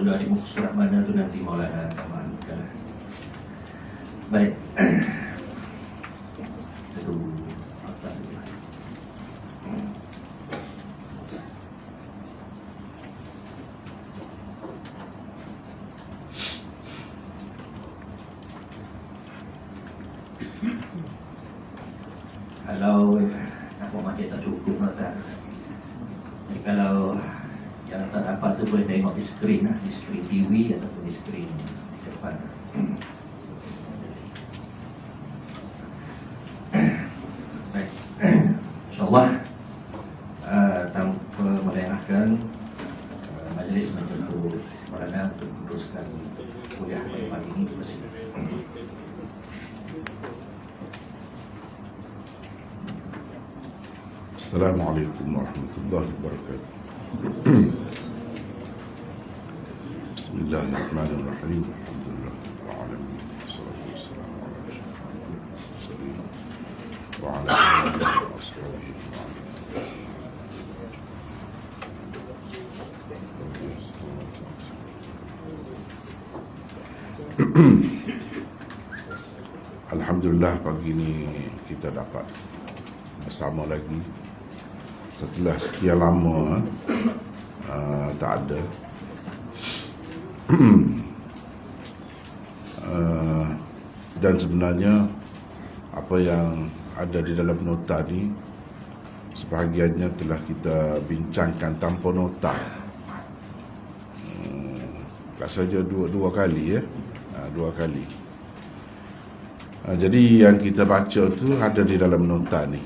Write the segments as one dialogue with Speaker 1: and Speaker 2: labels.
Speaker 1: dari muka surat mana tu nanti Maulana akan maklumkan. Baik. Itu kalau apa macam tak cukup nota. Kalau yang tak dapat tu boleh tengok di skrin lah, di skrin TV ataupun di skrin di depan. Baik, InsyaAllah tanpa melengahkan majlis menjemput Maulana untuk meneruskan kuliah pada pagi ini di masjid.
Speaker 2: Assalamualaikum warahmatullahi wabarakatuh. Bismillahirrahmanirrahim. Alhamdulillah rabbil alamin. Wassalatu wassalamu ala asyrafil mursalin wa ala alihi wa sahbihi ajma'in. Alhamdulillah pagi ini kita dapat bersama lagi setelah sekian lama tak ada. Dan sebenarnya apa yang ada di dalam nota ni sebahagiannya telah kita bincangkan tanpa nota. Tak saja dua kali ya. Dua kali. Jadi yang kita baca tu ada di dalam nota ni.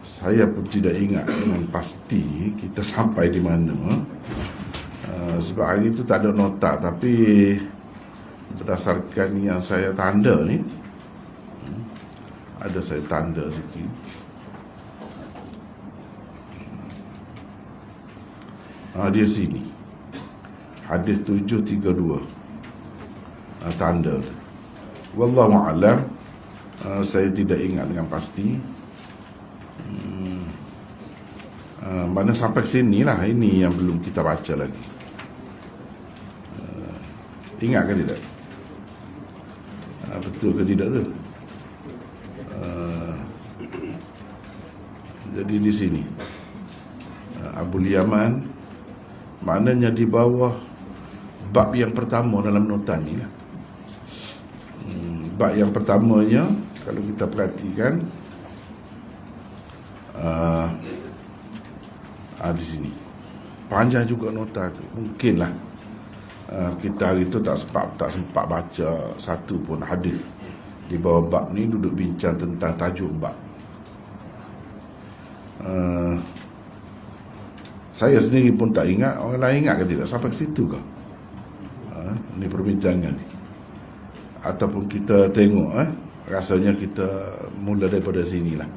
Speaker 2: Saya pun tidak ingat dengan pasti kita sampai di mana. Sebab hari itu tak ada nota, tapi berdasarkan yang saya tanda ni, ada saya tanda sikit. Dia sini. Hadis 732. Tanda tu. Wallahu a'lam. Saya tidak ingat dengan pasti. Mana sampai ke sini lah. Ini yang belum kita baca lagi. Ingat ke tidak? Betul ke tidak tu? Jadi di sini Abul Yaman, maknanya di bawah bab yang pertama dalam nota ni lah. Bab yang pertamanya, kalau kita perhatikan, di sini panjang juga nota tu. Mungkinlah kita hari tu tak sempat baca satu pun hadis di bawah bab ni, duduk bincang tentang tajuk bab. Saya sendiri pun tak ingat. Orang lain ingat ke tidak sampai ke situ ke? Ni perbincangan ni. Ataupun kita tengok rasanya kita mula daripada sinilah.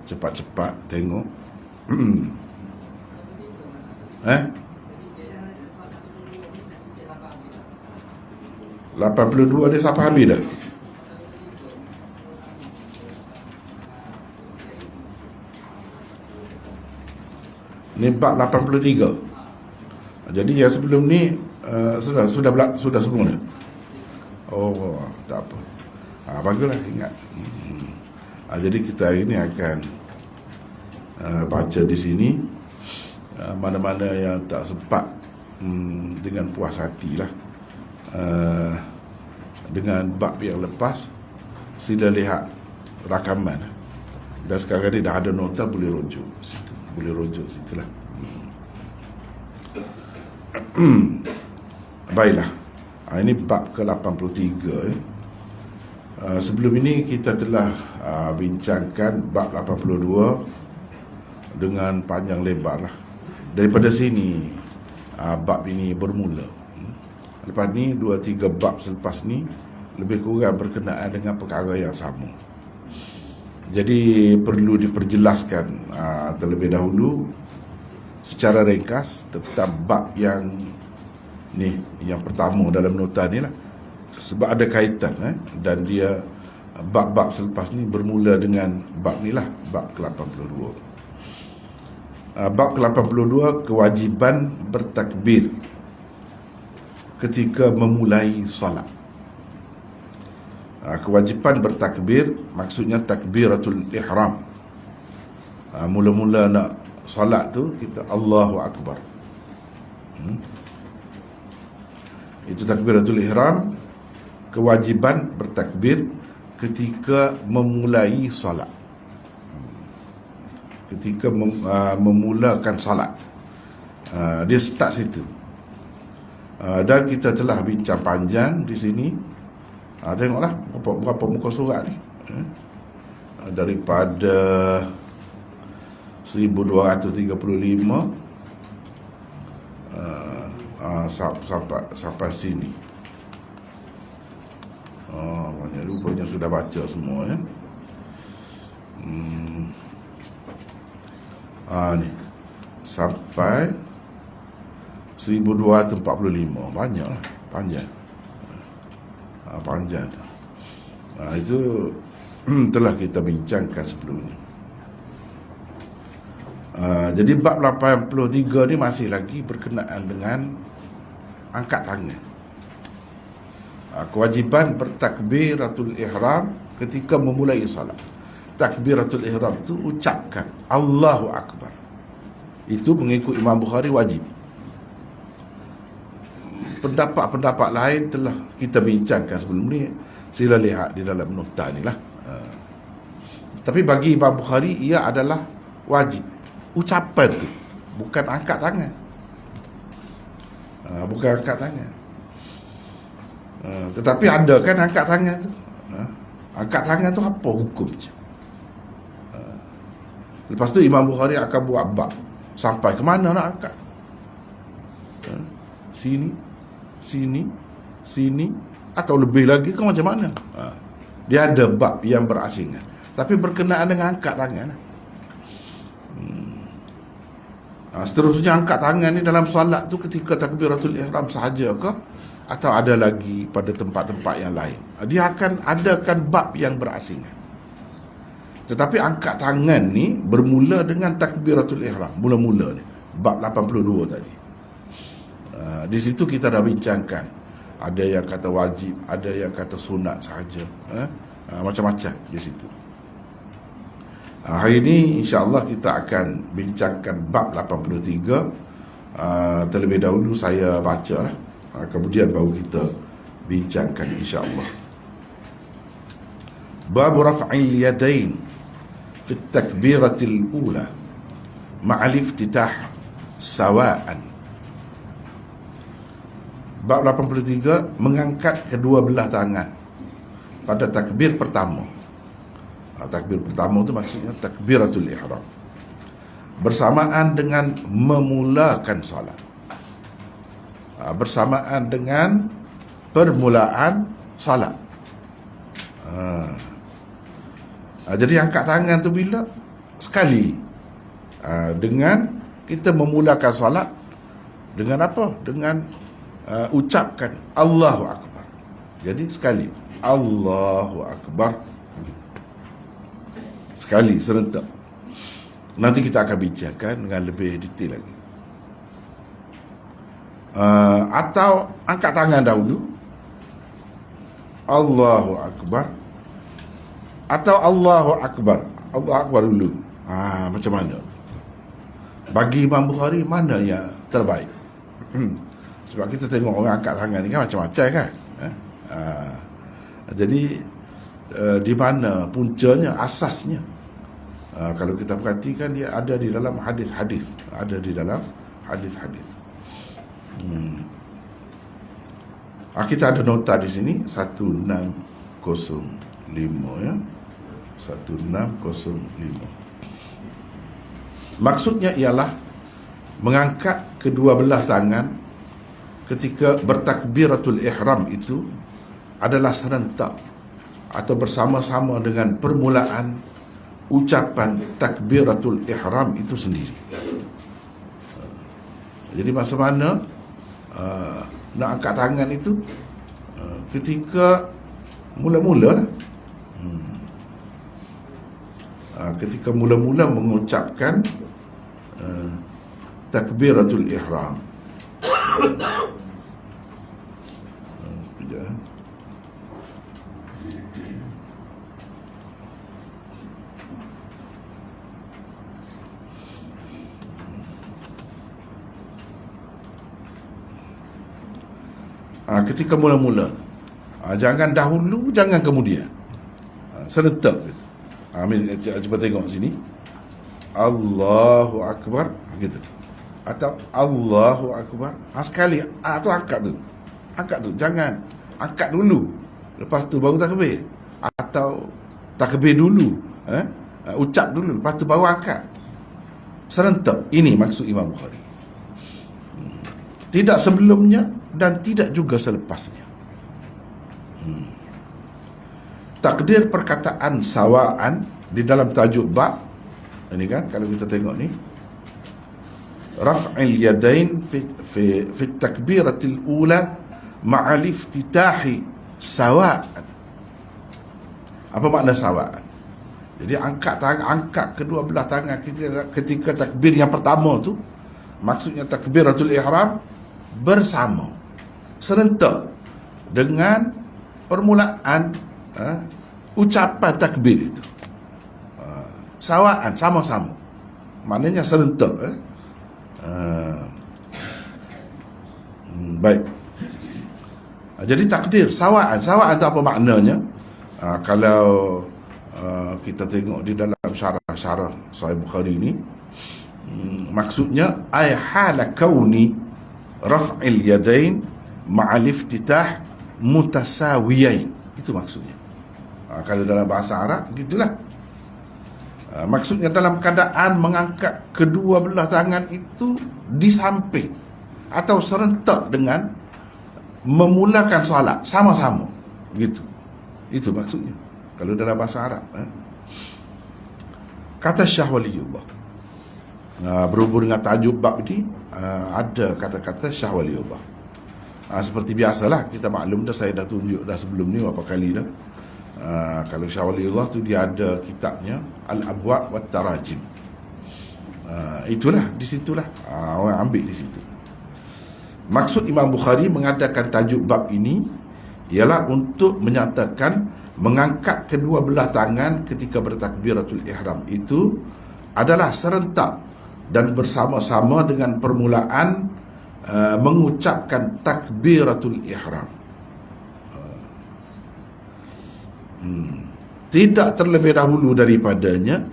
Speaker 2: Cepat-cepat tengok. 82 ni siapa habis dah? Ni bab 83. Jadi yang sebelum ni sudah semua ni. Oh, tak apa. Baguslah ingat. Jadi kita hari ni akan baca di sini mana-mana yang tak sempat dengan puas hatilah dengan bab yang lepas, sila lihat rakaman. Dan sekarang ni dah ada nota, boleh rujuk situ. Boleh rujuk situlah. Baiklah. Ini bab ke-83. Sebelum ini kita telah bincangkan bab 82 dengan panjang lebar lah. Daripada sini bab ini bermula. Lepas ni 2-3 bab selepas ni lebih kurang berkenaan dengan perkara yang sama. Jadi perlu diperjelaskan terlebih dahulu secara ringkas tentang bab yang ni, yang pertama dalam nota ni lah. Sebab ada kaitan dan dia bab-bab selepas ni bermula dengan bab ni lah, bab ke-82. Bab ke-82, kewajiban bertakbir ketika memulai solat. Kewajipan bertakbir maksudnya takbiratul ihram. Mula-mula nak solat tu kita Allahu Akbar. Itu takbiratul ihram, kewajiban bertakbir ketika memulai solat. Ketika memulakan solat, dia start situ. Dan kita telah bincang panjang di sini. Tengoklah berapa muka surat ni. Daripada 1235 sampai sini. Banyak rupanya sudah baca semua ya. Ni sampai 1245. Banyak lah, panjang. Panjang tu. Itu telah kita bincangkan sebelum ni. Jadi bab 83 ni masih lagi berkenaan dengan angkat tangan. Kewajiban bertakbiratul ihram ketika memulai salat. Takbiratul ihram tu ucapkan Allahu Akbar. Itu mengikut Imam Bukhari wajib. Pendapat-pendapat lain telah kita bincangkan sebelum ni. Sila lihat di dalam nota ni lah. Tapi bagi Imam Bukhari ia adalah wajib. Ucapan tu, bukan angkat tangan. Bukan angkat tangan. Tetapi ada kan angkat tangan tu. Angkat tangan tu apa hukumnya? Lepas tu Imam Bukhari akan buat bab sampai ke mana nak angkat. Sini, sini, sini, atau lebih lagi ke macam mana? Dia ada bab yang berasingan, tapi berkenaan dengan angkat tangan. Seterusnya angkat tangan ni dalam solat tu ketika takbiratul ihram sahaja ke, atau ada lagi pada tempat-tempat yang lain? Dia akan adakan bab yang berasingan. Tetapi angkat tangan ni bermula dengan takbiratul ihram. Mula-mula ni bab 82 tadi. Di situ kita dah bincangkan. Ada yang kata wajib, ada yang kata sunat sahaja. Macam-macam di situ. Hari ini insya-Allah kita akan bincangkan bab 83. Terlebih dahulu saya baca lah. Kemudian baru kita bincangkan insya-Allah. Bab raf'il yadain fi at-takbiratil ula ma'al iftitah sawa'an. Bab 83, mengangkat kedua belah tangan pada takbir pertama. Takbir pertama itu maksudnya takbiratul ihram, bersamaan dengan memulakan salat, bersamaan dengan permulaan salat. Jadi angkat tangan tu bila? Sekali. Dengan kita memulakan salat dengan apa? Dengan ucapkan Allahu Akbar. Jadi sekali Allahu Akbar, sekali serentak. Nanti kita akan bincangkan dengan lebih detail lagi. Atau angkat tangan dahulu Allahu Akbar, atau Allahu Akbar, Allahu Akbar dulu. Macam mana? Bagi Imam Bukhari mana yang terbaik? Sebab kita tengok orang angkat tangan ni kan macam-macam kan. Jadi di mana puncanya, asasnya? Kalau kita perhatikan dia ada di dalam hadis-hadis, ada di dalam hadis-hadis. Kita ada nota di sini 1605 ya. 1605. Maksudnya ialah mengangkat kedua belah tangan ketika bertakbiratul ihram itu adalah serentak atau bersama-sama dengan permulaan ucapan takbiratul ihram itu sendiri. Jadi masa mana nak angkat tangan itu? Ketika mula-mula lah. Ketika mula-mula mengucapkan takbiratul ihram. Sekejap. Ketika mula-mula, jangan dahulu, jangan kemudian, serentak gitu. Cuba tengok sini, Allahu Akbar gitu, atau Allahu Akbar sekali, tu angkat tu, jangan angkat dulu, lepas tu baru takbir, atau takbir dulu, ucap dulu, lepas tu baru angkat. Serentak. Ini maksud Imam Bukhari. Tidak sebelumnya dan tidak juga selepasnya. Takdir perkataan sawaan di dalam tajuk bab ini kan, kalau kita tengok ni, raf'il yadain fi takbiratil ula ma'al iftitahi sawaan. Apa makna sawaan? Jadi angkat kedua belah tangan ketika takbir yang pertama tu, maksudnya takbiratul ihram bersama, serentak dengan permulaan ucapan takbir itu. Sawaan, sama-sama, maknanya serentak. Baik. Jadi takdir sawaan tu apa maknanya? Kalau kita tengok di dalam syarah Sahih Bukhari ini, maksudnya ay hala kauni raf'il yadain ma'al iftitah mutasawiyain. Itu maksudnya. Kalau dalam bahasa Arab gitulah. Maksudnya dalam keadaan mengangkat kedua belah tangan itu di samping atau serentak dengan memulakan solat sama-sama gitu. Itu maksudnya kalau dalam bahasa Arab. Kata Syah Waliullah, berhubung dengan tajuk bab ini, ada kata-kata Syah Waliullah. Seperti biasalah, kita maklum dah, saya dah tunjuk dah sebelum ni berapa kali dah. Kalau Syah Waliullah tu dia ada kitabnya Al-Abwa' wa Tarajim. Itulah, di situlah orang ambil di situ. Maksud Imam Bukhari mengadakan tajuk bab ini ialah untuk menyatakan mengangkat kedua belah tangan ketika bertakbiratul ihram itu adalah serentak dan bersama-sama dengan permulaan mengucapkan takbiratul ihram. Tidak terlebih dahulu daripadanya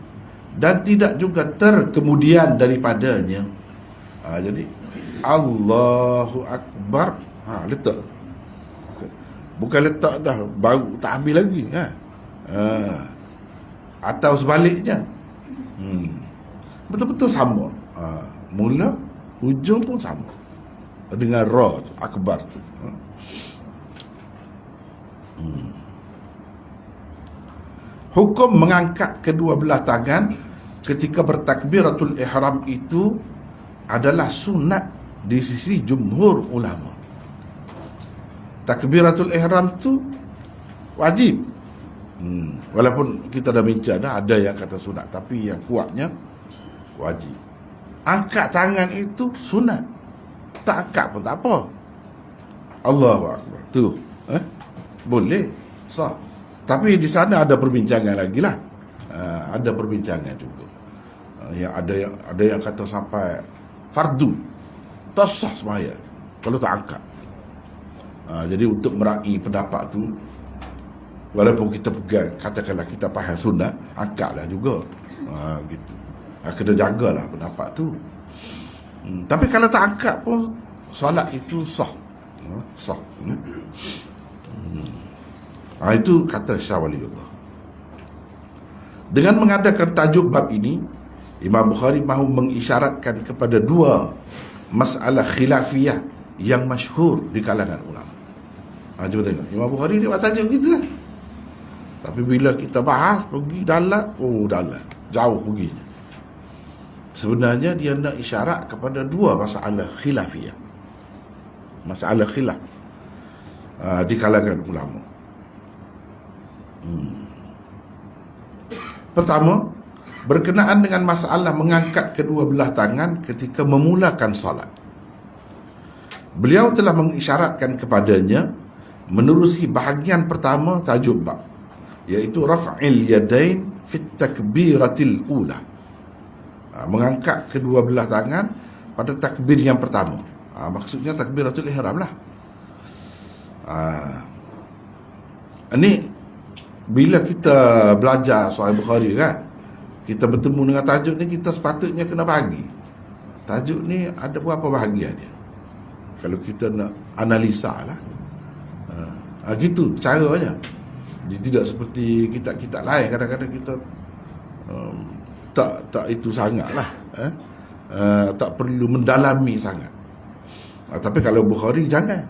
Speaker 2: dan tidak juga terkemudian daripadanya. Jadi Allahu Akbar, letak, bukan letak dah baru tak habis lagi, atau sebaliknya. Betul-betul sama, mula hujung pun sama dengan ra tu, akbar tu. Hukum mengangkat kedua belah tangan ketika bertakbiratul ihram itu adalah sunat di sisi jumhur ulama. Takbiratul ihram tu wajib. Walaupun kita dah bincang dah, ada yang kata sunat, tapi yang kuatnya wajib. Angkat tangan itu sunat, tak angkat pun tak apa. Allahu Akbar tu boleh, sah. Tapi di sana ada perbincangan lagi lah. Ada perbincangan juga. Yang ada yang kata sampai fardu, tak sah sembahyang kalau tak angkat. Jadi untuk meraih pendapat tu, walaupun kita pegang, katakanlah kita faham sunat, angkatlah juga. Gitu. Kena jagalah pendapat tu. Tapi kalau tak angkat pun solat itu sah. Sah. Itu kata Syah Waliullah. Dengan mengadakan tajuk bab ini, Imam Bukhari mahu mengisyaratkan kepada dua masalah khilafiyah yang masyhur di kalangan ulama. Cuba tengok, Imam Bukhari dia buat tajuk gitu lah. Tapi bila kita bahas, pergi dalam, dalam, jauh perginya. Sebenarnya dia nak isyarat kepada dua masalah khilafiyah, masalah khilaf di kalangan ulama. Pertama, berkenaan dengan masalah mengangkat kedua belah tangan ketika memulakan salat. Beliau telah mengisyaratkan kepadanya menerusi bahagian pertama tajuk bab, iaitu raf'il yadain fit takbiratil ula. Mengangkat kedua belah tangan pada takbir yang pertama. Maksudnya takbiratul ihram lah. Ini bila kita belajar Sahih Bukhari kan, kita bertemu dengan tajuk ni, kita sepatutnya kena bagi tajuk ni ada berapa bahagian dia. Kalau kita nak analisa lah, gitu caranya. Dia tidak seperti kitab-kitab lain. Kadang-kadang kita tak itu sangat lah, tak perlu mendalami sangat. Tapi kalau Bukhari jangan.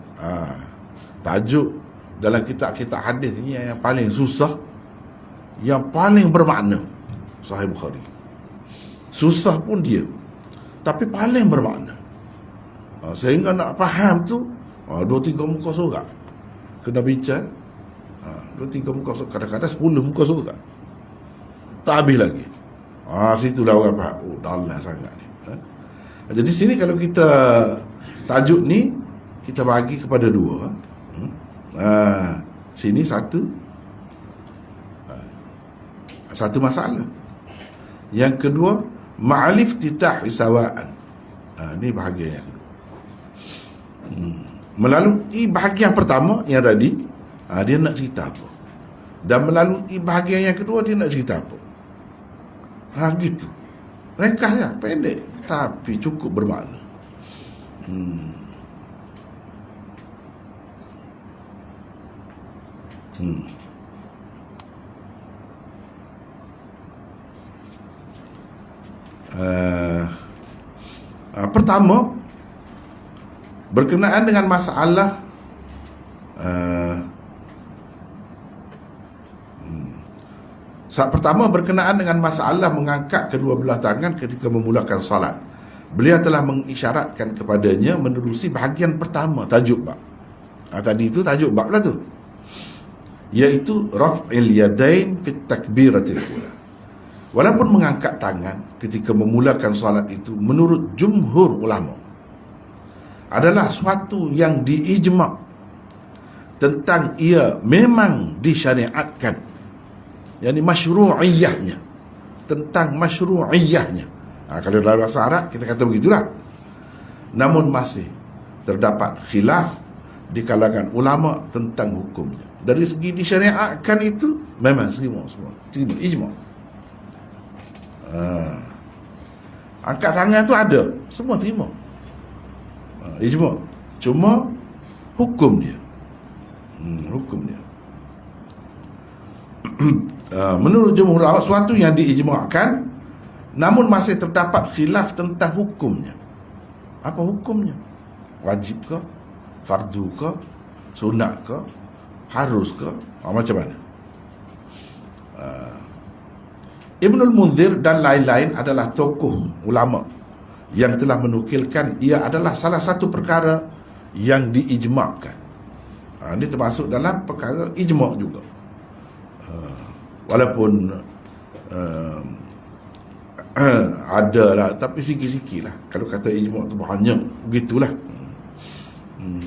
Speaker 2: Tajuk dalam kitab-kitab hadis ni yang paling susah, yang paling bermakna, Sahih Bukhari. Susah pun dia, tapi paling bermakna. Sehingga nak faham tu 2-3 muka surat kena bincang. 2-3 muka surat, kadang-kadang 10 muka surat, tak habis lagi. Situlah orang faham, dalam sangat ni. Jadi sini kalau kita tajuk ni kita bagi kepada dua. Sini satu masalah. Yang kedua, ma'alif titah sawa'an. Ini bahagian yang kedua. Melalui bahagian pertama yang tadi, dia nak cerita apa, dan melalui bahagian yang kedua dia nak cerita apa. Gitu. Ringkas ya, pendek tapi cukup bermakna. Pertama, berkenaan dengan masalah pertama berkenaan dengan masalah mengangkat kedua belah tangan ketika memulakan salat. Beliau telah mengisyaratkan kepadanya menerusi bahagian pertama tajuk bab. Tadi itu tajuk bab lah tu, iaitu raf'il yadain fit takbiratil ula. Walaupun mengangkat tangan ketika memulakan salat itu menurut jumhur ulama adalah suatu yang diijma' tentang ia memang disyariatkan, yakni masyru'iyahnya, tentang masyru'iyahnya. Kalau dalam bahasa Arab kita kata begitulah. Namun masih terdapat khilaf di kalangan ulama tentang hukumnya. Dari segi disyariatkan itu memang semua ijma'. Angkat tangan tu ada, semua terima, ijma'. Cuma hukum dia, menurut jumhur ulama suatu yang diijma'kan, namun masih terdapat khilaf tentang hukumnya. Apa hukumnya? Wajib ke? Fardu ke? Sunat ke? Harus ke? Macam mana? Ibnul Munzir dan lain-lain adalah tokoh ulama yang telah menukilkan ia adalah salah satu perkara yang diijma'kan. Ini termasuk dalam perkara ijma' juga. Walaupun ada lah, tapi sikit-sikit lah. Kalau kata ijma' tu banyak, begitulah.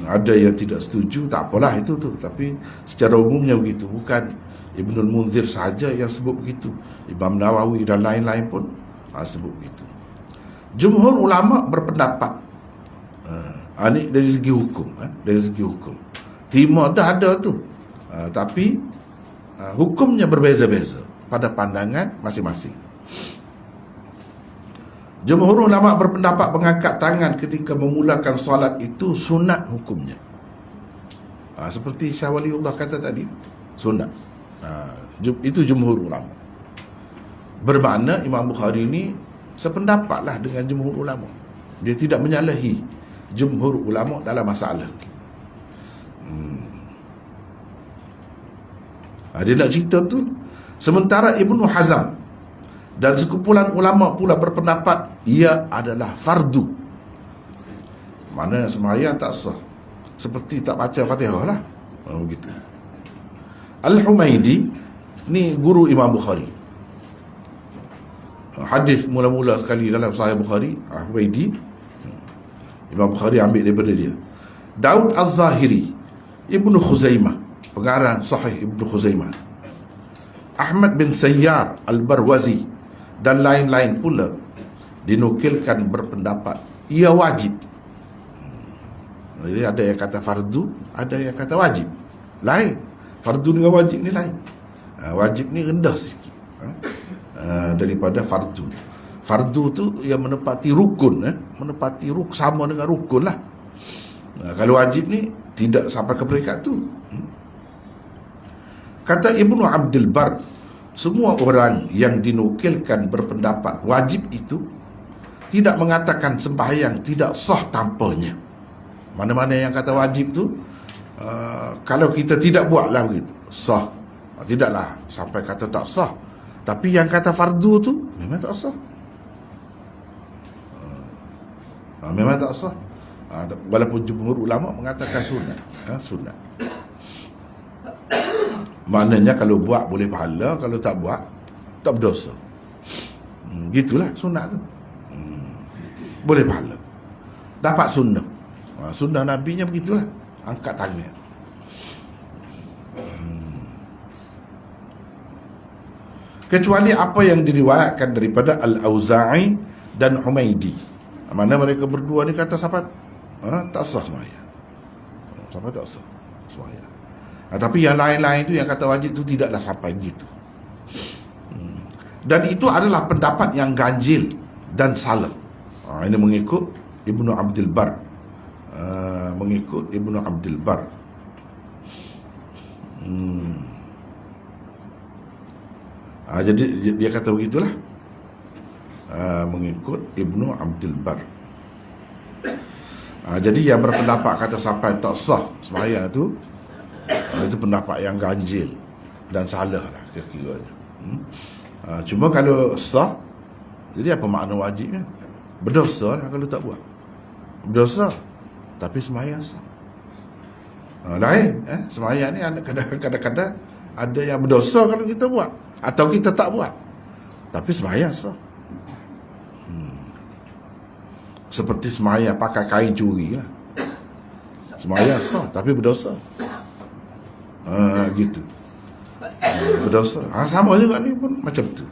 Speaker 2: Ada yang tidak setuju, tak apalah itu tu. Tapi secara umumnya begitu. Bukan Ibnul Munzir sahaja yang sebut begitu, Imam Nawawi dan lain-lain pun sebut begitu. Jumhur ulama berpendapat, ini dari segi hukum, dari segi hukum terima dah ada tu, tapi hukumnya berbeza-beza pada pandangan masing-masing. Jumhur ulama berpendapat mengangkat tangan ketika memulakan solat itu sunat hukumnya. Seperti Syah Waliullah kata tadi, sunat. Itu jumhur ulama. Bermakna Imam Bukhari ni sependapatlah dengan jumhur ulama. Dia tidak menyalahi jumhur ulama dalam masalah ni. Dia nak cerita tu. Sementara Ibnu Hazm dan sekumpulan ulama pula berpendapat ia adalah fardu. Mana sembahyang tak sah, seperti tak baca Fatihah lah, begitu. Al-Humaidi ni guru Imam Bukhari. hadis mula-mula sekali dalam Sahih Bukhari, Humaidi. Imam Bukhari ambil daripada dia. Daud Az-Zahiri, Ibnu Khuzaimah, pengarang Sahih Ibnu Khuzaimah, Ahmad bin Sayyar Al-Barwazi dan lain-lain pula dinukilkan berpendapat ia wajib. Jadi ada yang kata fardu, ada yang kata wajib. Lain. Fardu dengan wajib ni lain. Wajib ni rendah sikit daripada fardu. Fardu tu yang menepati rukun, menepati sama dengan rukun lah. Kalau wajib ni tidak sampai ke peringkat tu. Kata Ibnu Abdul Bar, semua orang yang dinukilkan berpendapat wajib itu tidak mengatakan sembahyang tidak sah tanpanya. Mana-mana yang kata wajib tu, kalau kita tidak buatlah begitu, sah. Tidaklah sampai kata tak sah. Tapi yang kata fardu tu memang tak sah. Memang tak sah. Walaupun jumhur ulama mengatakan sunat. Sunat. Maknanya kalau buat boleh pahala, kalau tak buat tak berdosa. Gitulah sunat tu. Boleh pahala, dapat sunnah. Sunnah Nabi-nya begitulah, angkat tangan. Kecuali apa yang diriwayatkan daripada Al-Auza'i dan Humaidi, mana mereka berdua ni kata sahabat tak sah sembahyang. Sahabat tak sah sembahyang. Tapi yang lain-lain tu yang kata wajib tu tidaklah sampai gitu. Dan itu adalah pendapat yang ganjil dan salah. Ini mengikut Ibnu Abdul Bar. Mengikut Ibnu Abdul Bar. Jadi dia kata begitulah, mengikut Ibnu Abdul Bar. Jadi yang berpendapat kata sampai tak sah sembahyang itu pendapat yang ganjil dan salah lah kira-kiranya. Cuma kalau sah, jadi apa makna wajibnya? Berdosa lah kalau tak buat. Berdosa, tapi sembahyang sah. Lain, sembahyang ni kadang-kadang ada yang berdosa kalau kita buat, atau kita tak buat, tapi sembahyang sah. Seperti sembahyang pakai kain curi lah, sembahyang sah tapi berdosa. Gitu. Berdosa. Sama juga ni pun macam tu.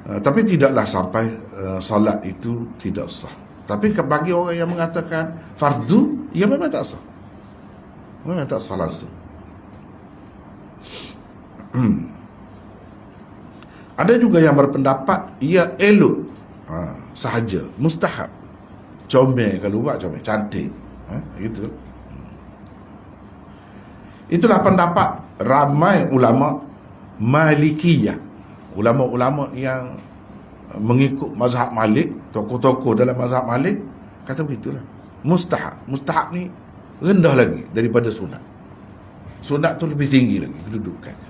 Speaker 2: Tapi tidaklah sampai solat itu tidak sah. Tapi bagi orang yang mengatakan fardu, ia memang tak sah. Memang tak sah langsung. Ada juga yang berpendapat ia elok sahaja, mustahab. Comel kalau buat comel, cantik. Gitu. Itulah pendapat ramai ulama Malikiyah. Ulama-ulama yang mengikut mazhab Malik, tokoh-tokoh dalam mazhab Malik kata begitulah. Mustahab. Mustahab ni rendah lagi daripada sunat. Sunat tu lebih tinggi lagi kedudukannya.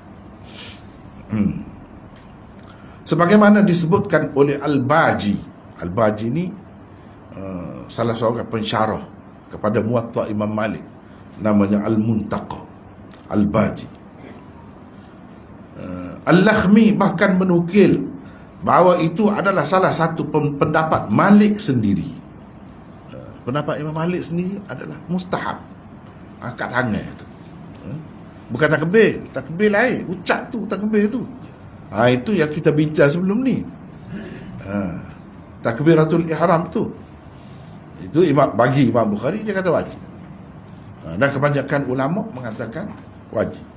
Speaker 2: Sebagaimana disebutkan oleh Al-Baji. Al-Baji ni salah seorang pensyarah kepada Muwatta Imam Malik, namanya Al-Muntaqa. Al-Baji. Al-Lakhmi bahkan menukil bahawa itu adalah salah satu pendapat Malik sendiri. Pendapat Imam Malik sendiri adalah mustahab. Angkat tangan tu. Bukan takbir. Takbir lain. Ucap tu takbir tu. Itu yang kita bincang sebelum ni. Takbiratul ihram tu. Itu bagi Imam Bukhari dia kata wajib. Dan kebanyakan ulama mengatakan wajib.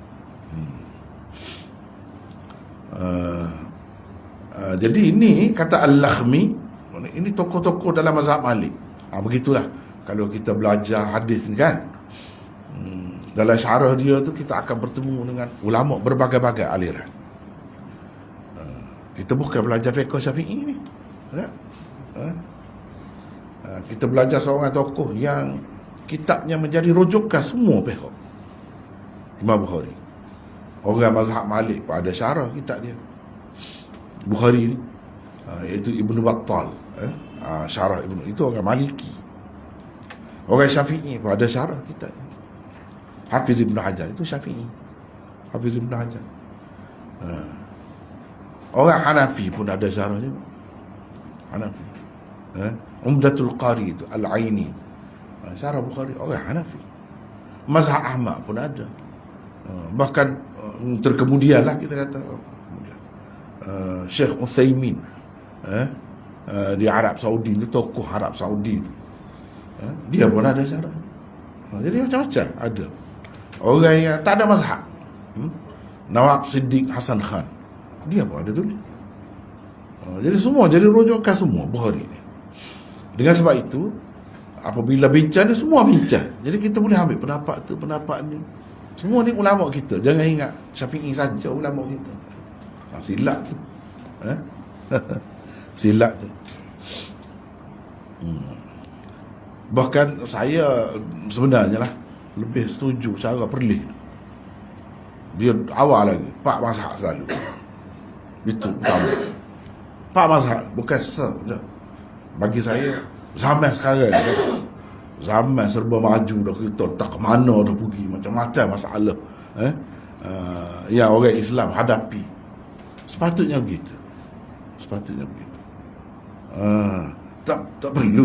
Speaker 2: Jadi ini kata Al-Lakhmi, ini tokoh-tokoh dalam mazhab Malik. Begitulah kalau kita belajar hadis ni kan, dalam syarah dia tu kita akan bertemu dengan ulama berbagai-bagai aliran. Kita bukan belajar fiqh Syafi'i ni, kita belajar seorang tokoh yang kitabnya menjadi rujukan semua pihak. Imam Bukhari, orang mazhab Malik pun ada syarah kitab dia Bukhari ni, iaitu Ibnu Battal. Syarah Ibnu itu orang Maliki. Orang Syafi'i pun ada syarah kitabnya. Hafiz Ibnu Hajar itu Syafi'i. Hafiz Ibnu Hajar. Orang Hanafi pun ada syarah juga. Hanafi. Umdatul Qari itu Al-Aini. Syarah Bukhari orang Hanafi. Mazhab Ahmad pun ada. Bahkan terkemudian lah kita kata. Syekh Uthaymin di Arab Saudi, itu tokoh Arab Saudi tu. Dia pun ada syarah. Jadi macam-macam ada. Orang yang tak ada mazhab. Nawab Siddiq Hasan Khan, dia pun ada tulis. Jadi semua jadi rujukan semua Bukhari ni. Dengan sebab itu, apabila bincang ni semua bincang. Jadi kita boleh ambil pendapat tu, pendapat ni. Semua ni ulama kita. Jangan ingat Syafi'i saja ulama kita. Silap tu. Silap tu. Bahkan saya sebenarnya lah lebih setuju cara Perlis. Dia awal lagi 4 mazhab selalu. Itu pertama. 4 mazhab, bukan bagi saya zaman sekarang ni, zaman serba maju dah, kita tak ke mana dah pergi, macam-macam masalah yang orang Islam hadapi. Sepatutnya begitu. Sepatutnya begitu. Tak perlu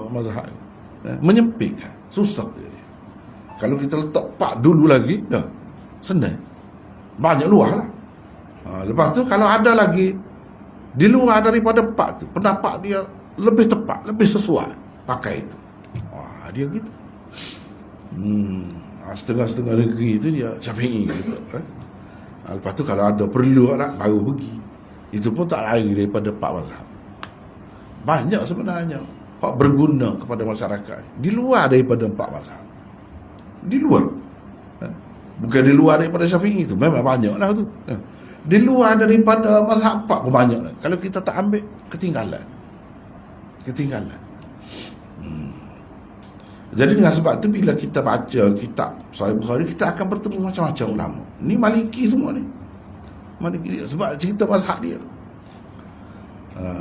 Speaker 2: mazhab. Menyempitkan, susah dia. Kalau kita letak 4 dulu lagi, dah senang. Banyak luar lah. Lepas tu kalau ada lagi di luar daripada 4 tu, pendapat dia lebih tepat, lebih sesuai, pakai itu. Dia gitu. Setengah-setengah negeri tu dia Syafi'i gitu. Lepas tu kalau ada perlu lah, baru pergi. Itu pun tak lari daripada 4 mazhab. Banyak sebenarnya hak berguna kepada masyarakat di luar daripada 4 mazhab. Di luar. Bukan di luar daripada Syafi'i itu, memang banyak lah tu. Di luar daripada mazhab 4 pun banyak lah. Kalau kita tak ambil, ketinggalan. Jadi dengan sebab tu, bila kita baca kitab Sahih Bukhari, kita akan bertemu macam-macam ulama. Ni Maliki semua ni. Maliki dia, sebab cerita mazhab dia.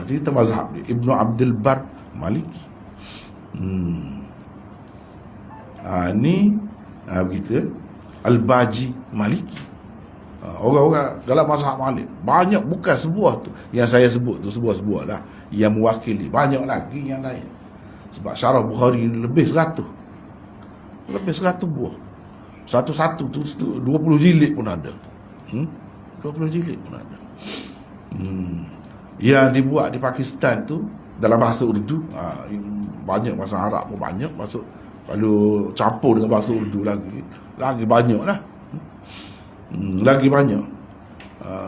Speaker 2: Cerita mazhab dia. Ibnu Abdul Bar, Maliki. Ni begitu. Al-Baji, Maliki. Orang-orang dalam mazhab Malik banyak, bukan sebuah tu yang saya sebut tu, sebuah-sebuah lah yang mewakili. Banyak lagi yang lain. Sebab syarah Bukhari lebih 100 buah. Satu-satu tu 20 jilid pun ada. 20 jilid pun ada. Yang dibuat di Pakistan tu dalam bahasa Urdu, banyak, bahasa Arab pun banyak, masuk. Kalau campur dengan bahasa Urdu lagi banyak lah. Lagi banyak.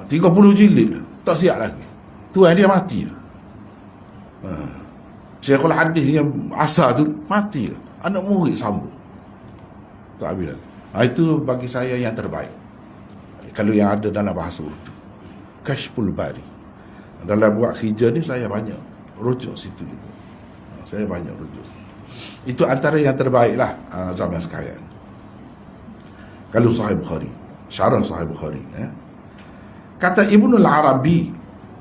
Speaker 2: 30 jilid dah. Tak siap lagi. Tuan dia mati dah. Syekhul Hadis yang asal tu mati dah. Anak murid sambung. Tak habis lagi. Itu bagi saya yang terbaik. Kalau yang ada dalam bahasa Urdu. Kashful Bari. Dalam buat kerja ni saya banyak rujuk situ juga. Saya banyak rujuk situ. Itu antara yang terbaik lah zaman sekarang. Kalau Sahih Bukhari, syarah Sahih Bukhari, kata Ibnul Arabi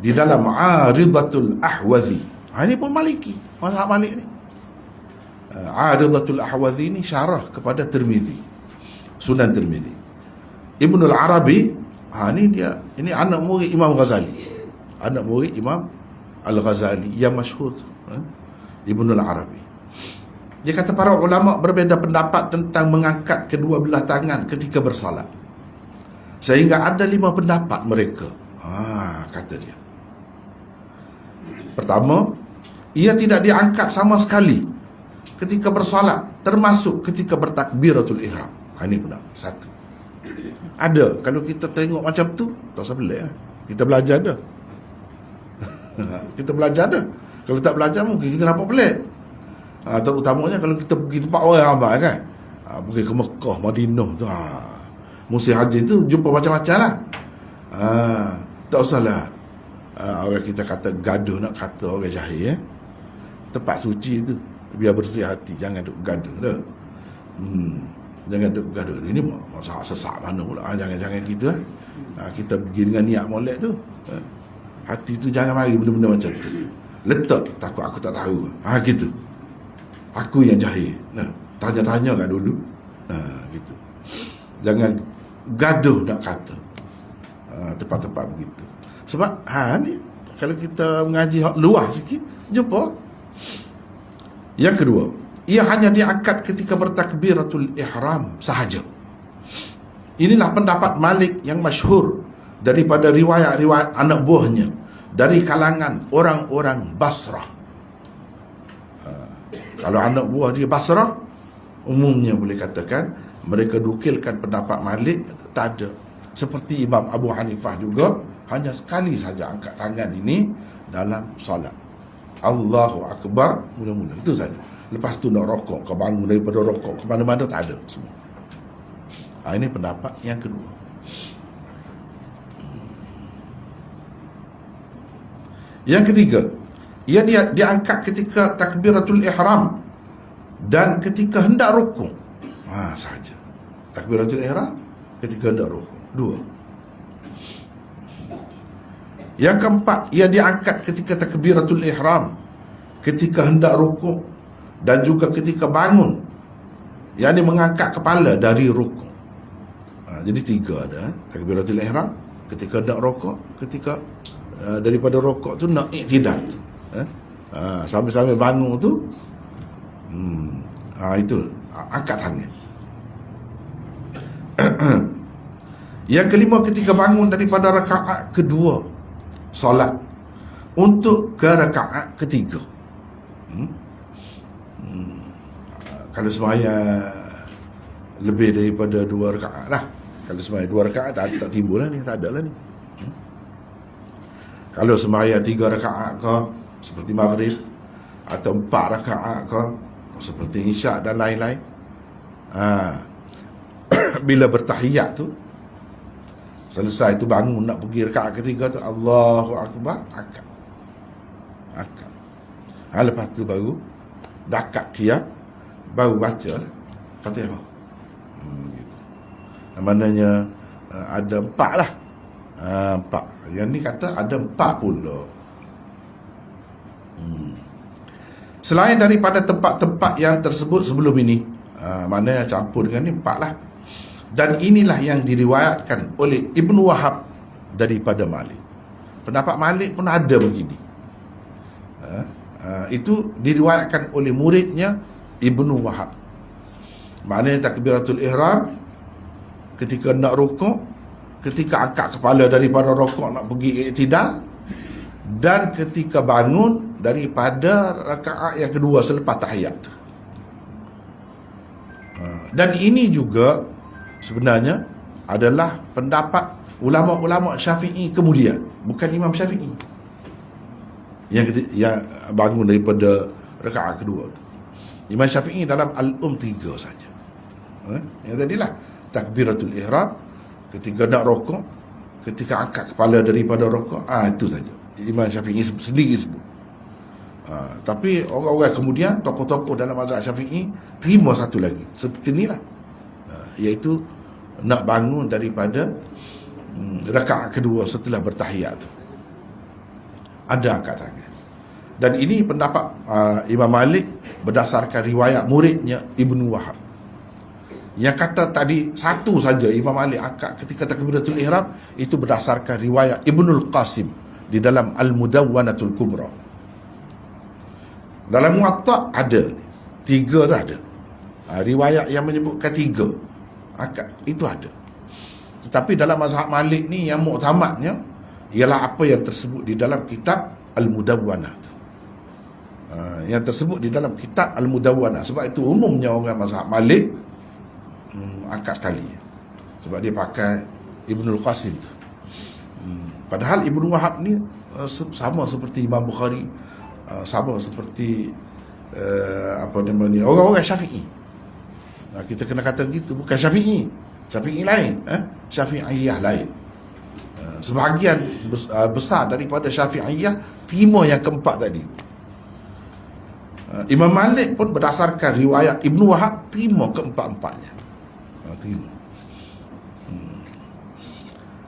Speaker 2: di dalam Aridatul Ahwazi. Ini pun Maliki, mazhab Malik ni. Aridatul Ahwazi ni syarah kepada Tirmizi, Sunan Tirmizi. Ibnul Arabi, ini anak murid Imam Ghazali. Anak murid Imam Al-Ghazali yang masyhur, Ibnul Arabi. Dia kata para ulama berbeza pendapat tentang mengangkat kedua belah tangan ketika bersalat. Sehingga ada 5 pendapat mereka. Kata dia. Pertama, ia tidak diangkat sama sekali ketika bersalat, termasuk ketika bertakbiratul ihram. Ini pendapat 1. Ada, kalau kita tengok macam tu, tak usah pelik lah. Kita belajar dah. Kita belajar dah. Kalau tak belajar mungkin kita nampak pelik. Terutamanya kalau kita pergi tempat orang ramai kan, pergi ke Mekah, Madinah tu, musim haji tu jumpa macam-macam lah. Tak usahlah orang kita kata gaduh, nak kata orang jahil. Tempat suci tu biar bersih hati, jangan duk gaduh dah. Jangan duk gaduh. Ini masalah sesak mana pula. Jangan gitu lah. Kita pergi dengan niat molek tu, hati tu jangan mari benda-benda macam tu. Letak, takut aku tak tahu. Gitu. Aku yang jahil. Tanya-tanya kat dulu. Gitu. Jangan gaduh nak kata. tempat-tempat begitu. Sebab ni kalau kita mengaji luar sikit jumpa. Yang kedua, ia hanya diangkat ketika bertakbiratul ihram sahaja. Inilah pendapat Malik yang masyhur daripada riwayat-riwayat anak buahnya dari kalangan orang-orang Basrah. Kalau anak buah dia Basrah, umumnya boleh katakan mereka nukilkan pendapat Malik, tak ada. Seperti Imam Abu Hanifah juga, hanya sekali saja angkat tangan ini dalam solat. Allahu Akbar, mula-mula, itu saja. Lepas tu nak rokok, kau bangun daripada rokok, ke mana-mana tak ada semua. Ini pendapat yang kedua. Yang ketiga, ia diangkat ketika takbiratul ihram dan ketika hendak rukuk. Sahaja. Takbiratul ihram ketika hendak rukuk. Dua. Yang keempat, ia diangkat ketika takbiratul ihram ketika hendak rukuk dan juga ketika bangun, yakni mengangkat kepala dari rukuk. Jadi tiga ada. Takbiratul ihram ketika hendak rukuk, ketika daripada rokok tu nak iktidal tu, sambil-sambil bangun tu, itu angkat tangan. Yang kelima, ketika bangun daripada rakaat kedua solat untuk ke rakaat ketiga. Kalau sembahyang lebih daripada 2 rakaat lah. Kalau sembahyang 2 rakaat tak timbul lah ni, tak ada lah ni. Kalau sembahyang 3 rakaat ke seperti maghrib, atau 4 rakaat ke seperti isyak dan lain-lain, bila bertahiyat tu, selesai tu bangun nak pergi rakaat ketiga tu, Allahu Akbar, akad. Lepas tu baru dakat qiyam, baru baca lah Fatihah. Gitu. Maknanya ada 4 lah. 4. Yang ni kata ada 40. Selain daripada tempat-tempat yang tersebut sebelum ini, maknanya campur dengan ni 4 lah. Dan inilah yang diriwayatkan oleh Ibnu Wahab daripada Malik. Pendapat Malik pun ada begini. Itu diriwayatkan oleh muridnya Ibnu Wahab. Maknanya takbiratul ihram ketika nak rukuk, ketika angkat kepala daripada rokok nak pergi iktidal, dan ketika bangun daripada rakaat yang kedua selepas tahiyat. Dan ini juga sebenarnya adalah pendapat ulama-ulama Syafi'i kemudian, bukan Imam Syafi'i yang bangun daripada rakaat kedua tu. Imam Syafi'i dalam Al-Um 3 saja. Yang tadilah takbiratul ihram ketika nak rokok, ketika angkat kepala daripada rokok, itu saja Imam Syafi'i sendiri sebut. Tapi orang-orang kemudian, tokoh-tokoh dalam mazhab Syafi'i terima satu lagi seperti inilah, iaitu nak bangun daripada rakaat kedua setelah bertahiyat tu, ada angkat tangan. Dan ini pendapat Imam Malik berdasarkan riwayat muridnya Ibnu Wahab, yang kata tadi satu saja Imam Malik angkat ketika takbiratul ihram, itu berdasarkan riwayat Ibnul Qasim di dalam Al-Mudawwanatul Kubra. Dalam Muwatta ada 3 tu ada. Riwayat yang menyebutkan 3 angkat itu ada. Tetapi dalam mazhab Malik ni yang muktamadnya ialah apa yang tersebut di dalam kitab Al-Mudawwanah tu. Yang tersebut di dalam kitab Al-Mudawwanah. Sebab itu umumnya orang mazhab Malik angkat sekali, sebab dia pakai Ibnul Qasim tu. Padahal Ibnu Wahab ni sama seperti Imam Bukhari, sama seperti apa namanya, orang-orang Syafi'i. Kita kena kata gitu, bukan Syafi'i lain, Syafi'iyah lain. Sebahagian besar daripada Syafi'iyah terima yang keempat tadi. Imam Malik pun berdasarkan riwayat Ibnu Wahab terima keempat-empatnya. Terima.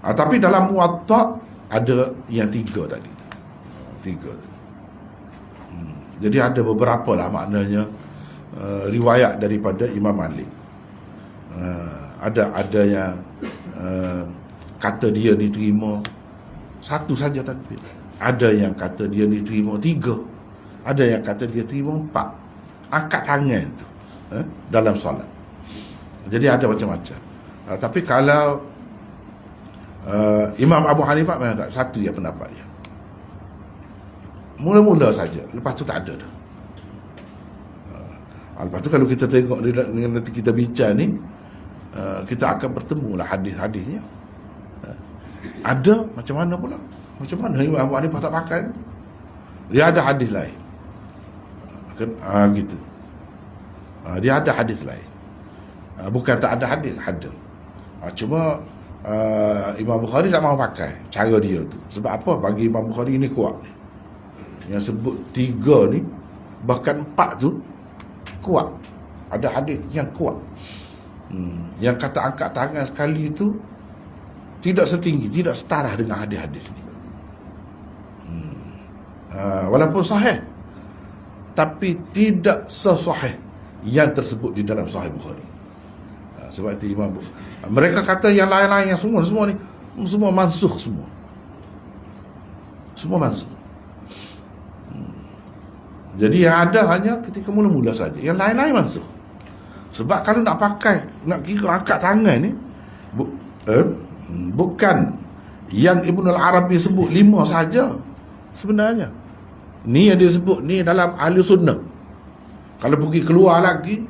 Speaker 2: Tapi dalam Muwatta ada yang 3 tadi. 3. Jadi ada beberapa lah maknanya riwayat daripada Imam Malik. Ada yang kata dia diterima satu saja takbir. Ada yang kata dia diterima 3. Ada yang kata dia terima 4. Angkat tangan tu dalam solat. Jadi ada macam-macam. Tapi kalau Imam Abu Hanifah memang tak, satu yang pendapat dia. Mula-mula saja, lepas tu tak ada dah. Lepas tu kalau kita tengok nanti kita bincang ni, kita akan bertemu lah hadis-hadisnya. Ada macam mana pula? Macam mana Imam Abu Hanifah tak pakai tu? Dia ada hadis lain. Gitu. Dia ada hadis lain. Bukan tak ada hadis, ada. Cuma Imam Bukhari tak mahu pakai cara dia tu. Sebab apa? Bagi Imam Bukhari ni kuat ni. Yang sebut 3 ni, bahkan 4 tu kuat. Ada hadis yang kuat. Yang kata angkat tangan sekali tu tidak setinggi, tidak setara dengan hadis-hadis ni. Walaupun sahih, tapi tidak sesahih yang tersebut di dalam Sahih Bukhari. Sebab itu mereka kata yang lain-lain yang semua ni semua mansukh semua. Semua mansukh. Jadi yang ada hanya ketika mula-mula saja. Yang lain-lain mansukh. Sebab kalau nak pakai, nak kira angkat tangan ni bukan yang Ibn al-Arabi sebut 5 saja sebenarnya. Ni yang dia sebut ni dalam ahli sunnah. Kalau pergi keluar lagi,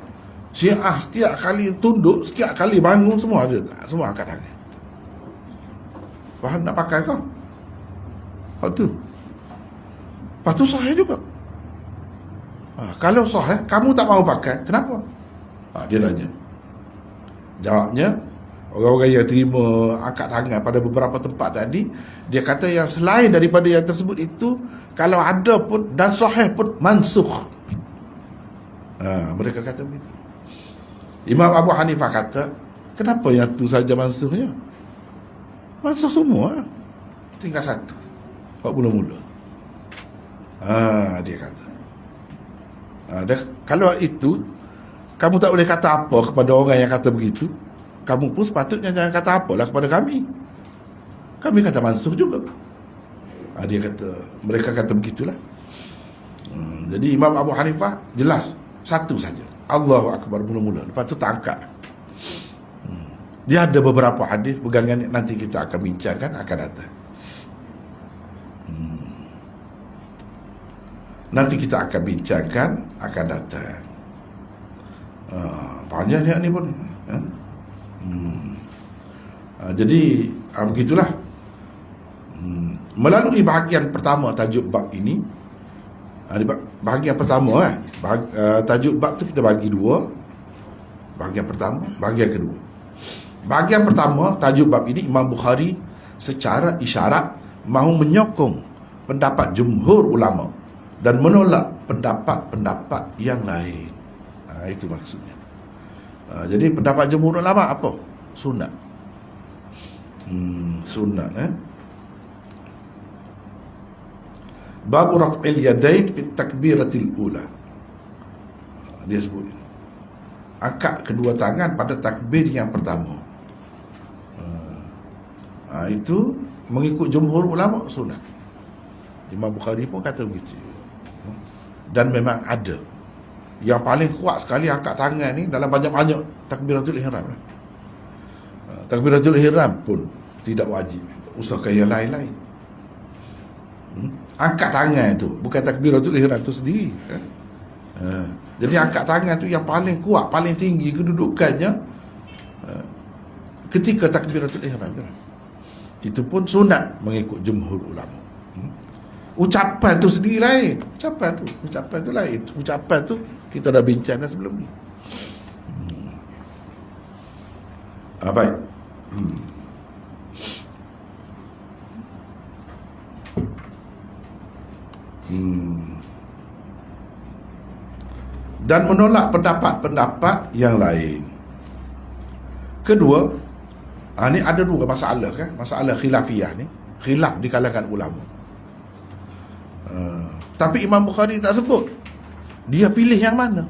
Speaker 2: Syiah setiap kali tunduk, setiap kali bangun, semua ada, semua angkat tangan. Faham nak pakai kau? Lepas tu sahih juga. Kalau sahih, kamu tak mahu pakai, kenapa? Dia tanya. Jawabnya, orang-orang yang terima angkat tangan pada beberapa tempat tadi, dia kata yang selain daripada yang tersebut itu, kalau ada pun dan sahih pun mansukh. Mereka kata begitu. Imam Abu Hanifah kata, kenapa yang tu saja mansukhnya? Mansukh semua. Tinggal satu. Buat mula-mula. Dia kata. Kalau itu, kamu tak boleh kata apa kepada orang yang kata begitu. Kamu pun sepatutnya jangan kata apalah kepada kami. Kami kata mansukh juga. Dia kata, mereka kata begitulah. Jadi Imam Abu Hanifah jelas satu saja. Allahu Akbar mula-mula. Lepas tu tak angkat. Dia ada beberapa hadis pegangan nanti kita akan bincangkan, akan datang. Nanti kita akan bincangkan, akan datang. Banyak ni pun. Jadi begitulah. Melalui bahagian pertama tajuk bab ini, bahagian pertama tajuk bab tu kita bagi 2. Bahagian pertama, bahagian kedua. Bahagian pertama tajuk bab ini, Imam Bukhari secara isyarat mahu menyokong pendapat jumhur ulama dan menolak pendapat-pendapat yang lain. Itu maksudnya. Jadi pendapat jumhur ulama apa? Sunat. Sunat. Bab raf'il yadain fi takbiratil ula. Dia sebut ini. Angkat kedua tangan pada takbir yang pertama. Itu mengikut jumhur ulama sunat. Imam Bukhari pun kata begitu. Dan memang ada. Yang paling kuat sekali angkat tangan ni dalam banyak-banyak takbiratul ihram. Takbiratul ihram pun tidak wajib. Usahakan yang lain-lain. Angkat tangan tu bukan takbiratul ihram tu sendiri. Jadi angkat tangan tu yang paling kuat, paling tinggi kedudukannya ketika takbiratul ihram. Itu pun sunat mengikut jumhur ulama. Ucapan tu sendiri lain. Ucapan tu lain. Ucapan tu kita dah bincangkan sebelum ni. Baik. Dan menolak pendapat-pendapat yang lain. Kedua, ni ada 2 masalah kan? Masalah khilafiyah ni, khilaf di kalangan ulama. Tapi Imam Bukhari tak sebut. Dia pilih yang mana?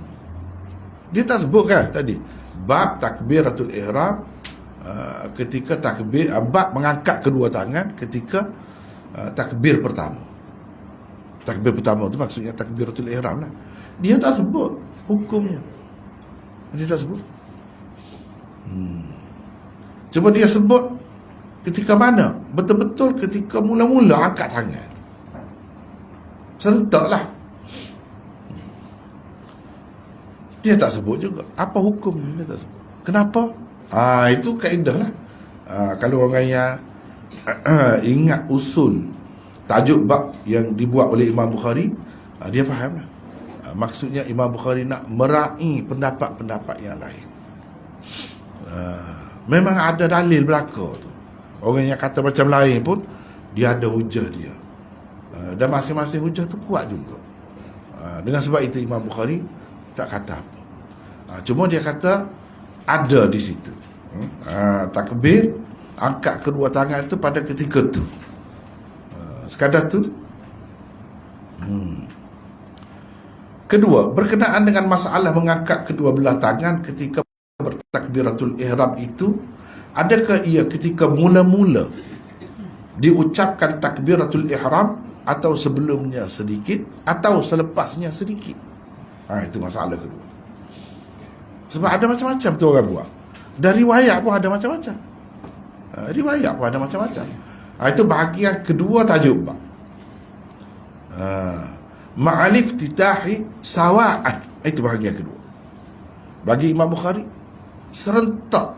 Speaker 2: Dia tak sebut kan tadi bab takbiratul ihram ketika takbir, bab mengangkat kedua tangan ketika takbir pertama. Takbir pertama tu maksudnya takbiratul ihram lah. Dia tak sebut hukumnya. Dia tak sebut. Cuba dia sebut ketika mana? Betul-betul ketika mula-mula angkat tangan. Serentaklah. Dia tak sebut juga apa hukumnya, dia tak sebut. Kenapa? Itu kaedah lah. Kalau orang yang ingat usul tajuk bab yang dibuat oleh Imam Bukhari, dia faham lah. Maksudnya Imam Bukhari nak meraih pendapat-pendapat yang lain. Memang ada dalil belaka tu. Orang yang kata macam lain pun dia ada hujah dia. Dan masing-masing hujah tu kuat juga. Dengan sebab itu Imam Bukhari tak kata apa. Cuma dia kata ada di situ. Takbir, angkat kedua tangan tu pada ketika tu. Sekadar tu. Kedua, berkenaan dengan masalah mengangkat kedua belah tangan ketika bertakbiratul ihram itu, adakah ia ketika mula-mula diucapkan takbiratul ihram atau sebelumnya sedikit atau selepasnya sedikit? Itu masalah kedua. Sebab ada macam-macam tu orang buat. Dan riwayat pun ada macam-macam. Riwayat pun ada macam-macam. Itu bahagian kedua tajuk bab. Ma'alif titahi sawa'an. Itu bahagian kedua. Bagi Imam Bukhari, serentak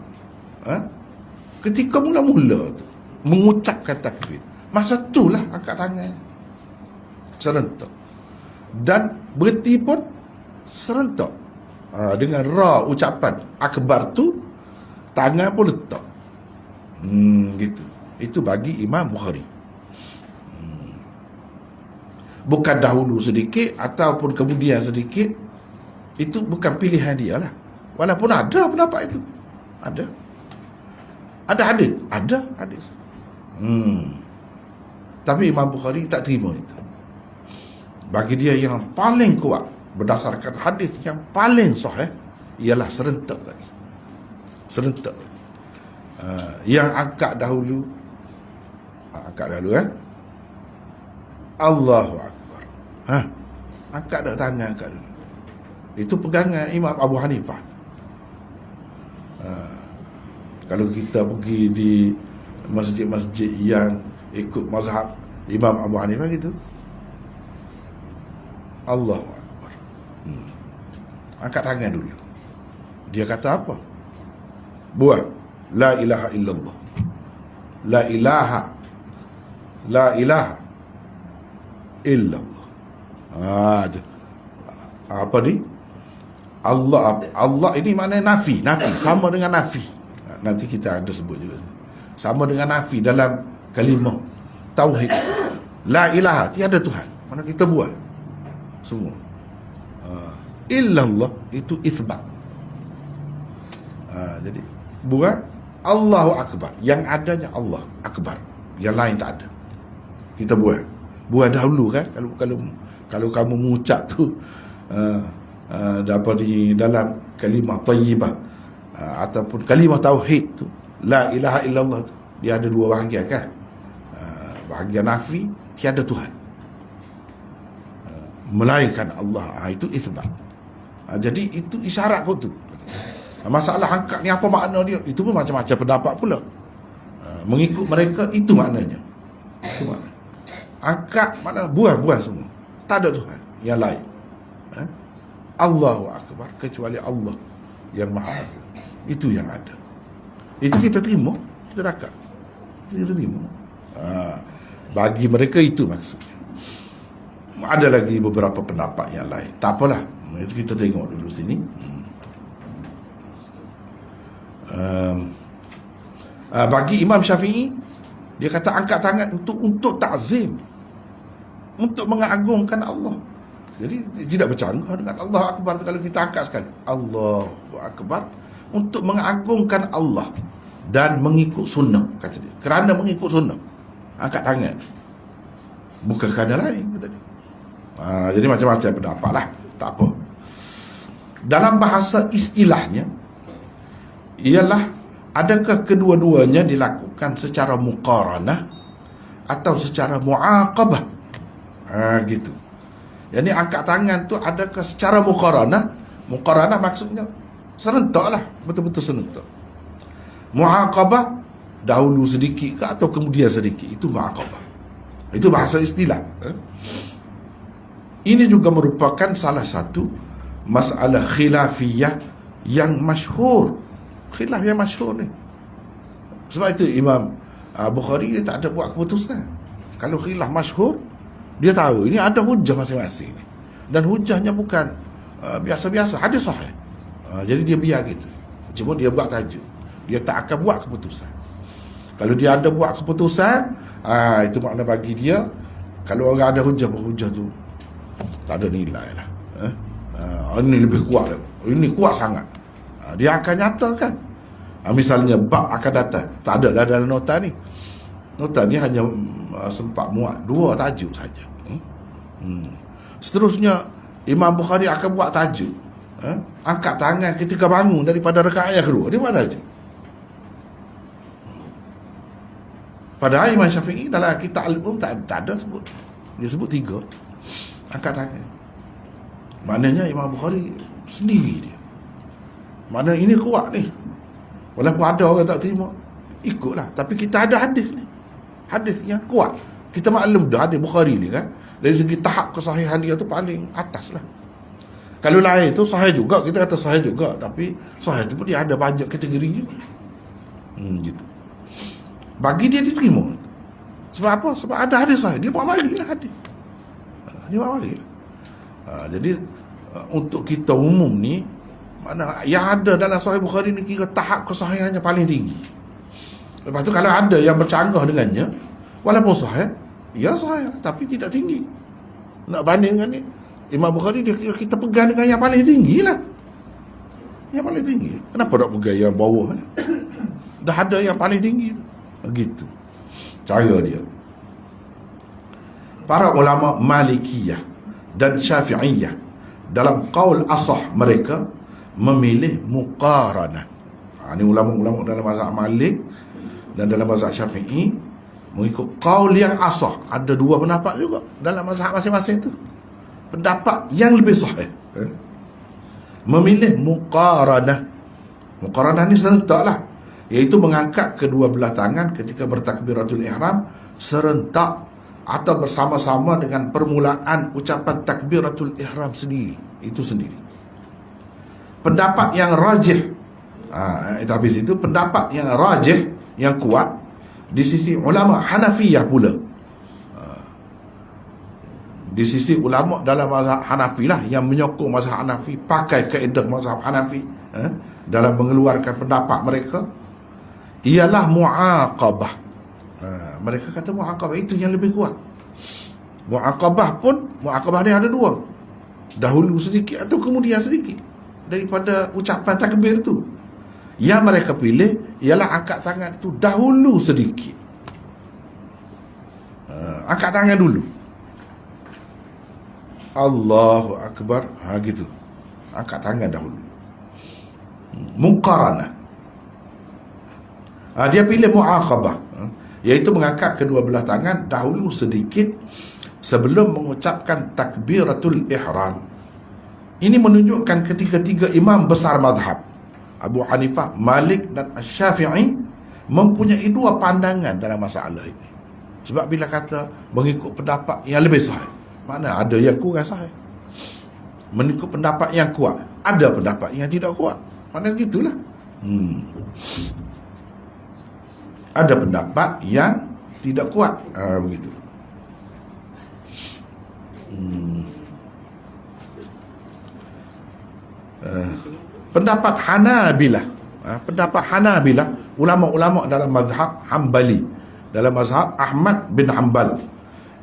Speaker 2: ketika mula-mula tu mengucapkan takbir, masa itulah angkat tangan serentak. Dan berhenti pun serentak. Dengan ra ucapan akbar tu, tangan pun letak. Gitu. Itu bagi Imam Bukhari. Bukan dahulu sedikit ataupun kemudian sedikit. Itu bukan pilihan dia lah. Walaupun ada pendapat itu. Ada hadis. Ada hadis. Tapi Imam Bukhari tak terima itu. Bagi dia yang paling kuat berdasarkan hadis yang paling sahih ialah serentak tadi. Serentak. Yang angkat dahulu Allahu Akbar. Angkat dah tangan, angkat dulu. Itu pegangan Imam Abu Hanifah. Kalau kita pergi di masjid-masjid yang ikut mazhab Imam Abu Hanifah gitu, Allahu Akbar. Angkat tangan dulu. Dia kata apa? Buat la ilaha illallah. La ilaha illallah. Apa ni? Allah ini maknanya nafi, sama dengan nafi. Nanti kita ada sebut juga. Sama dengan nafi dalam kalimah tauhid. La ilaha, tiada Tuhan. Mana kita buat semua. Illallah itu itsbat. Jadi buat Allahu Akbar, yang adanya Allah Akbar, yang lain tak ada. Kita buat dahulu kan. Kalau kamu mengucap tu dapat di dalam kalimah thayyibah ataupun kalimah tauhid tu, la ilaha illallah tu, dia ada dua bahagian kan. Bahagian nafi, tiada Tuhan melainkan Allah. Itu itsbat. Jadi itu isyarat kau tu. Masalah angkat ni apa makna dia? Itu pun macam-macam pendapat pula. Mengikut mereka itu maknanya. Itu makna. Angkat makna buang semua. Tak ada Tuhan yang lain. Allahu Akbar, kecuali Allah yang Maha Agung. Itu yang ada. Itu kita terima, kita rakat. Kita terima. Bagi mereka itu maksudnya. Ada lagi beberapa pendapat yang lain. Tak apalah. Itu kita tengok dulu sini. Bagi Imam Syafi'i, dia kata angkat tangan untuk ta'zim, untuk mengagungkan Allah. Jadi tidak bercanggah dengan Allah Akbar. Kalau kita angkat sekali Allahu Akbar, untuk mengagungkan Allah dan mengikut sunnah, kata dia. Kerana mengikut sunnah angkat tangan, bukan kerana lain, kata dia. Jadi macam-macam pendapat lah. Tak apa. Dalam bahasa istilahnya ialah adakah kedua-duanya dilakukan secara muqaranah atau secara muaqabah? Gitu. Jadi angkat tangan tu adakah secara muqaranah? Muqaranah maksudnya serentak lah, betul-betul serentak. Muaqabah, dahulu sedikit ke atau kemudian sedikit, itu muaqabah. Itu bahasa istilah. Ini juga merupakan salah satu masalah khilafiyah yang masyhur. Khilaf yang masyhur ni. Sebab itu Imam Bukhari dia tak ada buat keputusan. Kalau khilaf masyhur, dia tahu ini ada hujah masing-masing ni. Dan hujahnya bukan biasa-biasa, hadis sahih. Jadi dia biar gitu. Cuma dia buat tajuk. Dia tak akan buat keputusan. Kalau dia ada buat keputusan, itu makna bagi dia, kalau orang ada hujah, berhujah tu tak ada nilai lah. Ini lebih kuat lah. Ini kuat sangat. Dia akan nyatakan. Misalnya bab akan datang, tak ada lah dalam nota ni. Nota ni hanya sempat muat 2 tajuk saja. Seterusnya Imam Bukhari akan buat tajuk, angkat tangan ketika bangun daripada rakaat yang kedua. Dia buat tajuk. Padahal Imam Syafi'i dalam kitab Al-Um tak ada sebut. Dia sebut 3 angkat tangan. Maknanya Imam Bukhari sendiri dia. Maknanya ini kuat ni. Walaupun ada orang tak terima, ikutlah. Tapi kita ada hadis ni. Hadis yang kuat. Kita maklum dah hadis Bukhari ni kan. Dari segi tahap kesahihan dia tu paling atas lah. Kalau lain tu sahih juga, kita kata sahih juga. Tapi sahih tu pun dia ada banyak kategorinya. Gitu. Bagi dia diterima. Sebab apa? Sebab ada hadis sahih. Dia buat mari lah hadis. Dia buat mari lah. Jadi untuk kita umum ni, mana yang ada dalam Sahih Bukhari ni kira tahap kesahihannya paling tinggi. Lepas tu kalau ada yang bercanggah dengannya, walaupun sahih, ya sahih tapi tidak tinggi. Nak banding dengan ni, Imam Bukhari dia kira kita pegang dengan yang paling tinggi lah. Yang paling tinggi. Kenapa nak pegang yang bawah ni? Dah ada yang paling tinggi tu. Begitu cara dia. Para ulama Malikiyah dan Syafi'iyah dalam qaul asah mereka memilih muqaranah. Ini ulama-ulama dalam mazhab Malik dan dalam mazhab Syafi'i mengikut qaul yang asah. Ada 2 pendapat juga dalam mazhab masing-masing tu. Pendapat yang lebih sahih memilih muqaranah. Muqaranah ni serentak lah, iaitu mengangkat kedua belah tangan ketika bertakbiratul ihram serentak atau bersama-sama dengan permulaan ucapan takbiratul ihram sendiri. Itu sendiri. Pendapat yang rajih, habis itu pendapat yang rajih, yang kuat di sisi ulama Hanafiyah pula. Di sisi ulama dalam mazhab Hanafi lah, yang menyokong mazhab Hanafi, pakai kaedah mazhab Hanafi dalam mengeluarkan pendapat mereka, ialah muaqabah. Mereka kata muaqabah itu yang lebih kuat. Muaqabah pun, muaqabah ni ada 2. Dahulu sedikit atau kemudian sedikit daripada ucapan takbir tu. Yang mereka pilih ialah angkat tangan tu dahulu sedikit. Angkat tangan dulu. Allahu Akbar. Gitu. Angkat tangan dahulu. Muqaranah. Dia pilih muaqabah, iaitu mengangkat kedua belah tangan dahulu sedikit sebelum mengucapkan takbiratul ihram. Ini menunjukkan ketiga-tiga imam besar mazhab, Abu Hanifah, Malik dan Syafi'i, mempunyai 2 pandangan dalam masalah ini. Sebab bila kata mengikut pendapat yang lebih sahih, mana ada yang kurang sahih. Mengikut pendapat yang kuat, ada pendapat yang tidak kuat. Mana gitulah. Ada pendapat yang tidak kuat. Begitu. Pendapat Hanabilah, pendapat Hanabilah, ulama-ulama dalam mazhab Hambali, dalam mazhab Ahmad bin Hanbal,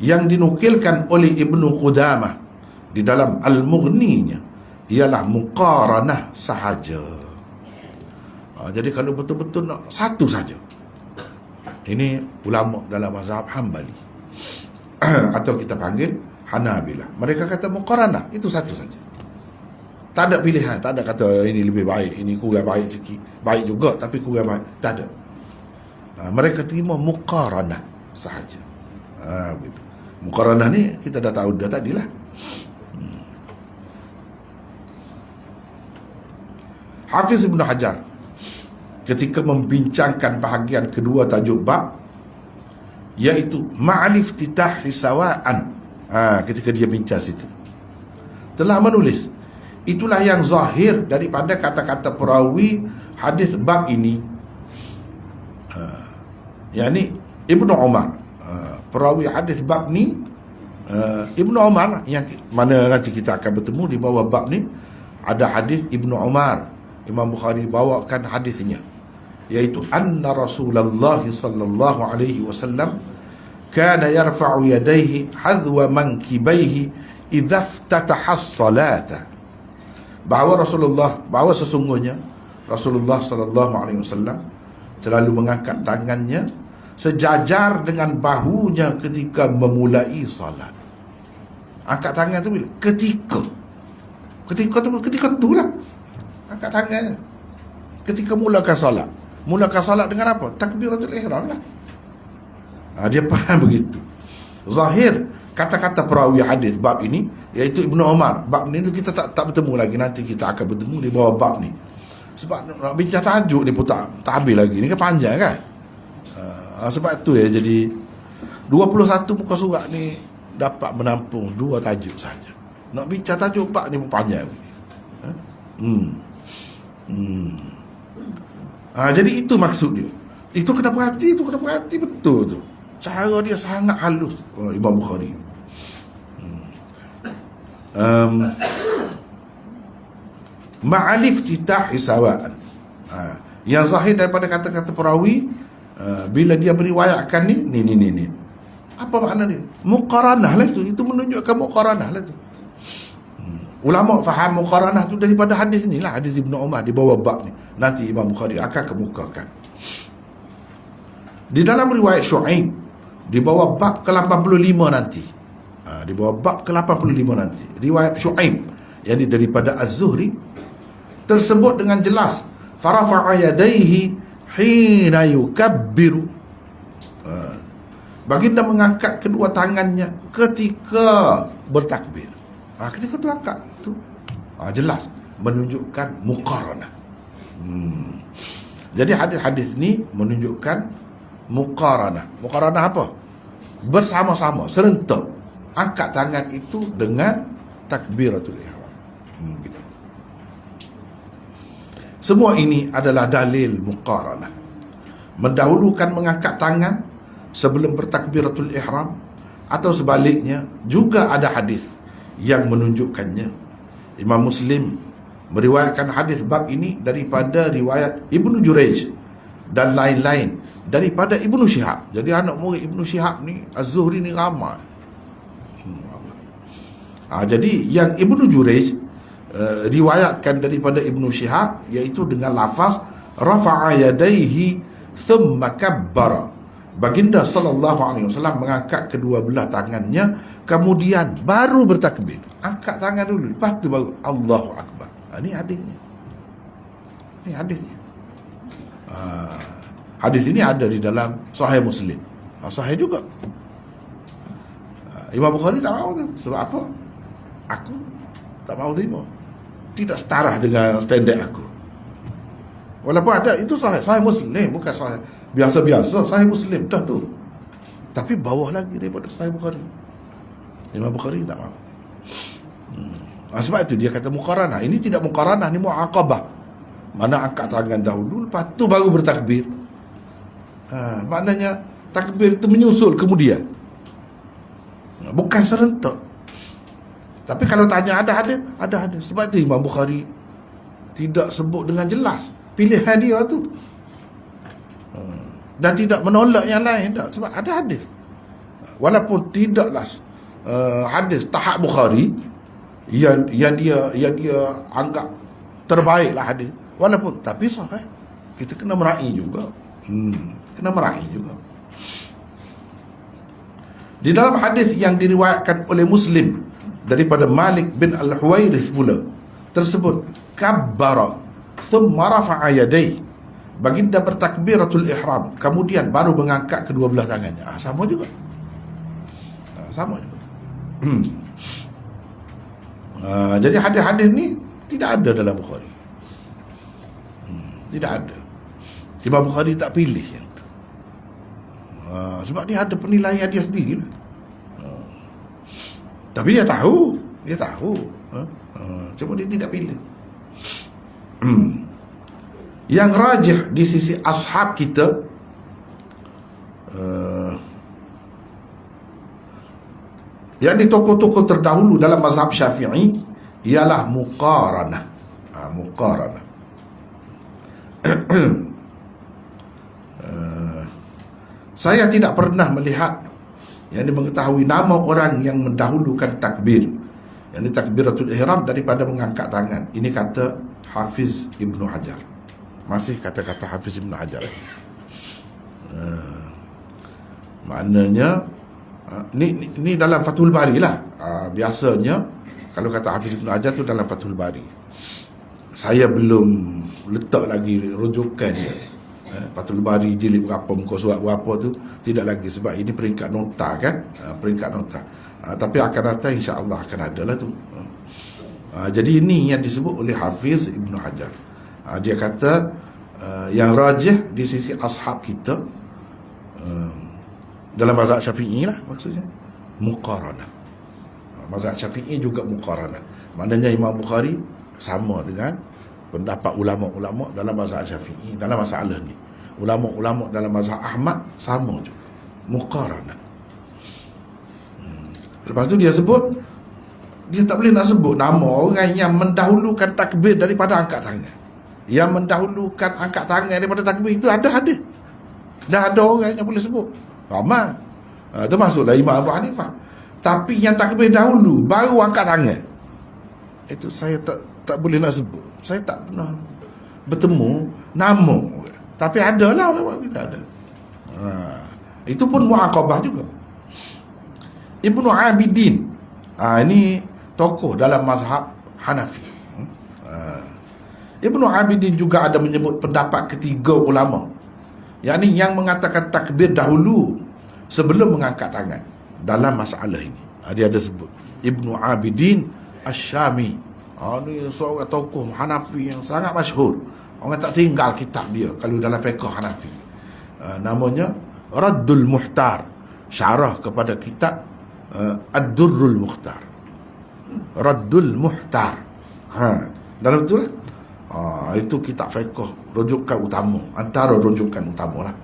Speaker 2: yang dinukilkan oleh Ibnu Qudamah di dalam Al-Mughninya, ialah muqaranah sahaja. Jadi kalau betul-betul nak satu saja, ini ulama dalam mazhab Hambali atau kita panggil Hanabilah, mereka kata muqaranah itu satu saja. Tak ada pilihan, tak ada kata ini lebih baik, ini kurang baik sikit. Baik juga tapi kurang baik. Tak ada. Mereka terima muqaranah sahaja. Begitu. Muqaranah ni kita dah tahu dah tadilah. Hafiz Ibn Hajar ketika membincangkan bahagian kedua tajuk bab, iaitu ma'aliftitahi sawa'an, ketika dia bincang situ, telah menulis, itulah yang zahir daripada kata-kata perawi hadis bab ini, yakni Ibnu Umar. Perawi hadis bab ni Ibnu Umar, yang mana nanti kita akan bertemu di bawah bab ni ada hadis Ibnu Umar. Imam Bukhari bawakan hadisnya, iaitu anna Rasulullah sallallahu alaihi wasallam kana yarfa'u yadayhi hadwa mankibaihi idza iftataha as-salata. Bahawa sesungguhnya Rasulullah sallallahu alaihi wasallam selalu mengangkat tangannya sejajar dengan bahunya ketika memulai salat. Angkat tangan tu bila? Ketika tu lah angkat tangan ketika mulakan salat. Mulakan salat dengan apa? Takbiratul ihram lah. Dia faham begitu. Zahir kata-kata perawi hadis bab ini, iaitu Ibnu Umar. Bab ni tu kita tak bertemu lagi. Nanti kita akan bertemu di bawah bab ni. Sebab nak bincang tajuk ni pun tak habis lagi. Ni kan panjang kan. Sebab tu jadi 21 muka surat ni dapat menampung 2 tajuk saja. Nak bincang tajuk bab ni pun panjang. Jadi itu maksud dia. Itu kena perhati betul tu. Cara dia sangat halus, Imam Bukhari. Ma'alif titah sawa'an. Yang zahir daripada kata-kata perawi, bila dia meriwayatkan ni. Apa makna dia? Muqaranah lah itu. Itu menunjukkan muqaranah lah tu. Ulama faham muqaranah tu daripada hadis ni lah, hadis Ibnu Umar di bawah bab ni. Nanti Imam Bukhari akan kemukakan. Di dalam riwayat Syu'aib di bawah bab ke-85 nanti. Di bawah bab ke-85 nanti, riwayat Syu'aib yang daripada Az-Zuhri tersebut dengan jelas, farafa'a yadayhi hina yukabbiru. Baginda mengangkat kedua tangannya ketika bertakbir. Ketika tu angkat tu, jelas menunjukkan muqaranah. Jadi hadis-hadis ni menunjukkan muqaranah. Muqaranah apa? Bersama-sama, serentak angkat tangan itu dengan takbiratul ihram. Gitu. Semua ini adalah dalil muqaranah. Mendahulukan mengangkat tangan sebelum bertakbiratul ihram, atau sebaliknya juga ada hadis yang menunjukkannya. Imam Muslim meriwayatkan hadis bab ini daripada riwayat Ibnu Jurayj dan lain-lain daripada Ibnu Syihab. Jadi anak murid Ibnu Syihab ni, Az-Zuhri ni ramai. Jadi yang Ibnu Jurayj riwayatkan daripada Ibnu Syihab, iaitu dengan lafaz rafa'a yadayhi thumma kabbara. Baginda sallallahu alaihi wasallam mengangkat kedua belah tangannya, kemudian baru bertakbir. Angkat tangan dulu, lepas tu baru Allahu Akbar. Ini hadisnya. Hadis ini ada di dalam Sahih Muslim. Sahih juga. Imam Bukhari tak mahu tu. Sebab apa? Aku tak mahu terima. Tidak setara dengan standard aku. Walaupun ada, itu Sahih Muslim, bukan Sahih biasa-biasa, Sahih Muslim dah tu. Tapi bawah lagi daripada Sahih Bukhari. Imam Bukhari tak mahu. Sebab itu dia kata muqaranah. Ini tidak muqaranah, ini mu'aqabah. Mana angkat tangan dahulu, lepas tu baru bertakbir. Maknanya takbir itu menyusul kemudian, bukan serentak. Tapi kalau tanya ada hadis. Sebab itu Imam Bukhari tidak sebut dengan jelas pilihan dia tu, dan tidak menolak yang lain, tak. Sebab ada hadis, walaupun tidaklah hadis tahap Bukhari yang dia anggap terbaiklah hadis, walaupun tapi sahih. Kita kena meraih juga. Di dalam hadis yang diriwayatkan oleh Muslim daripada Malik bin Al-Huwairith pula tersebut kabbara thumma rafa'a yadayhi, baginda bertakbiratul ihram kemudian baru mengangkat kedua belah tangannya. Sama juga. Sama juga. Jadi hadis-hadis ni tidak ada dalam Bukhari. Tidak ada. Imam Bukhari tak pilih yang tu. Sebab dia ada penilaian dia sendiri lah. Tapi dia tahu. Cuma dia tidak pilih. Yang rajih di sisi ashab kita, yang di tokoh-tokoh terdahulu dalam mazhab Syafi'i ialah muqaranah. Muqaranah. Saya tidak pernah melihat yang mengetahui nama orang yang mendahulukan takbir, yang takbiratul ihram daripada mengangkat tangan. Ini kata Hafiz Ibnu Hajar. Masih kata-kata Hafiz Ibnu Hajar. Maknanya ni dalam Fathul Bari lah. Biasanya kalau kata Hafiz Ibnu Hajar tu dalam Fathul Bari. Saya belum letak lagi rujukan dia. Fathul Bari jilid berapa, muka surat berapa tu tidak lagi, sebab ini peringkat nota kan. Peringkat nota. Tapi akan datang insya-Allah akan ada lah tu. Jadi ini yang disebut oleh Hafiz Ibnu Hajar. Dia kata yang rajih di sisi ashab kita dalam mazhab Syafi'i lah, maksudnya muqaranah. Mazhab Syafi'i juga muqaranah. Maknanya Imam Bukhari sama dengan pendapat ulama-ulama dalam mazhab Syafi'i dalam masalah ni. Ulama-ulama dalam mazhab Ahmad sama juga, muqaranah. Lepas tu dia sebut, dia tak boleh nak sebut nama orang yang mendahulukan takbir daripada angkat tangan. Yang mendahulukan angkat tangan daripada takbir itu ada hadis. Dah ada orang yang boleh sebut. Ramai. Termasuklah Imam Abu Hanifah. Tapi yang takbir dahulu baru angkat tangan, itu saya tak boleh nak sebut. Saya tak pernah bertemu nama. Tapi ada lah orang kita ada. Itu pun mu'aqabah juga. Ibnu Abidin, ini tokoh dalam mazhab Hanafi. Ibnu Abidin juga ada menyebut pendapat ketiga ulama, yakni yang mengatakan takbir dahulu sebelum mengangkat tangan dalam masalah ini. Dia ada sebut Ibnu Abidin Asy-Syami. Ini seorang tokoh Hanafi yang sangat masyhur. Orang tak tinggal kitab dia kalau dalam fiqh Hanafi. Namanya Raddul Muhtar, syarah kepada kitab Ad-Durrul Mukhtar. Raddul Muhtar. Dalam tu lah. Itu kitab fiqh rujukan utama, antara rujukan utama lah.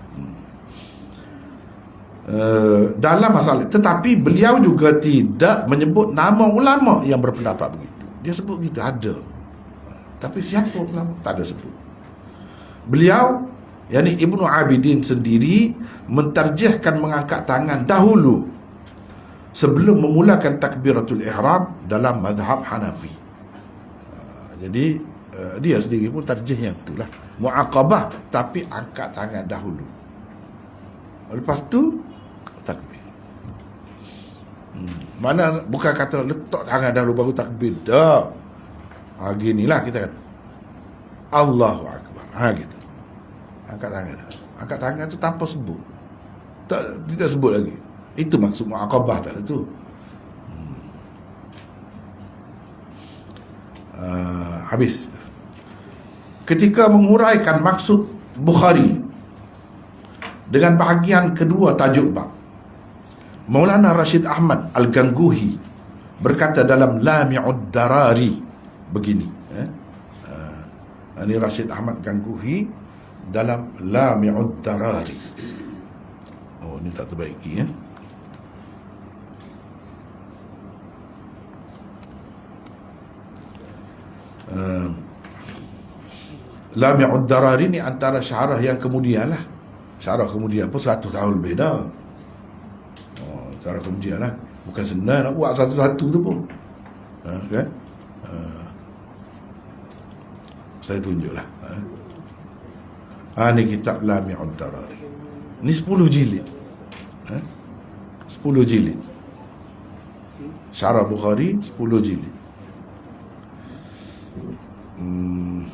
Speaker 2: Dalam masalah, tetapi beliau juga tidak menyebut nama ulama yang berpendapat begitu. Dia sebut gitu ada, tapi siapa ulama tak ada sebut. Beliau, yakni Ibnu Abidin sendiri, mentarjihkan mengangkat tangan dahulu sebelum memulakan takbiratul ihram dalam mazhab Hanafi. Jadi dia sendiri pun tarjih yang itulah, muaqabah tapi angkat tangan dahulu, lepas tu takbir. Mana bukan kata letak tangan dahulu baru takbir. Dah. Ginilah kita kata Allahu Akbar. Gitu. Angkat tangan. Angkat tangan tu tanpa sebut. Tidak sebut lagi. Itu maksud muaqabah dah tu. Habis. Ketika menguraikan maksud Bukhari dengan bahagian kedua tajuk bab, Maulana Rashid Ahmad Al-Ganguhi berkata dalam Lami'ud Darari begini. Ini Rashid Ahmad Ganguhi dalam Lami'ud Darari. Oh, ini tak terbaiki ya. Lami'ud Darari ni antara syarah yang kemudian lah. Syarah kemudian pun 100 tahun lebih dah. Syarah kemudian lah. Bukan senang nak buat satu-satu tu pun. Kan? Saya tunjuklah. Ni kitab Lami'ud Darari. Ni 10 jilid. 10 jilid. Syarah Bukhari 10 jilid. Hmm.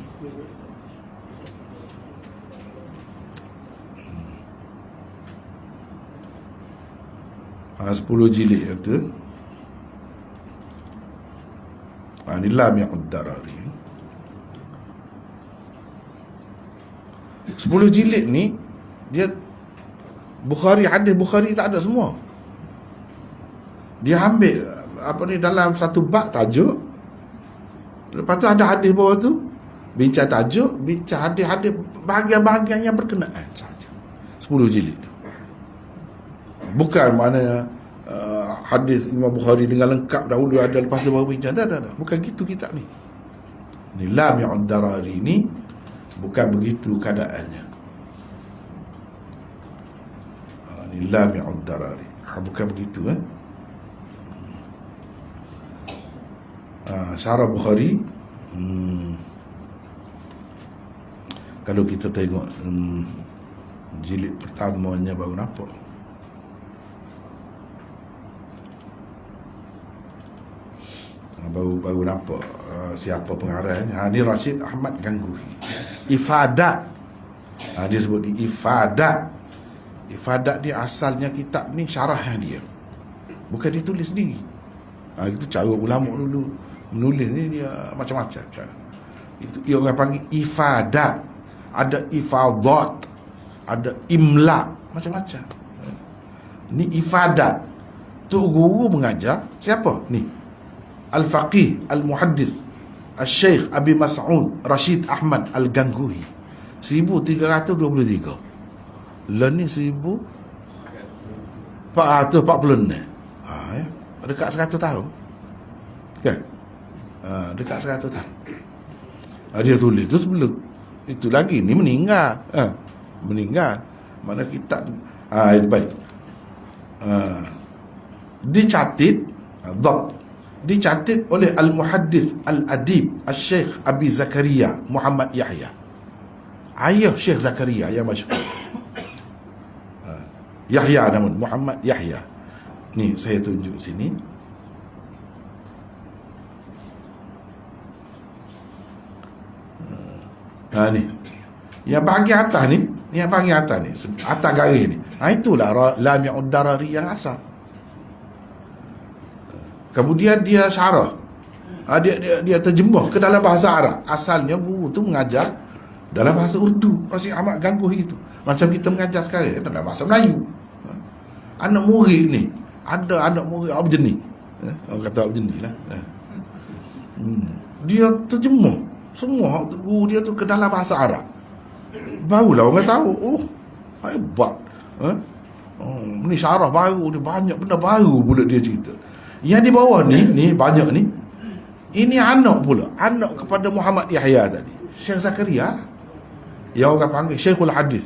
Speaker 2: 10 jilid itu. Ni lam ya'ud darari. 10 jilid ni dia Bukhari, hadis Bukhari tak ada semua. Dia ambil apa ni dalam satu bab tajuk. Lepas tu ada hadis bawah tu, bincang tajuk, bincang hadis-hadis bahagian-bahagian yang berkenaan saja. 10 jilid tu. Bukan mana hadis Imam Bukhari dengan lengkap dahulu ada, lepas tu baru bincang. Tak. Bukan gitu kitab ni. Ni lam ya'ud darari ni bukan begitu keadaannya. Ni lam ya'ud darari. Bukan begitu Syarah Bukhari, kalau kita tengok jilid pertamanya baru nampak. Baru nampak siapa pengarahnya. Ni Rashid Ahmad Ganguhi. Ifadat. Dia sebut ni Ifadat. Ifadat dia asalnya kitab ni syarah dia. Bukan ditulis sendiri. Itu cara ulama dulu menulis ni, dia macam-macam cara. Itu dia orang panggil ifadat. Ada ifadat, ada imla, macam-macam. Ni ifadat. Tu guru mengajar siapa ni? Al-Faqih Al-Muhaddith Al-Syekh Abi Mas'ud Rashid Ahmad Al-Ganguhi, 1323. Lah ni 1446. Dekat 100 tahun kan? Dekat 100 tahun dia tulis tu. Sebelum itu lagi ni meninggal. Meninggal. Mana kitab itu baik. Dicatat oleh Al-Muhaddith Al-Adib Al-Syekh Abi Zakaria Muhammad Yahya, ayah Syekh Zakaria yang masyhur. Yahya namun Muhammad Yahya. Ni saya tunjuk sini. Ni. Yang bahagian atas ni, atas garis ni. Itulah lam ya'ud darari yang asal. Kemudian dia syarah. Dia terjemah ke dalam bahasa Arab. Asalnya guru tu mengajar dalam bahasa Urdu, Rashid Ahmad Ganguhi itu. Macam kita mengajar sekarang dalam bahasa Melayu. Anak murid ni, ada anak murid apa jenis? Orang kata apa jenis lah. Dia terjemah semua guru dia tu ke dalam bahasa Arab. Barulah orang tahu, oh hebat. Ni syarah baru, ni banyak benda baru pula dia cerita. Yang di bawah ni banyak ni. Ini anak pula, anak kepada Muhammad Yahya tadi, Syekh Zakaria, yang orang panggil Syekhul Hadith.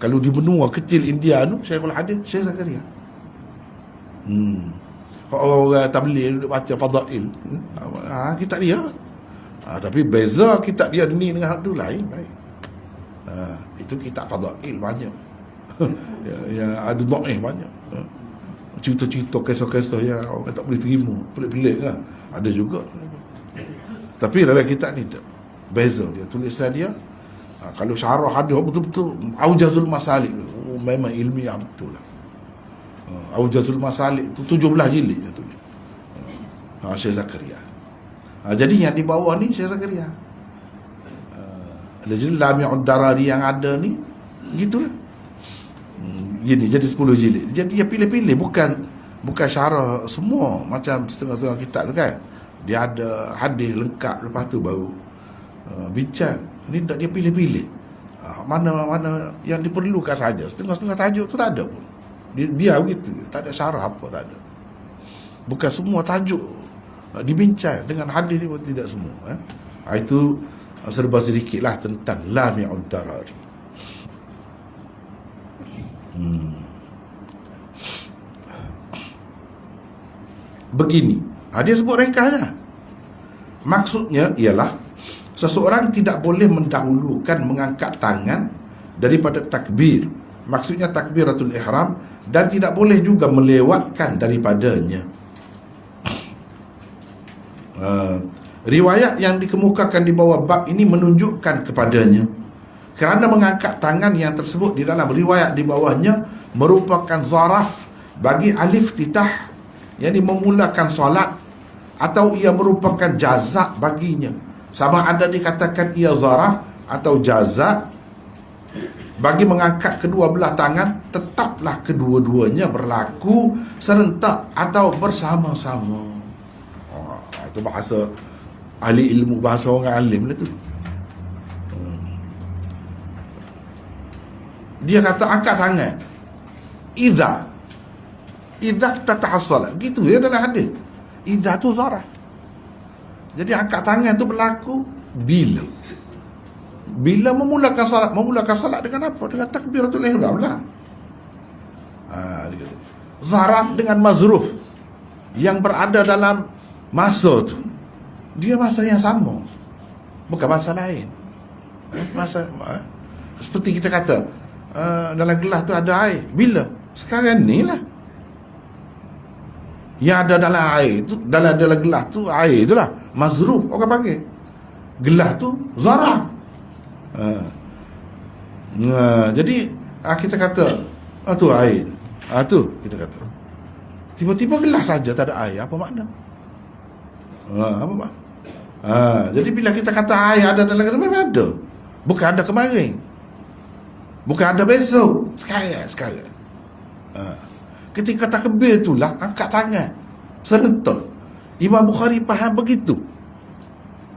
Speaker 2: Kalau di benua kecil India tu, Syekhul Hadith Syekh Zakaria. Orang-orang tabligh baca fadail, kitab dia. Tapi beza kitab dia ni dengan tu lain. Baik. Itu kitab fadail banyak. yang ada dhaif banyak. Cerita-cerita, kisah-kisah yang orang tak boleh terima, pelik-pelik kan, ada juga. Tapi dalam kitab ni tak beza dia, tulisan dia. Kalau syarah hadis betul-betul Aujazul Masalik, memang ilmiah betul lah. Aujazul Masalik tu 17 jilid dia tulis. Syekh Zakaria. Jadi yang di bawah ni Syekh Zakaria. Lam ya'ud darari yang ada ni gitulah. Gini jadi 10 jilid. Jadi dia pilih-pilih, bukan syarah semua macam setengah-setengah kitab tu kan. Dia ada hadis lengkap, lepas tu baru bincang. Ni tak, dia pilih-pilih. Mana-mana yang diperlukan saja. Setengah-setengah tajuk tu tak ada pun. Dia begitu, tak ada syarah apa, tak ada. Bukan semua tajuk dibincang dengan hadis ni pun, tidak semua. Itu serba sedikit lah tentang lam ya'ud darari. Begini, dia sebut ringkasnya. Maksudnya ialah seseorang tidak boleh mendahulukan mengangkat tangan daripada takbir. Maksudnya takbiratul ihram, dan tidak boleh juga melewatkan daripadanya. Riwayat yang dikemukakan di bawah bab ini menunjukkan kepadanya kerana mengangkat tangan yang tersebut di dalam riwayat di bawahnya merupakan zaraf bagi alif titah, yang memulakan solat, atau ia merupakan jazak baginya. Sama ada dikatakan ia zaraf atau jazak bagi mengangkat kedua belah tangan, tetaplah kedua-duanya berlaku serentak atau bersama-sama. Itu bahasa ahli ilmu, bahasa orang alim lah tu. Dia kata angkat tangan idza iftataha as-salat, gitu ya dalam hadis. Idza tu zaraf. Jadi angkat tangan tu berlaku bila memulakan salat. Memulakan salat dengan apa? Dengan takbiratul ihram lah. Dia kata zaraf dengan mazruf yang berada dalam masa tu, dia masa yang sama, bukan masa lain. Seperti kita kata dalam gelas tu ada air. Bila? Sekarang ni lah. Yang ada dalam air tu, dalam gelas tu, air tu lah mazruf orang panggil. Gelas tu zaraf. Jadi kita kata tu air. Tu kita kata tiba-tiba gelas saja tak ada air, apa makna? Apa makna? Jadi bila kita kata air ada dalam gelas, memang ada. Bukan ada kemarin, bukan ada besok, sekarang. Ketika takbir itulah angkat tangan serentak. Imam Bukhari faham begitu.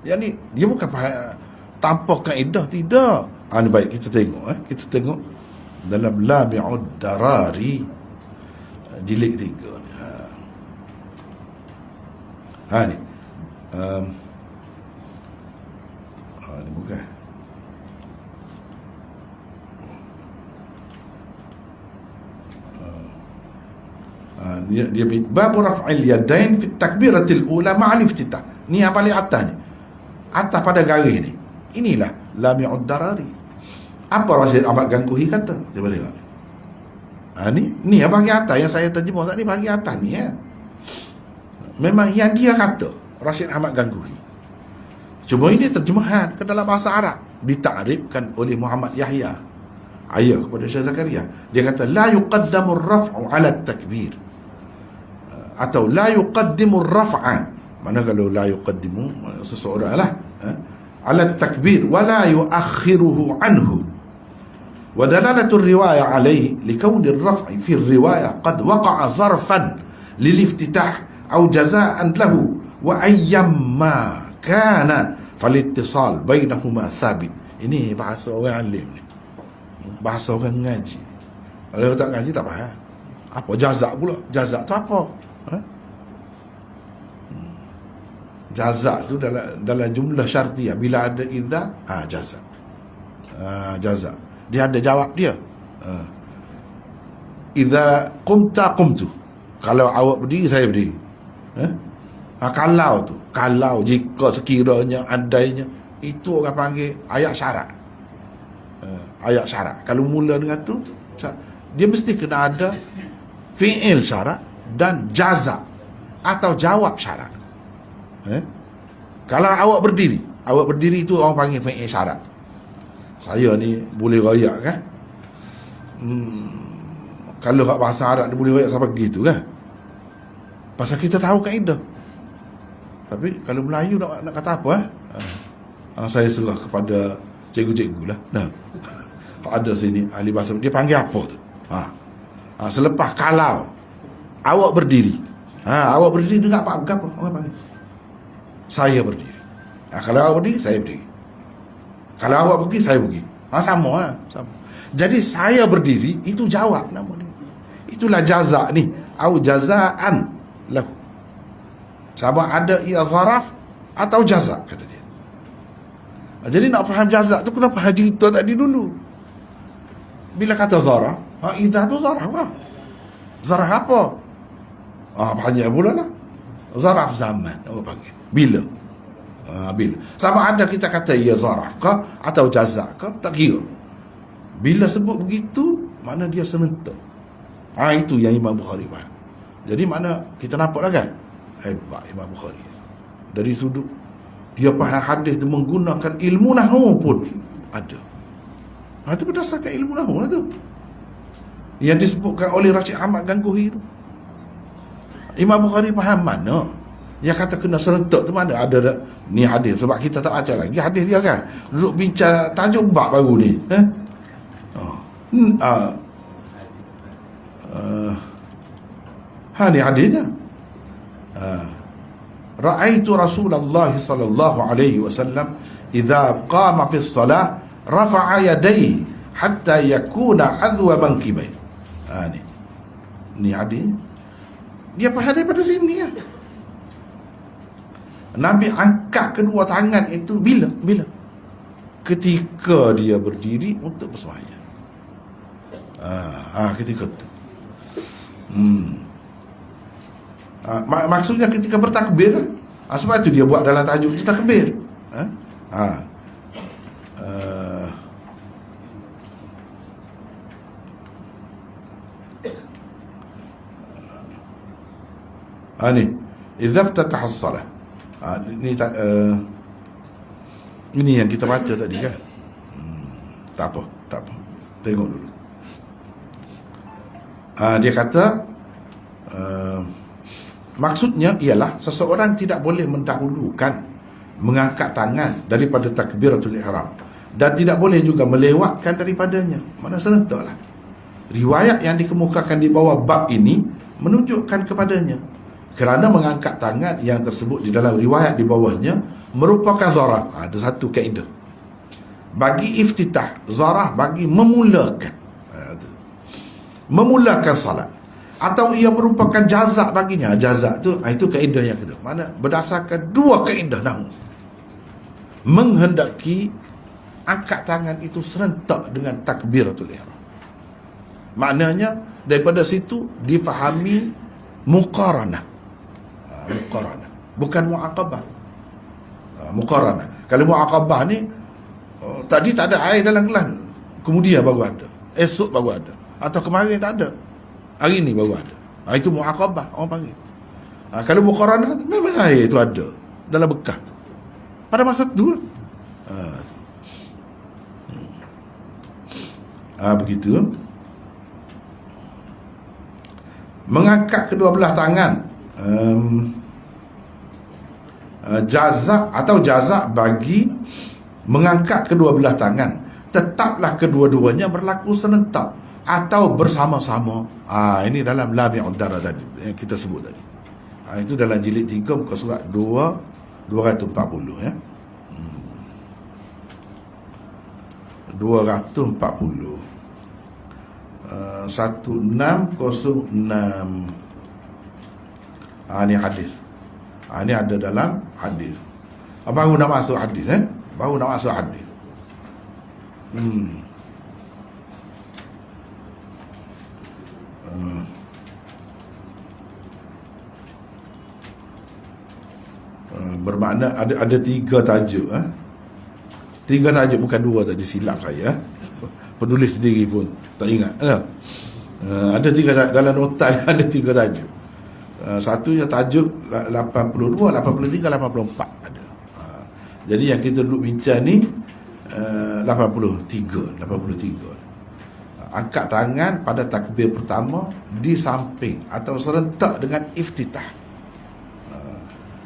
Speaker 2: Yang ni dia bukan faham tanpa kaedah, tidak. Ni baik kita tengok kita tengok dalam Lami'ud Darari jilid 3 ni. Ni ni bukan. Dia bab raf'il yadain fi takbiratil ula ma'al iftitah. Ni yang paling atas ni, atas pada garis ni. Inilah Lami'ud Darari. Apa Rashid Ahmad Gangkuhi kata? Cuba tengok. Ni yang bahagian atas yang saya terjemah tadi, bahagian atas ni ya. Memang yang dia kata Rashid Ahmad Gangkuhi. Cuma ini terjemahan ke dalam bahasa Arab, ditakrifkan oleh Muhammad Yahya, ayah kepada Syekh Zakaria. Dia kata la yuqaddamu ar-raf'u 'ala at-takbir, atau la yuqaddimu ar-raf'a. Mana kalau la yuqaddimu seseorang lah 'ala at-takbir wa la yuakhiruhu 'anhu. Wa dalalatu ar-riwayah 'alayhi likauni ar-raf'i fi ar-riwayah qad waqa'a zarfan lil-iftitah aw jazaan lahu wa ayyamma kana fal-ittisal bainahuma thabit. Ini bahasa orang alim ni, bahasa orang ngaji. Kalau tak ngaji tak faham. Apa jazak pula? Jazak tu apa? Jazak tu dalam jumlah syartiyah bila ada idza, jazak. Jazak. Dia ada jawab dia. Idza qumta qumtu. Kalau awak berdiri, saya berdiri. Kalau jika sekiranya andainya, itu orang panggil ayat syarat. Ayat syarat. Kalau mula dengan tu, dia mesti kena ada fi'il syarat dan jazak atau jawab syarat. Kalau awak berdiri itu orang panggil fi'il syarat. Saya ni boleh royak kan? Kalau kat bahasa Arab dia boleh royak sampai begitu kan? Pasal kita tahu kaedah. Tapi kalau Melayu nak kata apa saya serah kepada cikgu-cikgu lah. Ada sini ahli bahasa, dia panggil apa tu? Selepas kalau awak berdiri, awak berdiri dengar apa orang panggil? Saya berdiri. Kalau awak berdiri, saya berdiri. Kalau awak pergi, saya pergi. Sama lah. Sama. Jadi saya berdiri, itu jawab nama dia. Itulah jazak ni. Au jazaan lahu. Sama ada ia zaraf atau jazak, kata dia. Jadi nak faham jazak tu, kena faham cerita tadi dulu. Bila kata zaraf, idza tu zaraf lah. Zaraf apa? Banyak pula lah. Zaraf zaman, orang panggil. Bila? Bila. Sama ada kita kata ia zaraf ke atau jazak ke, tak kira. Bila sebut begitu, mana dia serentak. Itu yang Imam Bukhari faham. Jadi mana kita nampak lah kan, hebat Imam Bukhari. Dari sudut dia faham hadis tu menggunakan ilmu nahwu pun ada. Itu berdasarkan ilmu nahwu lah tu, yang disebutkan oleh Rashid Ahmad Gangguhi tu. Imam Bukhari faham mana yang kata kena serentak tu, mana ada ni hadis. Sebab kita tak baca lagi hadis dia kan, duduk bincang tajuk bab baru ni. Ni hadisnya. Ra'aitu Rasulullah sallallahu alaihi wasallam idza qama fi shalah rafa'a yadayhi hatta yakuna adwa mankibai. Ni hadis dia faham daripada sini ya. Nabi angkat kedua tangan itu bila ketika dia berdiri untuk bersembahyang. Ketika tu. Maksudnya ketika bertakbir lah. Sebab itu dia buat dalam tajuk itu takbir. Ni idza iftataha as-salah. Ini yang kita baca tadi kan. Tak apa. Tengok dulu. Dia kata maksudnya ialah seseorang tidak boleh mendahulukan mengangkat tangan daripada takbiratul ihram, dan tidak boleh juga melewatkan daripadanya. Mana serentaklah. Riwayat yang dikemukakan di bawah bab ini menunjukkan kepadanya, kerana mengangkat tangan yang tersebut di dalam riwayat di bawahnya merupakan zarah. Itu satu kaedah bagi iftitah, zarah bagi memulakan salat, atau ia merupakan jazak baginya. Jazak tu itu kaedah yang kedua. Mana berdasarkan dua kaedah nahwu, menghendaki angkat tangan itu serentak dengan takbiratul ihram. Maknanya daripada situ difahami muqaranah, bukan muaqabah. Muqaranah. Kalau muaqabah ni tadi tak ada air dalam gelas, kemudian baru ada, esok baru ada, atau kemarin tak ada, hari ni baru ada. Itu muaqabah orang panggil. Kalau muqaranah memang air itu ada dalam bekas tu pada masa tu. Begitu. Mengangkat kedua belah tangan, jazak atau jazak bagi mengangkat kedua belah tangan, tetaplah kedua-duanya berlaku serentak atau bersama-sama. Ini dalam Lami'ud Dara tadi yang kita sebut tadi. Itu dalam jilid 3 muka surat 240 ya. 240 1606. Ni hadis. Ni ada dalam hadis. Baru nak masuk hadis baru nak masuk hadis. Bermakna ada tiga tajuk. Tiga tajuk, bukan dua tadi, silap saya. Penulis sendiri pun tak ingat. Ada tiga dalam nota ada tiga tajuk. Satu yang tajuk 82, 83, 84 ada. Jadi yang kita duduk bincang ni 83. Angkat tangan pada takbir pertama di samping atau serentak dengan iftitah.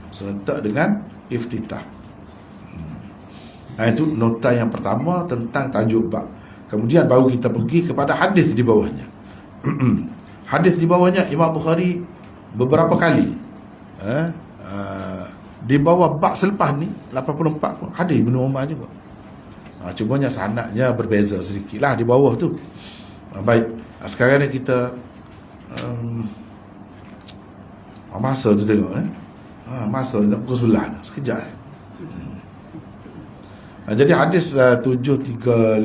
Speaker 2: Serentak dengan iftitah. Itu nota yang pertama tentang tajuk bab. Kemudian baru kita pergi kepada hadis di bawahnya. Hadis di bawahnya Imam Bukhari beberapa kali di bawah bab selepas ni 84 pun hadis Ibnu Umar juga. Cumanya sanadnya berbeza sedikit lah di bawah tu. Baik, sekarang ni kita masa tu tengok masa nak pukul 9 dah, sekejap Jadi hadis 735,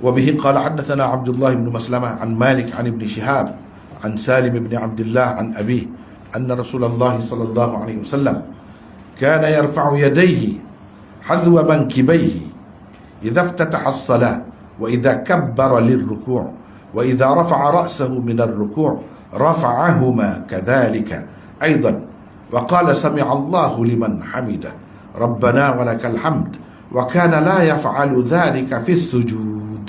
Speaker 2: وبه قال حدثنا عبد الله بن مسلمة عن مالك عن ابن شهاب عن سالم بن عبد الله عن أبيه أن رسول الله صلى الله عليه وسلم كان يرفع يديه حذو منكبيه إذا افتتح الصلاة وإذا كبر للركوع وإذا رفع رأسه من الركوع رفعهما كذلك أيضا وقال سمع الله لمن حمده Rabbana walakal hamd wa kana la yaf'alu dhalika fi sujud.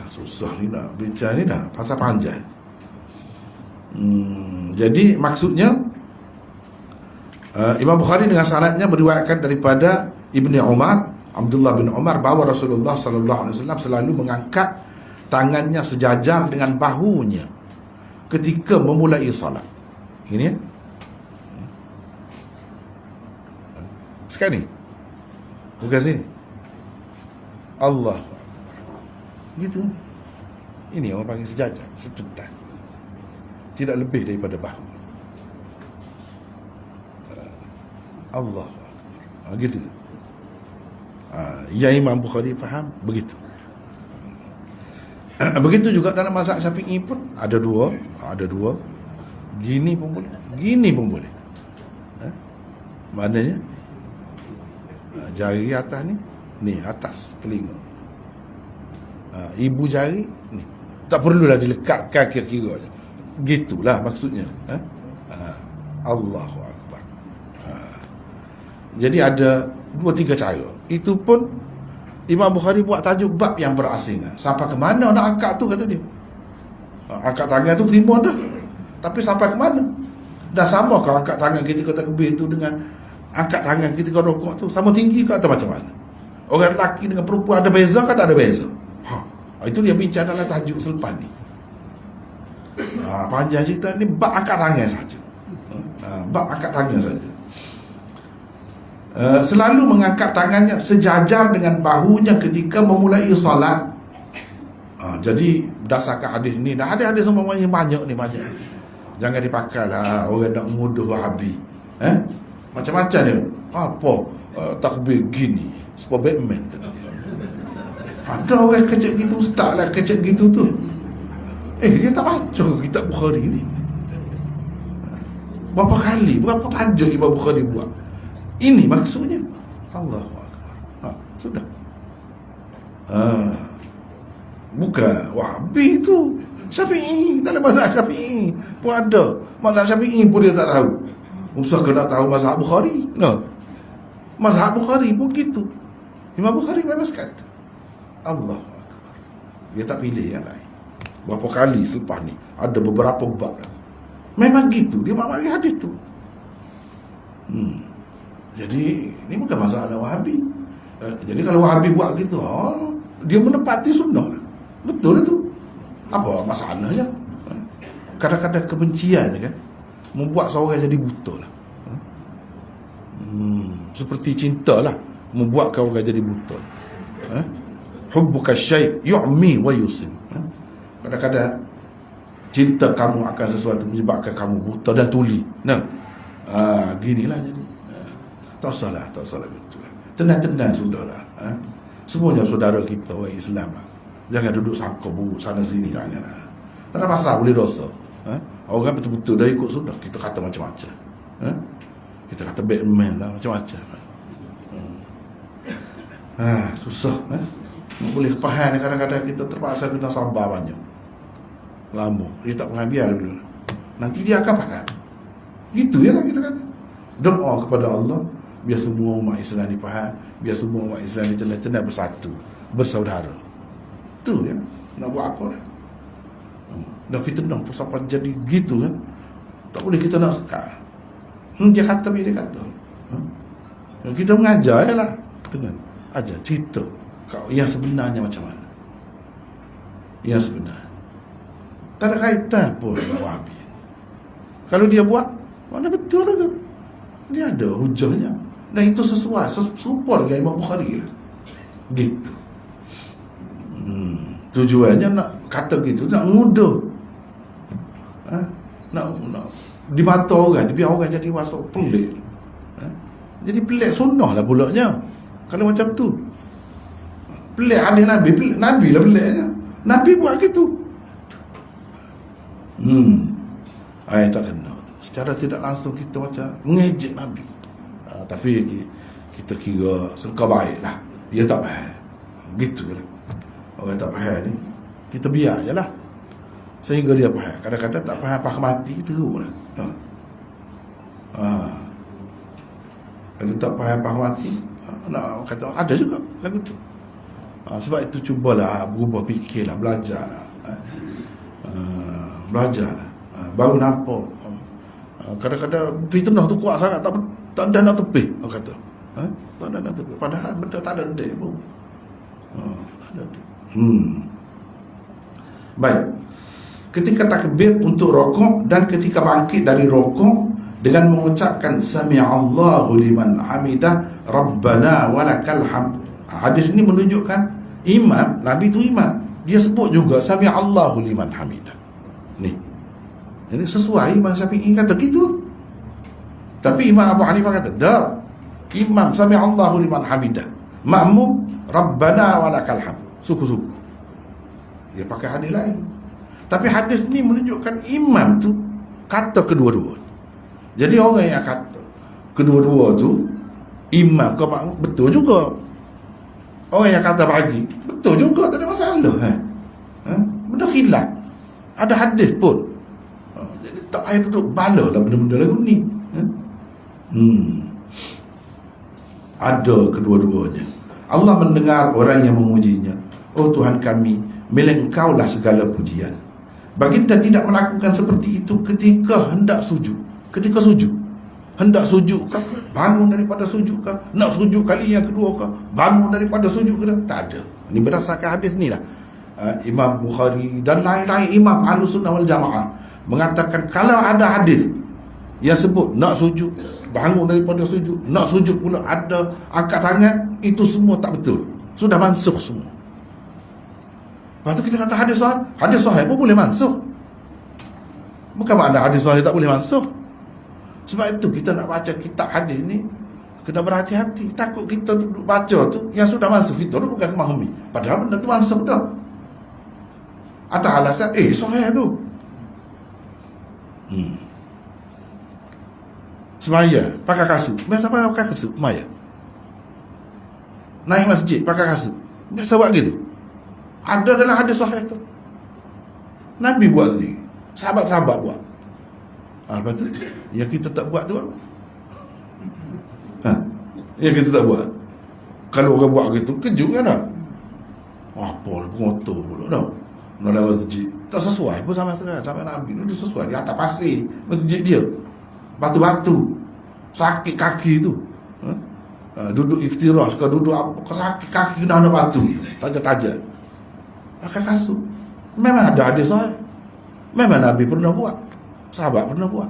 Speaker 2: Susah ni nak bincang ni dah pasal panjang. Jadi maksudnya Imam Bukhari dengan sanadnya meriwayatkan daripada Ibni Umar, Abdullah bin Umar, bahawa Rasulullah sallallahu alaihi wasallam selalu mengangkat tangannya sejajar dengan bahunya ketika memulai salat. Ini ya. Sekarang ni. Bukan sini. Allah. Gitu. Ini orang panggil sejajar, sejutan. Tidak lebih daripada bahu. Allah. Gitu. Ya, Imam Bukhari faham begitu. Begitu juga dalam mazhab Syafi'i pun ada dua. Gini pun boleh, gini pun boleh. Maknanya jari atas ni atas telinga. Ibu jari ni. Tak perlulah dilekatkan kira-kira je. Gitulah maksudnya. Allahu Akbar. Jadi ada 2-3 cara. Itu pun Imam Bukhari buat tajuk bab yang berasingan. Sampai ke mana nak angkat tu, kata dia. Angkat tangan tu terima dah. Tapi sampai ke mana? Dah sama kau angkat tangan ketika takbir tu dengan angkat tangan ketika rukuk tu? Sama tinggi ke atau macam mana? Orang lelaki dengan perempuan ada beza ke tak ada beza? Itu dia bincang dalam tajuk selepas ni. Panjang cerita ni bab angkat tangan saja. Bab angkat tangan saja. Selalu mengangkat tangannya sejajar dengan bahunya ketika memulai salat. Jadi berdasarkan hadis ni, dah ada semua banyak ni. Jangan dipakai lah orang nak mudah Wahabi. Macam-macam dia. Apa takbir gini supaya Batman, kata dia. Ada orang kecek gitu, ustaz lah kecek gitu tu. Dia tak baca kitab Bukhari ni. Berapa kali, berapa tajuk Imam Bukhari buat. Ini maksudnya. Allahu Akbar. Sudah. Bukan Wahabi tu, Syafi'i. Dalam mazhab Syafi'i pun ada. Mazhab Syafi'i pun dia tak tahu. Usah kena tahu mazhab Bukhari. Mazhab Bukhari pun gitu. Imam Bukhari bebas kata Allahu Akbar. Dia tak pilih yang lain. Berapa kali selepas ni ada beberapa bab. Memang gitu. Dia bagi hadis tu. Jadi ini bukan masalah Wahabi. Jadi kalau Wahabi buat gitu, dia menepati sunnah lah. Betul lah tu. Apa masalahnya? Kadang-kadang kebencian kan membuat seorang jadi buta lah. Seperti cinta lah membuatkan orang jadi buta. Hubbuka syai' yu'mi wa yusim. Kadang-kadang cinta kamu akan sesuatu menyebabkan kamu buta dan tuli. Ginilah jadi. Tak salah betul. Tenang-tenang sudahlah. Semuanya saudara kita orang Islam lah. Jangan duduk sangka buruk sana sini jangan lah. Tak ada pasal boleh dosa. Orang betul-betul dah ikut sunnah, kita kata macam-macam. Kita kata Batman lah, macam-macam. Susah. Boleh faham kadang-kadang kita terpaksa kena sabar banyak. Lama. Dia tak pernah biar dulu. Nanti dia akan faham. Gitu je lah kita kata. Doa kepada Allah, biar semua umat Islam ni faham, biar semua umat Islam ni tenang-tenang bersatu, bersaudara. Tu je. Nak buat apa dah? Dah fitnah pun sampai jadi gitu kan. Tak boleh kita nak sekat. Dia kata bila dia kata. Kita mengajar je lah. Tenang. Ajar cerita kau yang sebenarnya macam mana. Yang sebenar. Tak ada kaitan pun dengan Wahabi. Kalau dia buat, mana betul lah tu. Dia ada hujahnya. Dan itu sesuai, serupa dengan Imam Bukhari lah. Gitu. Tujuannya nak kata gitu, nak mudah. Nak di mata orang, tapi orang jadi masuk pelik. Jadi pelik sunnah lah pulaknya. Kalau macam tu. Pelik hadis Nabi, pelik Nabi lah peliknya. Nabi buat gitu. Tak kena. Secara tidak langsung kita macam mengejek Nabi. Tapi kita kira sangka baik lah. Dia tak faham. Gitu lah. Orang tak faham ni, kita biar je lah. Sehingga dia faham. Kadang-kadang tak faham mati, teruk lah. Kalau tak faham hati, nak kata ada juga lagu tu. Sebab itu cubalah berubah fikirlah, belajarlah. Belajarlah. Baru nampak. Kadang-kadang fitnah tu kuat sangat, tak ada nak tepi, orang kata. Tak ada nak tepi. Padahal benda tak ada dek pun. Tak ada dek. Baik. Ketika takbir untuk rokok dan ketika bangkit dari rokok dengan mengucapkan sami'allahu liman hamidah rabbana walakal hamd. Hadis ini menunjukkan imam, Nabi itu imam, dia sebut juga sami'allahu liman hamidah. Ni. Jadi sesuai Imam Syafi'i kata gitu. Tapi Imam Abu Hanifah kata dah. Imam sami'allahu liman hamidah, makmum rabbana walakal hamd. Suku-suku. Dia pakai hadis lain. Tapi hadis ni menunjukkan imam tu kata kedua-dua. Jadi orang yang kata kedua-dua tu imam ke makmum, betul juga. Orang yang kata bagi, betul juga, tak ada masalah. Benda khilaf. Ada hadis pun. Jadi tak payah duduk bala lah benda-benda lagu ni. Ada kedua-duanya. Allah mendengar orang yang memujinya. Oh Tuhan kami, milik Engkau lah segala pujian. Baginda tidak melakukan seperti itu ketika hendak sujud. Ketika sujud, hendak sujud kah? Bangun daripada sujud kah? Nak sujud kali yang kedua kah? Bangun daripada sujud kah? Tak ada. Ini berdasarkan hadis ni lah. Imam Bukhari dan lain-lain imam Ahlussunnah wal Jamaah mengatakan kalau ada hadis yang sebut nak sujud, bangun daripada sujud, nak sujud pula ada angkat tangan, itu semua tak betul. Sudah mansukh semua. Lepas tu kita kata hadis sahih pun boleh mansukh. Bukan makna hadis sahih tak boleh mansukh. Sebab itu kita nak baca kitab hadis ni kena berhati-hati. Takut kita duduk baca tu yang sudah mansukh, kita tu bukan memahami. Padahal benda tu mansukh dah. Ada alasan sahih tu. Semaya pakai kasut. Biasa pakai kasut semaya. Naik masjid pakai kasut. Biasa buat gitu. Ada dalam hadis sahih tu. Nabi buat sendiri. Sahabat-sahabat buat. Lepas tu yang kita tak buat tu apa? Yang kita tak buat. Kalau orang buat gitu, kejut kan tak? Apa lah, pengotor pula dah. Nak dalam masjid. Tak sesuai pun sama sekali. Sama Nabi tu dia sesuai. Di atas pasir masjid dia. Batu-batu. Sakit kaki tu. Duduk iftirash ke duduk apa, sakit kaki kena ada batu. Tajam-tajam. Pakai kasut. Memang ada hadis sahih. Memang Nabi pernah buat. Sahabat pernah buat.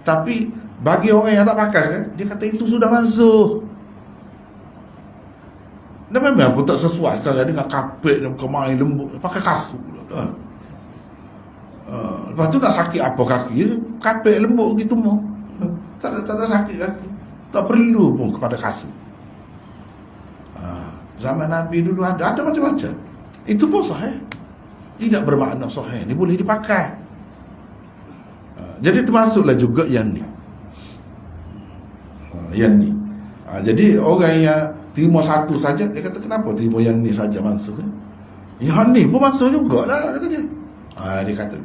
Speaker 2: Tapi bagi orang yang tak pakai kan, dia kata itu sudah mansuh. Dan memang pun tak sesuai sekarang dengan kapek dan kemain lembut, pakai kasut. Lepas tu nak sakit apa kaki, kapek lembut gitu mau. Tak ada sakit kaki. Tak perlu pun kepada kasut. Zaman Nabi dulu ada macam-macam. Itu pun sahih. Tidak bermakna sahih. Ini boleh dipakai. Jadi termasuklah juga yang ni. Yang ni. Jadi orang yang terima satu saja, dia kata kenapa terima yang ni saja masuk? Yang ni pun masuk juga lah, kata dia. Dia kata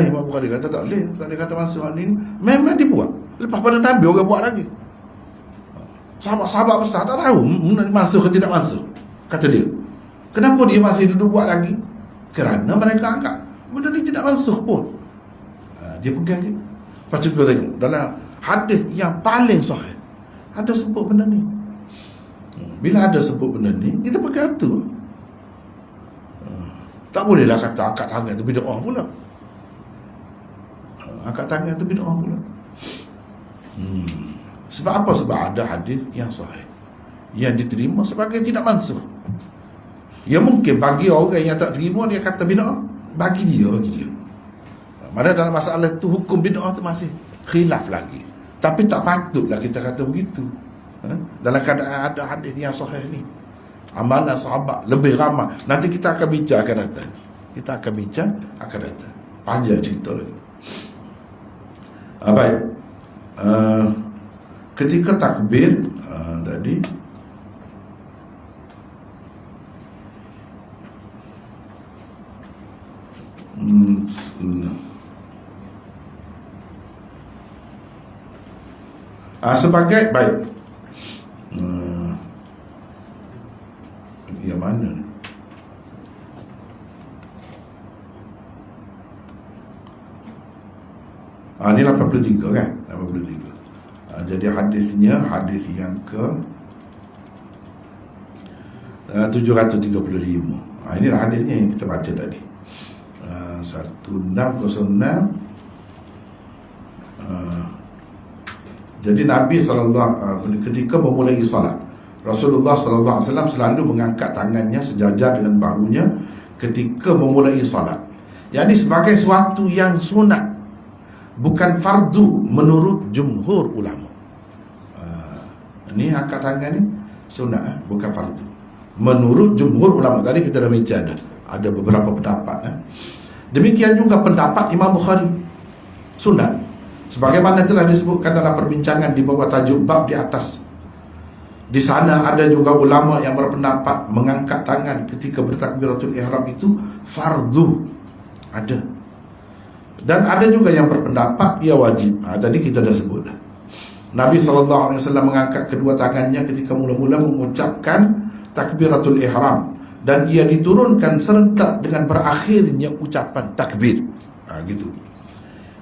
Speaker 2: Imam Bukhari kata tak boleh. Tak boleh kata masuk yang ni. Memang dibuat. Lepas pada Nabi orang buat lagi. Sahabat-sahabat besar tak tahu masuk ke tidak masuk. Kata dia. Kenapa dia masih duduk buat lagi? Kerana mereka angkat benda ni tidak masuk pun. Dia pegang gitu. Lepas tu kita tengok dalam hadis yang paling sahih ada sebut benda ni. Bila ada sebut benda ni, kita pegang tu. Tak bolehlah kata angkat tangan tu bid'ah pula. Angkat tangan tu bid'ah pula. Sebab apa? Sebab ada hadis yang sahih yang diterima sebagai tidak mansukh. Ya mungkin bagi orang yang tak terima dia kata bid'ah, bagi dia. Mana dalam masalah tu hukum bid'ah tu masih khilaf lagi. Tapi tak patutlah kita kata begitu. Dalam keadaan ada hadis yang sahih ni. Amalan sahabat lebih ramai. Nanti kita akan bincang akan datang. Panjang cerita lagi. Baik. Ketika takbir tadi Sebagai baik. Yang mana? Ini 83 kan? 83. Jadi hadisnya hadis yang ke 735. Inilah hadisnya yang kita baca tadi. 1606. Jadi Nabi ketika memulai salat, Rasulullah SAW selalu mengangkat tangannya sejajar dengan bahunya ketika memulai salat. Jadi sebagai suatu yang sunat, bukan fardu menurut jumhur ulama. Ini angkat tangan ni sunat, bukan fardu menurut jumhur ulama. Tadi kita dah bincang ada beberapa pendapat. Demikian juga pendapat Imam Bukhari, sunat, sebagaimana telah disebutkan dalam perbincangan di bawah tajuk bab di atas. Di sana ada juga ulama yang berpendapat mengangkat tangan ketika bertakbiratul ihram itu fardu, ada. Dan ada juga yang berpendapat ia wajib. Tadi kita dah sebut dah. Nabi SAW mengangkat kedua tangannya ketika mula-mula mengucapkan takbiratul ihram, dan ia diturunkan serentak dengan berakhirnya ucapan takbir. Gitu.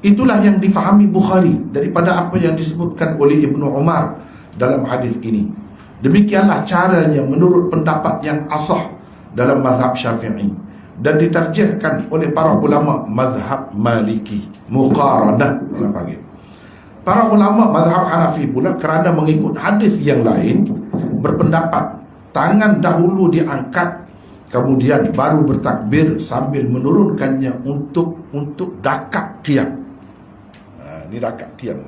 Speaker 2: Itulah yang difahami Bukhari daripada apa yang disebutkan oleh Ibnu Umar dalam hadis ini. Demikianlah caranya menurut pendapat yang asah dalam mazhab Syafi'i, dan diterjemahkan oleh para ulama mazhab Maliki, muqaranah orang panggil. Para ulama mazhab Hanafi pula kerana mengikut hadis yang lain berpendapat tangan dahulu diangkat, kemudian baru bertakbir sambil menurunkannya untuk dakak qiyam. Ini dakak qiyam.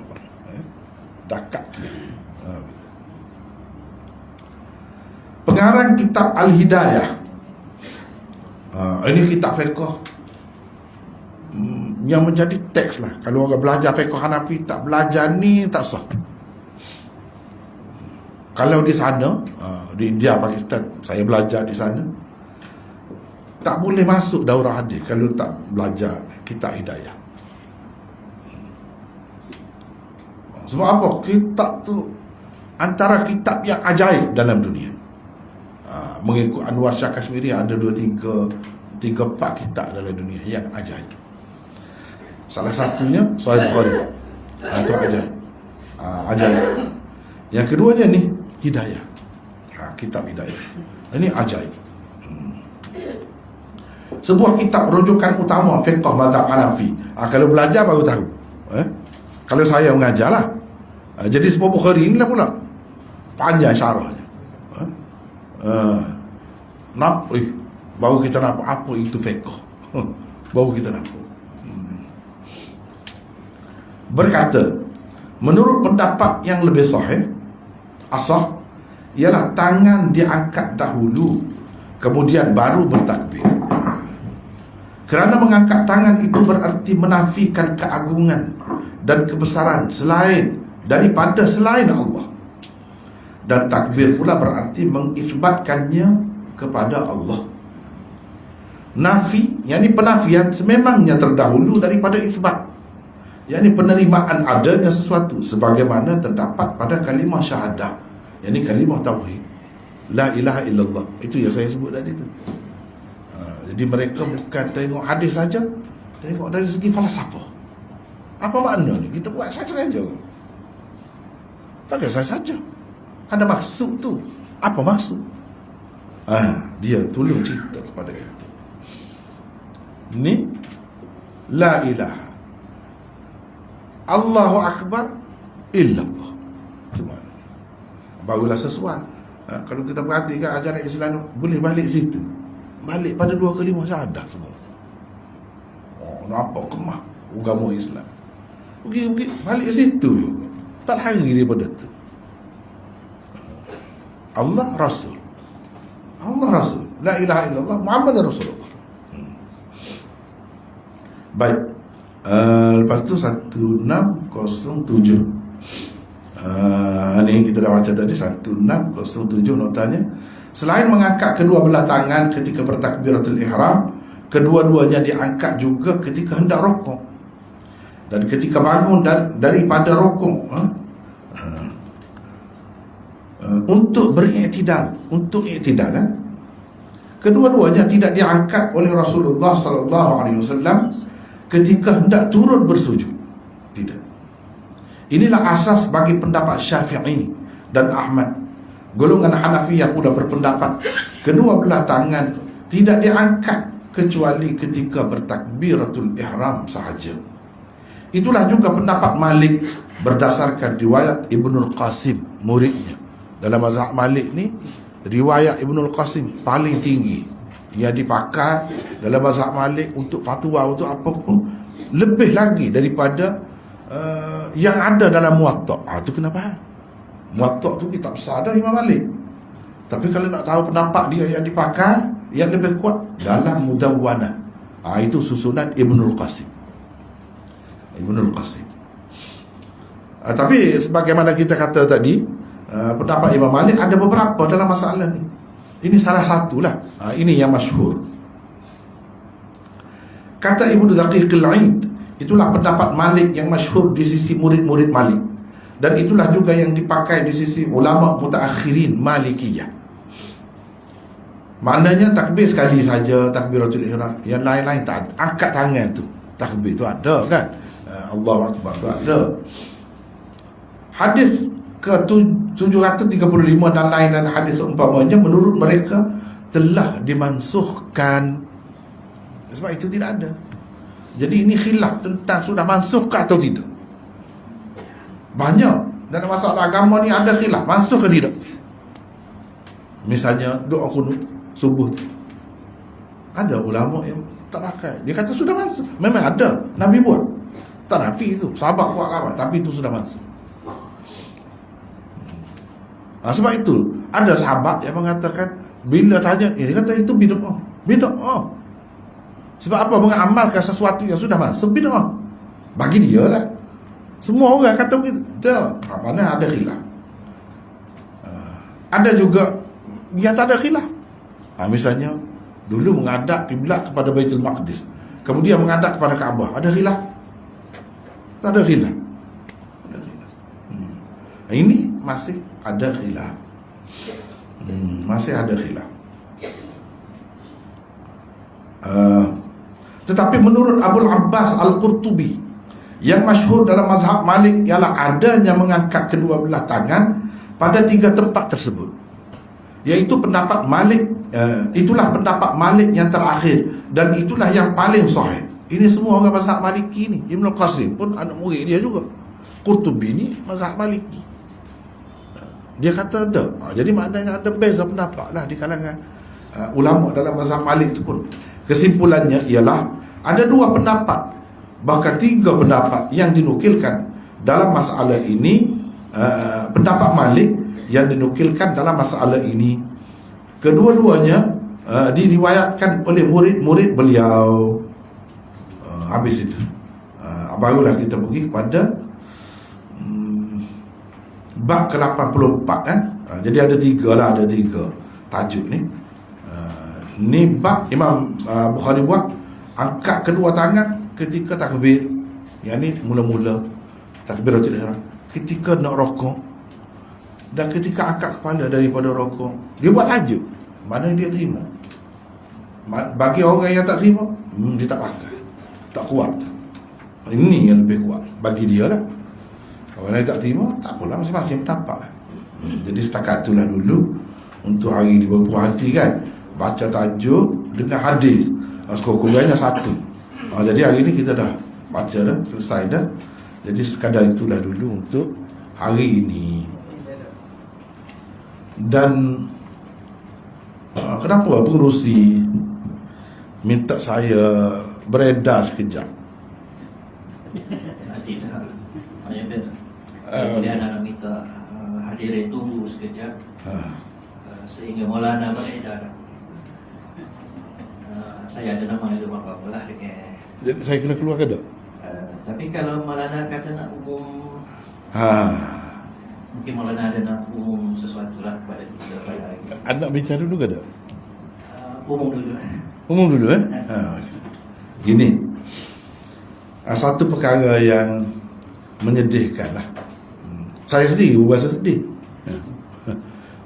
Speaker 2: Dakak qiyam. Pengarang kitab Al-Hidayah, ini kitab fiqh yang menjadi teks lah. Kalau orang belajar fiqh Hanafi tak belajar ni tak sah. Kalau di sana, di India, Pakistan, saya belajar di sana, tak boleh masuk daurah hadis kalau tak belajar kitab Hidayah. Sebab apa? Kitab tu antara kitab yang ajaib dalam dunia. Mengikut Anwar Shah Kashmiri ada 2-3-4 kitab dalam dunia yang ajaib. Salah satunya Sahih Bukhari. Itu ajaib. Ajaib. Yang keduanya ni Hidayah. Kitab Hidayah. Ini ajaib. Sebuah kitab rujukan utama fiqh mazhab Hanafi. Kalau belajar baru tahu. Kalau saya mengajarlah. Jadi sebuah Bukhari inilah pula panjang syarahnya. Baru kita nampak apa itu fiqh. Baru kita nampak. Berkata, menurut pendapat yang lebih sahih, asah, ialah tangan diangkat dahulu, kemudian baru bertakbir. Kerana mengangkat tangan itu berarti menafikan keagungan dan kebesaran daripada selain Allah. Dan takbir pula berarti mengisbatkannya kepada Allah. Nafi, yakni penafian, sememangnya terdahulu daripada isbat, yakni penerimaan adanya sesuatu, sebagaimana terdapat pada kalimah syahadah, yakni kalimah tauhid, la ilaha illallah. Itu yang saya sebut tadi tu. Jadi mereka bukan tengok hadis saja, tengok dari segi falsafah. Apa makna ni? Kita buat saja. Tak kisah saja. Ada maksud tu. Apa maksud? Dia tolong cerita kepada kita. Ni la ilaha Allahu Akbar illallah. Itu makna. Barulah sesuai. Kalau kita perhatikan ajaran Islam, boleh balik situ. Balik pada 2 kalimah syahadah semua. Nampak kemah agama Islam. Pergi balik situ juga. Tak lari daripada tu. Allah Rasul, la ilaha illallah Muhammad Rasulullah. Baik. Lepas tu 1607. Ni kita dah baca tadi 1607 notanya. Selain mengangkat kedua belah tangan ketika bertakbiratul ihram, kedua-duanya diangkat juga ketika hendak rukuk dan ketika bangun daripada rukuk. untuk beriktidal, untuk iktidal. Kedua-duanya tidak diangkat oleh Rasulullah sallallahu alaihi wasallam ketika hendak turun bersujud. Tidak. Inilah asas bagi pendapat Syafi'i dan Ahmad. Golongan Hanafiyah pula berpendapat kedua belah tangan tidak diangkat kecuali ketika bertakbiratul ihram sahaja. Itulah juga pendapat Malik berdasarkan riwayat Ibnul Qasim, muridnya. Dalam mazhab Malik ni, riwayat Ibnul Qasim paling tinggi yang dipakai dalam mazhab Malik untuk fatwa, untuk apa pun, lebih lagi daripada yang ada dalam Muwatta. Itu kenapa? Muwatta tu kitab besar dah Imam Malik. Tapi kalau nak tahu pendapat dia yang dipakai, yang lebih kuat, dalam Mudawwanah. Itu susunan Ibnul Qasim. Ibnul Qasim. Tapi sebagaimana kita kata tadi, pendapat Imam Malik ada beberapa dalam masalah ni. Ini salah satulah. Ini yang masyhur. Kata Ibnu Daqiqil Aid, itulah pendapat Malik yang masyhur di sisi murid-murid Malik, dan itulah juga yang dipakai di sisi ulama mutaakhirin Malikiyah. Maknanya takbir sekali saja, takbiratul ihram. Yang lain-lain tak ada. Angkat tangan tu, takbir tu ada kan? Allahu Akbar tu ada. Hadis ke 735 dan lain-lain hadis umpamanya menurut mereka telah dimansuhkan. Sebab itu tidak ada. Jadi ini khilaf tentang sudah mansuh ke atau tidak. Banyak dalam masalah agama ni ada khilaf, mansuh ke tidak. Misalnya doa kunut subuh, ada ulama yang tak pakai. Dia kata sudah mansuh. Memang ada, Nabi buat. Tak nafi itu, sahabat buat apa, tapi itu sudah mansuh. Sebab itu ada sahabat yang mengatakan, bila tanya, dia kata itu bid'ah. Bid'ah. Sebab apa? Mengamalkan sesuatu yang sudah masuk bid'ah. Bagi dia lah. Semua orang kata begitu. Mana ada khilaf. Ada juga yang tak ada khilaf. Misalnya dulu menghadap kiblat kepada Baitul Maqdis, kemudian menghadap kepada Kaabah. Ada khilaf? Tak ada khilaf. Ini masih ada khilaf. Masih ada khilaf. Tetapi menurut Abul Abbas Al-Qurtubi, yang masyhur dalam mazhab Malik ialah adanya mengangkat kedua belah tangan pada 3 tempat tersebut. Iaitu pendapat Malik, itulah pendapat Malik yang terakhir, dan itulah yang paling sahih. Ini semua orang mazhab Maliki ni. Ibnu Qasim pun anak murid dia juga. Qurtubi ni mazhab Maliki. Dia kata ada. Jadi maknanya ada beza pendapat lah di kalangan ulama dalam mazhab Malik itu pun. Kesimpulannya ialah ada 2 pendapat, bahkan 3 pendapat yang dinukilkan dalam masalah ini. Pendapat Malik yang dinukilkan dalam masalah ini, kedua-duanya diriwayatkan oleh murid-murid beliau. Habis itu barulah kita pergi kepada bab ke-84. Jadi ada 3 lah, ada 3 tajuk ni. Ni bab Imam Bukhari buat angkat kedua tangan ketika takbir. Yang ni mula-mula takbiratul ihram, ketika nak rokok, dan ketika angkat kepala daripada rokok. Dia buat tajuk, mana dia terima. Bagi orang yang tak terima, dia tak pakai, tak kuat. Ini yang lebih kuat bagi dia lah. Orang yang tak terima, tak apalah, masing-masing pendapat lah. Jadi setakat itulah dulu untuk hari ni. Berpuas hati kan, baca tajuk dengan hadis, sekurang-kurangnya 1. Jadi hari ni kita dah baca dah, selesai dah. Jadi sekadar itulah dulu untuk hari ini. Dan kenapa pengerusi minta saya beredar sekejap?
Speaker 1: Tidak. Kemudian anak minta hadirin tunggu sekejap sehingga Maulana beredar. Saya ada nama itu apa-apa lah.
Speaker 2: Jadi saya kena keluar ke tak?
Speaker 1: Tapi kalau Maulana kata nak umum, mungkin Maulana ada nak umum sesuatu lah kepada kita pada hari ini.
Speaker 2: Nak bicara dulu ke tak?
Speaker 1: Umum dulu lah.
Speaker 2: Umum dulu Gini, satu perkara yang menyedihkan lah. Saya sendiri berasa sedih.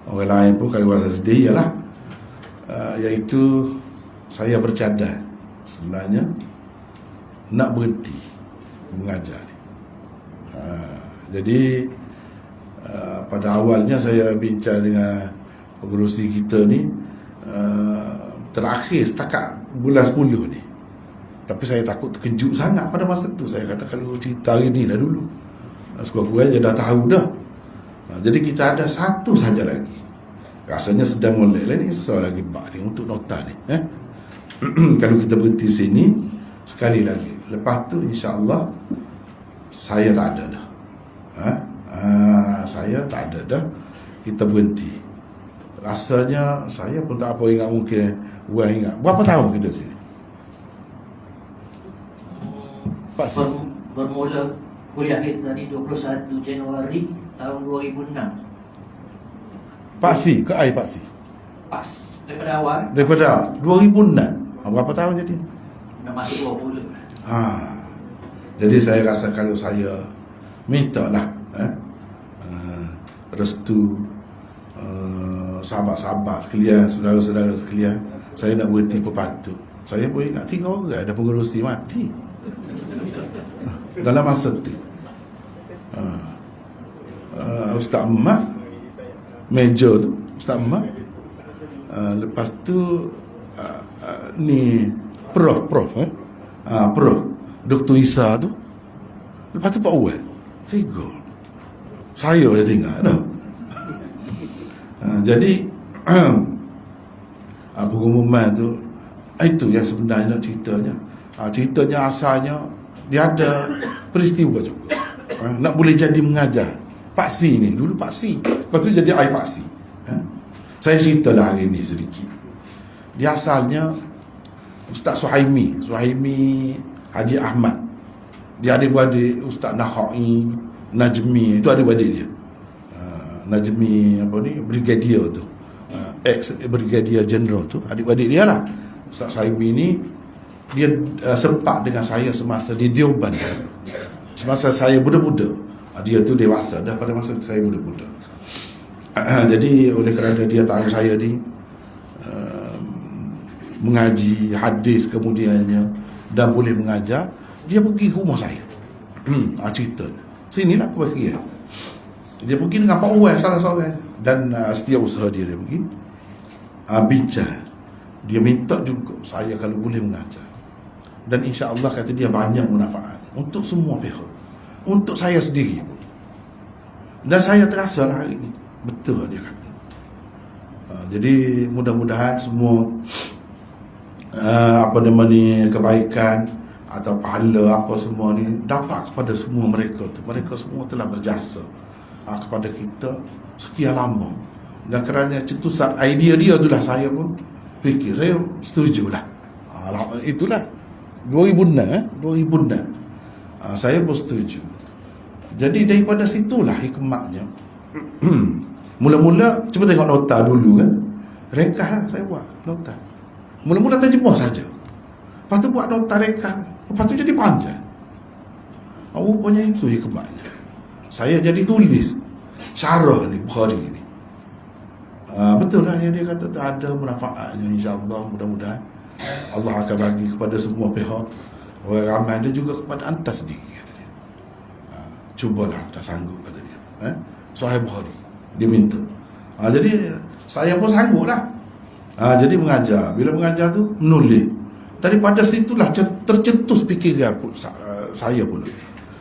Speaker 2: Orang lain pun kalau rasa sedih ialah iaitu saya bercadar sebenarnya nak berhenti mengajar ni. Jadi pada awalnya saya bincang dengan pengerusi kita ni, terakhir setakat bulan 10 ni. Tapi saya takut terkejut sangat pada masa tu. Saya kata kalau cerita hari ni dah dulu, sekurang-kurangnya dah tahu dah. Jadi kita ada satu saja lagi. Rasanya sedang molek lah ni, lagi bak ni untuk nota ni. Kalau kita berhenti sini sekali lagi, lepas tu insya-Allah saya tak ada dah. Saya tak ada dah. Kita berhenti. Rasanya saya pun tak apa ingat, mungkin orang ingat. Berapa tahun kita sini? Pak Si.
Speaker 1: Bermula kuliah kita tadi 21 Januari tahun 2006.
Speaker 2: Pak Si ke ai Pak Si?
Speaker 1: Pas daripada awal.
Speaker 2: Daripada 2006. Berapa tahun jadi?
Speaker 1: Nak masuk 20.
Speaker 2: Jadi saya rasa kalau saya minta lah restu sahabat-sahabat sekalian, saudara-saudara sekalian, saya nak berhenti pepatah. Saya pun ingat 3 orang ada pengerusi mati dalam masa tu. Ustaz Mat meja tu, Ustaz Mat, lepas tu ni Prof Dr. Isa tu, lepas tu Pak Uwal. 3 saya tinggal dah. Jadi pengumuman tu itu yang sebenarnya ceritanya. Ceritanya asalnya dia ada peristiwa juga. Nak boleh jadi mengajar. Pak Si ni dulu Pak Si, lepas tu jadi ai Pak Si. Saya ceritalah hari ni sedikit. Dia asalnya Ustaz Suhaimi Haji Ahmad. Dia adik-beradik Ustaz Nahai, Najmi, itu adik-beradik dia. Najmi brigadier tu, ex brigadier general tu, adik-beradik dia lah. Ustaz Suhaimi ni dia sempat dengan saya semasa di Deoban. Semasa saya budak-budak. Dia tu dewasa dah pada masa saya budak-budak. Jadi oleh kerana dia tahu saya ni mengaji hadis kemudiannya dan boleh mengajar, dia pergi ke rumah saya. Cerita sinilah aku pergi. Dia pergi dengan Pak Uwal salah seorang, dan setiausaha dia pergi bincang. Dia minta juga saya kalau boleh mengajar, dan insya-Allah kata dia banyak manfaat untuk semua pihak, untuk saya sendiri pun. Dan saya terasa lah hari ini betul dia kata. Jadi mudah-mudahan semua kebaikan atau pahala apa semua ni dapat kepada semua mereka tu. Mereka semua telah berjasa kepada kita sekian lama, dan kerana cetusan idea dia itulah saya pun fikir, saya setujulah. Itulah 2006 saya pun setuju. Jadi daripada situlah hikmahnya. Mula-mula cuba tengok nota dulu kan. Rekah lah saya buat nota. Mula-mula terjemah saja. Lepas tu buat nota rekah. Lepas tu jadi panjang. Rupanya itu hikmahnya. Saya jadi tulis syarah ni Bukhari ni. Betul lah yang dia kata tak ada manfaatnya, insya-Allah. Mudah-mudahan Allah akan bagi kepada semua pihak. Orang ramai dia juga kepada antas sendiri, kata dia. Cubalah, tak sanggup, kata dia. Sahih Bukhari dia minta. Jadi saya pun sanggup lah. Jadi mengajar. Bila mengajar tu menulis. Daripada situlah tercetus fikiran saya pula.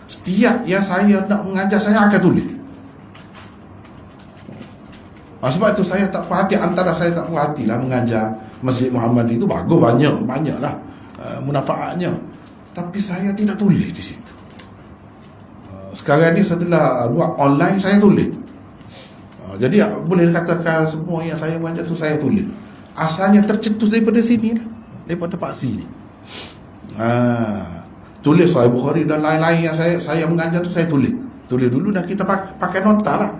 Speaker 2: Setiap yang saya nak mengajar, saya akan tulis. Sebab itu saya tak puas hati. Antara saya tak puas hati lah mengajar Masjid Muhammad itu bagus, banyak lah manfaatnya. Tapi saya tidak tulis di situ. Sekarang ni setelah buat online, saya tulis. Jadi boleh dikatakan semua yang saya mengajar tu saya tulis. Asalnya tercetus daripada sini lah, daripada Pak Si ni. Tulis Sahih Bukhari dan lain-lain yang saya mengajar tu saya tulis dulu, dan kita pakai nota lah.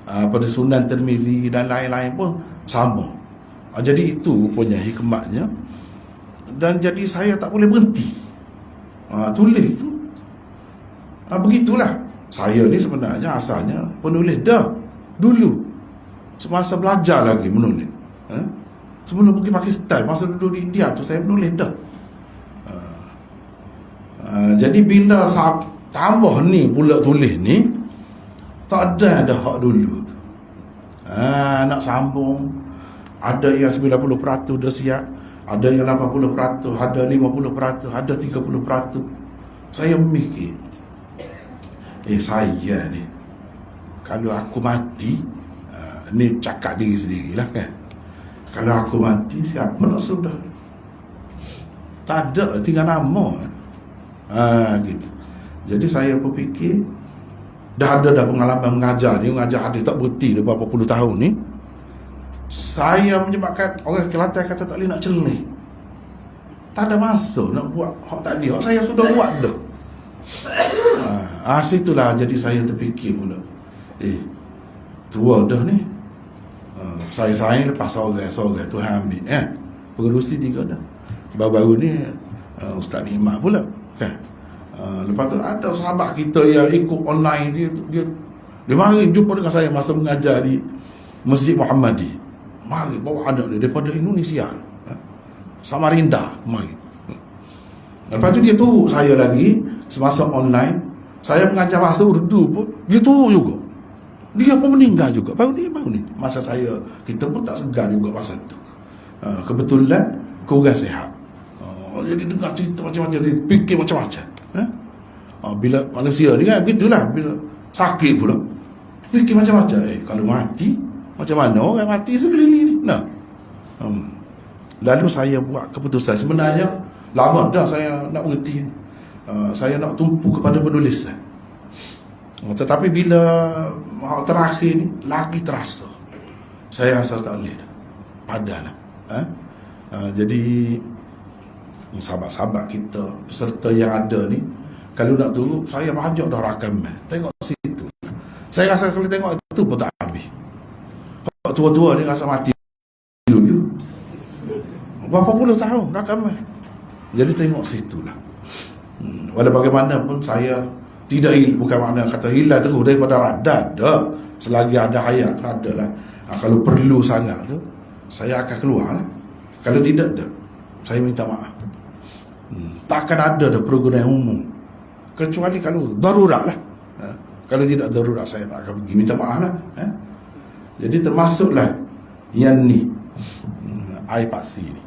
Speaker 2: Pada Sunan Tirmizi dan lain-lain pun sama. Jadi itu punya hikmahnya. Dan jadi saya tak boleh berhenti tulis tu. Begitulah. Saya ni sebenarnya asalnya penulis dah dulu. semasa belajar lagi menulis. Sebelum pergi Pakistan, masa duduk di India tu saya menulis dah. Jadi bila tambah ni pula tulis ni, tak ada hak dulu tu. Nak sambung, ada yang 90% dah siap, ada yang 80%, ada 50%, ada 30%. Saya mikir, saya ni kalau aku mati, ni cakap diri sendiri lah kan, kalau aku mati siapa nak sudah? Tak ada, tinggal nama. Gitu. Jadi saya berfikir, dah pengalaman mengajar ni, mengajar hadis tak berhenti dah berapa puluh tahun ni. Saya menyebabkan orang Kelantan kata tak boleh nak celih. Tak ada masa nak buat hak tadi. Hak saya sudah buat dah. Situlah jadi saya terfikir pula. Tua dah ni. Saya lepas sorang Tuhan ambil. Pengerusi 3 dah. Baru-baru ni Ustaz Nikmat pula. Kan? Lepas tu ada sahabat kita yang ikut online, dia mari jumpa dengan saya masa mengajar di Masjid Muhammadi. Mari bawa anak dia daripada Indonesia, Samarinda, mari. Lepas tu dia turut saya lagi semasa online. Saya mengajar bahasa Urdu pun dia turut juga. Dia pun meninggal juga baru ni. Masa kita pun tak segar juga pasal tu. Kebetulan kurang sihat. Jadi dengar cerita macam-macam, dia fikir macam-macam. Bila manusia ni kan begitulah, bila sakit pula fikir macam-macam. Kalau mati macam mana orang mati sekeliling ni. Lalu saya buat keputusan. Sebenarnya lama dah saya nak berhenti. Saya nak tumpu kepada penulisan. Tetapi bila terakhir ni lagi terasa, saya rasa tak boleh dah, padanlah. Jadi sahabat-sahabat kita, peserta yang ada ni, kalau nak turut, saya banyak dah rakaman. Tengok situ. Saya rasa kalau tengok itu pun tak habis. Tua-tua ni rasa mati dulu. Berapa puluh tahun rakaman. Jadi tengok situlah. Walau bagaimanapun saya tidak bukan makna kata hilang terus daripada radat dah. Selagi ada hayat ada lah. Kalau perlu sangat tu, saya akan keluar lah. Kalau tidak dah, saya minta maaf. Takkan ada dah program umum, kecuali kalau darurat lah. Kalau tidak darurat saya tak akan pergi, minta maaf lah. Jadi termasuklah yang ni, air paksi ni.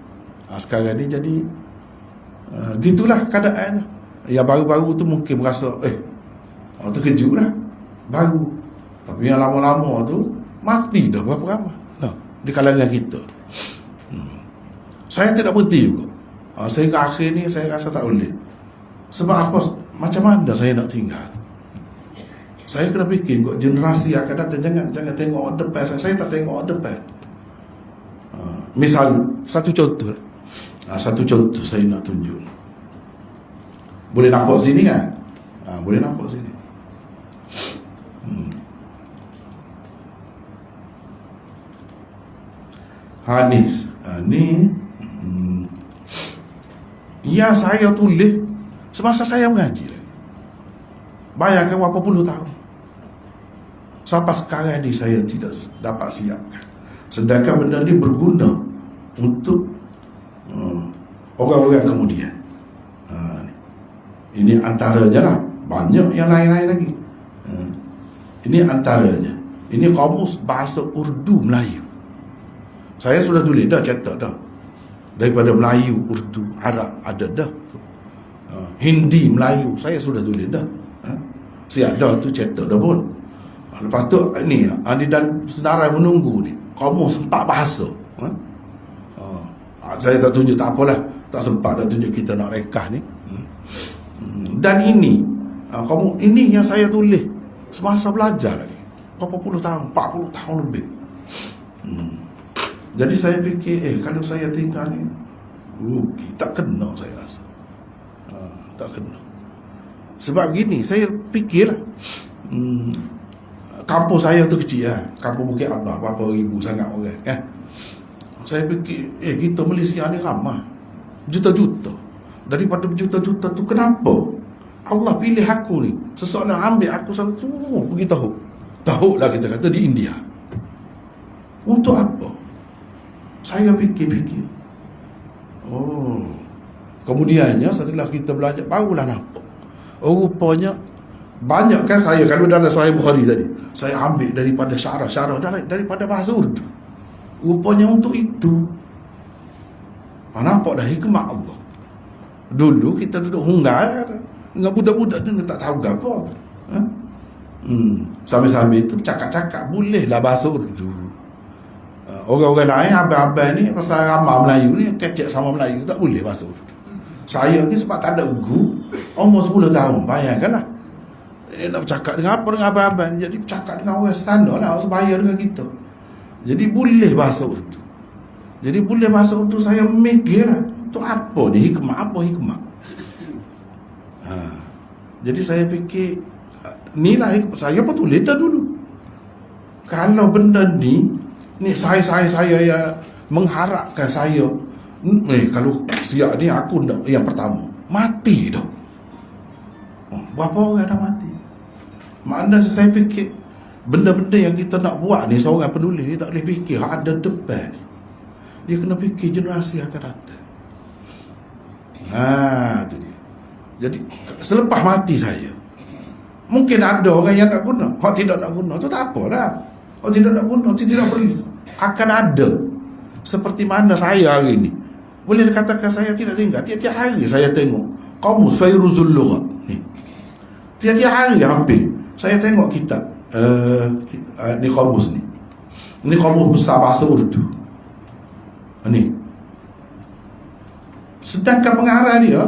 Speaker 2: Sekarang ni jadi gitulah keadaan. Yang baru-baru tu mungkin berasa terkejut lah, baru. Tapi yang lama-lama tu mati dah berapa ramai di kalangan kita. Saya tidak berhenti juga. Sehingga akhir ni saya rasa tak boleh. Sebab apa? Macam mana saya nak tinggal? Saya kena fikir juga generasi akan datang, jangan tengok depan. Saya tak tengok depan. Misal satu contoh saya nak tunjuk. Boleh nampak sini kan? Boleh nampak sini. Hanis. Ni yang saya tulis semasa saya mengaji. Bayangkan berapa puluh tahun. Sampai sekarang ni saya tidak dapat siapkan. Sedangkan benda ni berguna untuk orang-orang kemudian. Ini antaranya lah. Banyak yang lain-lain lagi. Ini antaranya. Ini kamus bahasa Urdu Melayu. Saya sudah tulis dah, cetak dah. Daripada Melayu, Urdu, Arab ada dah. Hindi, Melayu saya sudah tulis dah. Siap dah tu, cetak dah pun. Lepas tu ni di dalam senarai menunggu ni kamus 4 bahasa. Saya tak tunjuk, tak apalah, tak sempat dah tunjuk, kita nak rekah ni. Dan ini kamu ini yang saya tulis semasa belajar lagi. Berapa puluh tahun, 40 tahun lebih. Jadi saya fikir kalau saya tinggal ni tak kena, saya rasa tak kena. Sebab gini, saya fikirlah, kampung saya tu kecil lah, kampung Bukit Abah, berapa ribu sangat orang kan. Saya fikir kita Malaysia ni ramai, juta-juta. Daripada juta-juta tu, kenapa Allah pilih aku ni? Seseorang ambil aku satu pergi tahu lah, kita kata di India. Untuk apa? Saya fikir-fikir. Oh. Kemudiannya setelah kita belajar, barulah nampak. Oh, rupanya banyak kan saya, kalau dalam Sahih Bukhari tadi, saya ambil daripada syarah daripada bahasa Urdu. Rupanya untuk itu. Nampak dah hikmah Allah. Dulu kita duduk hunggar dengan budak-budak tu tak tahu apa. Sambil-sambil itu cakap-cakap bolehlah bahasa Urdu. Orang-orang lain abang-abang ni pasal ramah Melayu ni kecek sama Melayu tak boleh bahasa Urdu. Saya ni sebab tak ada guru, umur 10 tahun, bayangkanlah. Nak bercakap dengan apa dengan abang-abang ni, jadi bercakap dengan orang sana lah, sebaya dengan kita. Jadi boleh bahasa Urdu. Jadi boleh bahasa Urdu, saya mikirlah untuk apa ni hikmah, apa hikmah. Jadi saya fikir inilah hikmah. Saya pun tulis dah dulu. Kalau benda ni saya ya mengharapkan saya kalau siap ni aku yang pertama mati dah. Berapa orang dah mati? Maknanya saya fikir benda-benda yang kita nak buat ni, seorang penulis ni tak boleh fikir ada depan ni. Dia kena fikir generasi akan datang. Tu dia. Jadi selepas mati saya, mungkin ada orang yang nak guna. Kalau tidak nak guna tu tak apalah. Kalau tidak nak guna, tidak perlu. Akan ada. Seperti mana saya hari ni. Boleh dikatakan saya tidak tinggal. Tiap-tiap hari saya tengok Qamus Fairuzul Lughat ni. Tiap-tiap hari hampir saya tengok kitab ni Qamus ni. Ini Qamus besar bahasa Urdu. Ni. Sedangkan pengarah dia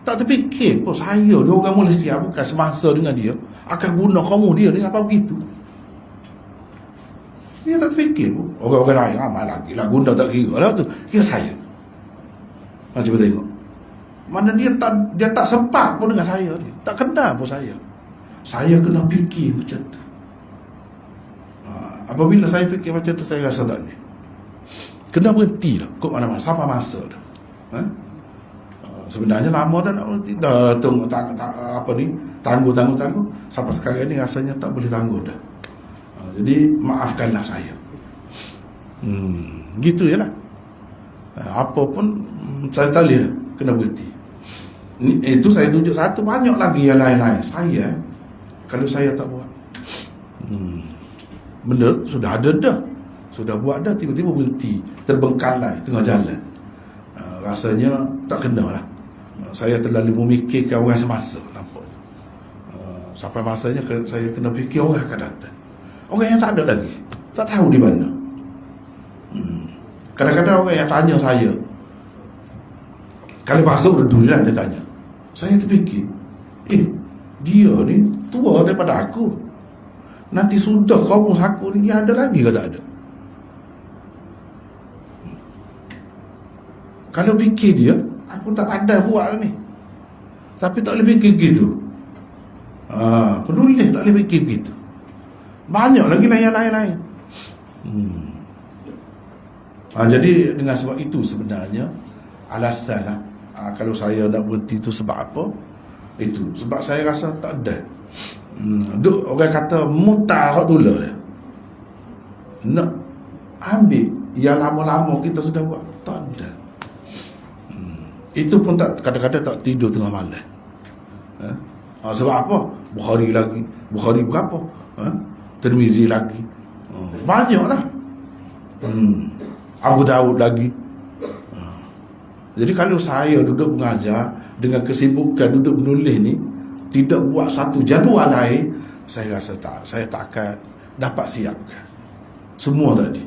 Speaker 2: tak terfikir pun saya ni orang Malaysia bukan semasa dengan dia akan guna Qamus dia ni sampai begitu. Dia tak terfikir pun. Orang-orang lain ramai lagi lah guna tak kira lah tu. Kira saya. Cuba tengok. Mana dia tak sempat pun dengan saya ni. Tak kenal pun saya. Saya kena fikir macam tu. Apabila saya fikir macam tu, saya rasa tak ni. Kena berhenti dah. Kok mana-mana. Sampai masa dah. Sebenarnya lama dah nak berhenti. Dah tunggu tangguh. Sampai sekarang ni rasanya tak boleh tangguh dah. Jadi maafkanlah saya. Gitu je lah. Apa pun saya tak boleh dah. Kena berhenti. Itu saya tunjuk satu. Banyak lagi yang lain-lain. Saya kalau saya tak buat benda sudah ada dah, sudah buat dah, tiba-tiba berhenti, terbengkalai tengah jalan. Rasanya tak kena lah. Saya terlalu memikirkan orang semasa, nampaknya. Sampai masanya saya kena fikir orang akan datang, orang yang tak ada lagi, tak tahu di mana. Kadang-kadang orang yang tanya saya, kalau bahasa Urdu dia tanya, saya terfikir, dia ni tua daripada aku. Nanti sudah Qamus aku ni, dia ada lagi ke tak ada? Kalau fikir dia, aku tak ada buat ni. Tapi tak boleh fikir gitu. Penulis tak boleh fikir begitu. Banyak lagi yang lain-lain. Jadi dengan sebab itu sebenarnya alasan lah, kalau saya nak berhenti tu sebab apa? Itu sebab saya rasa tak ada. Orang kata mutar hak tu lah. Nak ambil yang lama-lama kita sudah buat, tak ada. Itu pun tak, kadang-kadang tak tidur tengah malam. Sebab apa? Bukhari lagi. Bukhari berapa? Tirmizi lagi. Banyak lah. Abu Daud lagi. Jadi kalau saya duduk mengajar dengan kesibukan duduk menulis ni, tidak buat satu jadual lain, saya rasa saya tak akan dapat siapkan semua tadi.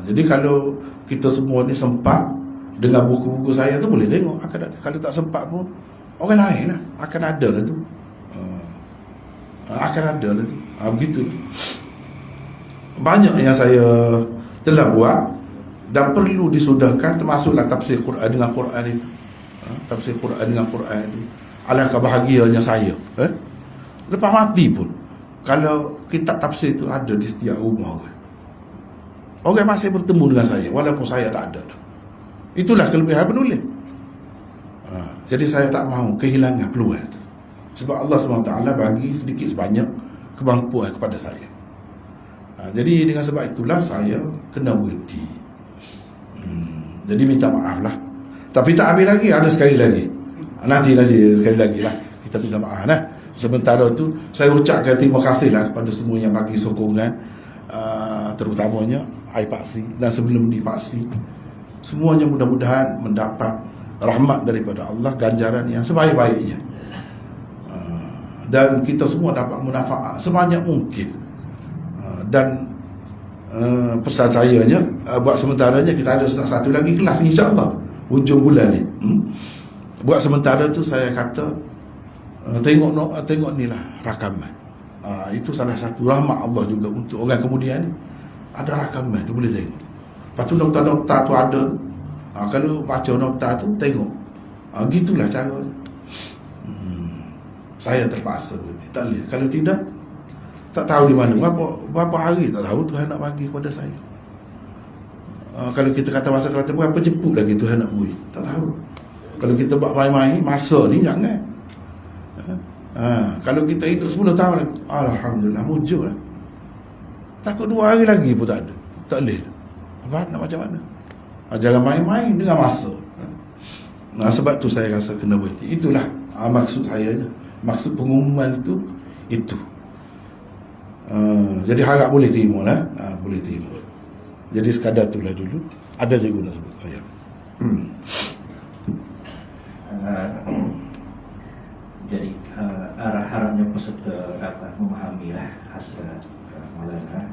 Speaker 2: Jadi kalau kita semua ni sempat dengan buku-buku saya tu, boleh tengok akan ada. Kalau tak sempat pun orang lain lah akan ada lah tu. Akan ada lah tu. Begitu. Banyak yang saya telah buat dan perlu disudahkan, termasuklah tafsir Quran dengan Quran itu. Tafsir Quran dengan Quran itu. Alangkah bahagianya saya. Lepas mati pun, kalau kitab tafsir itu ada di setiap rumah orang masih bertemu dengan saya walaupun saya tak ada. Itulah kelebihan penulis. Jadi saya tak mahu kehilangan peluang itu. Sebab Allah SWT bagi sedikit sebanyak kemampuan kepada saya. Jadi dengan sebab itulah saya kena berhenti. Jadi minta maaf lah. Tapi tak habis lagi, ada sekali lagi. Nanti sekali lagi lah kita minta maaf lah. Sementara tu saya ucapkan terima kasih lah kepada semua yang bagi sokongan, terutamanya Paksi dan sebelum di Paksi. Semuanya mudah-mudahan mendapat rahmat daripada Allah, ganjaran yang sebaik-baiknya. Dan kita semua dapat manfaat sebanyak mungkin. Dan pesan saya je, buat sementaranya kita ada satu lagi kelas insya-Allah hujung bulan ni. Buat sementara tu saya kata tengok ni lah rakaman. Itu salah satu rahmat Allah juga untuk orang kemudian ni. Ada rakaman tu boleh tengok. Lepas tu nokta-nokta tu ada. Kalau baca nokta tu tengok. Gitulah caranya. Saya terpaksa berhenti. Tak boleh. Kalau tidak, tak tahu di mana. Berapa hari tak tahu Tuhan nak bagi kepada saya. Kalau kita kata masa Kelantan, berapa jemput lagi Tuhan nak beri. Tak tahu. Kalau kita buat main-main, masa ni jangan. Kalau kita hidup 10 tahun, alhamdulillah, mujur lah. Takut 2 hari lagi pun tak ada. Tak boleh. Nak macam mana? Jangan main-main dengan masa. Sebab tu saya rasa kena berhenti. Itulah maksud saya. Maksud pengumuman itu. Jadi harap boleh terima lah. Boleh terima. Jadi sekadar itulah dulu. Ada cikgu nak sebut. Ya.
Speaker 1: Jadi harapnya peserta dapat memahamilah hasrat Maulana,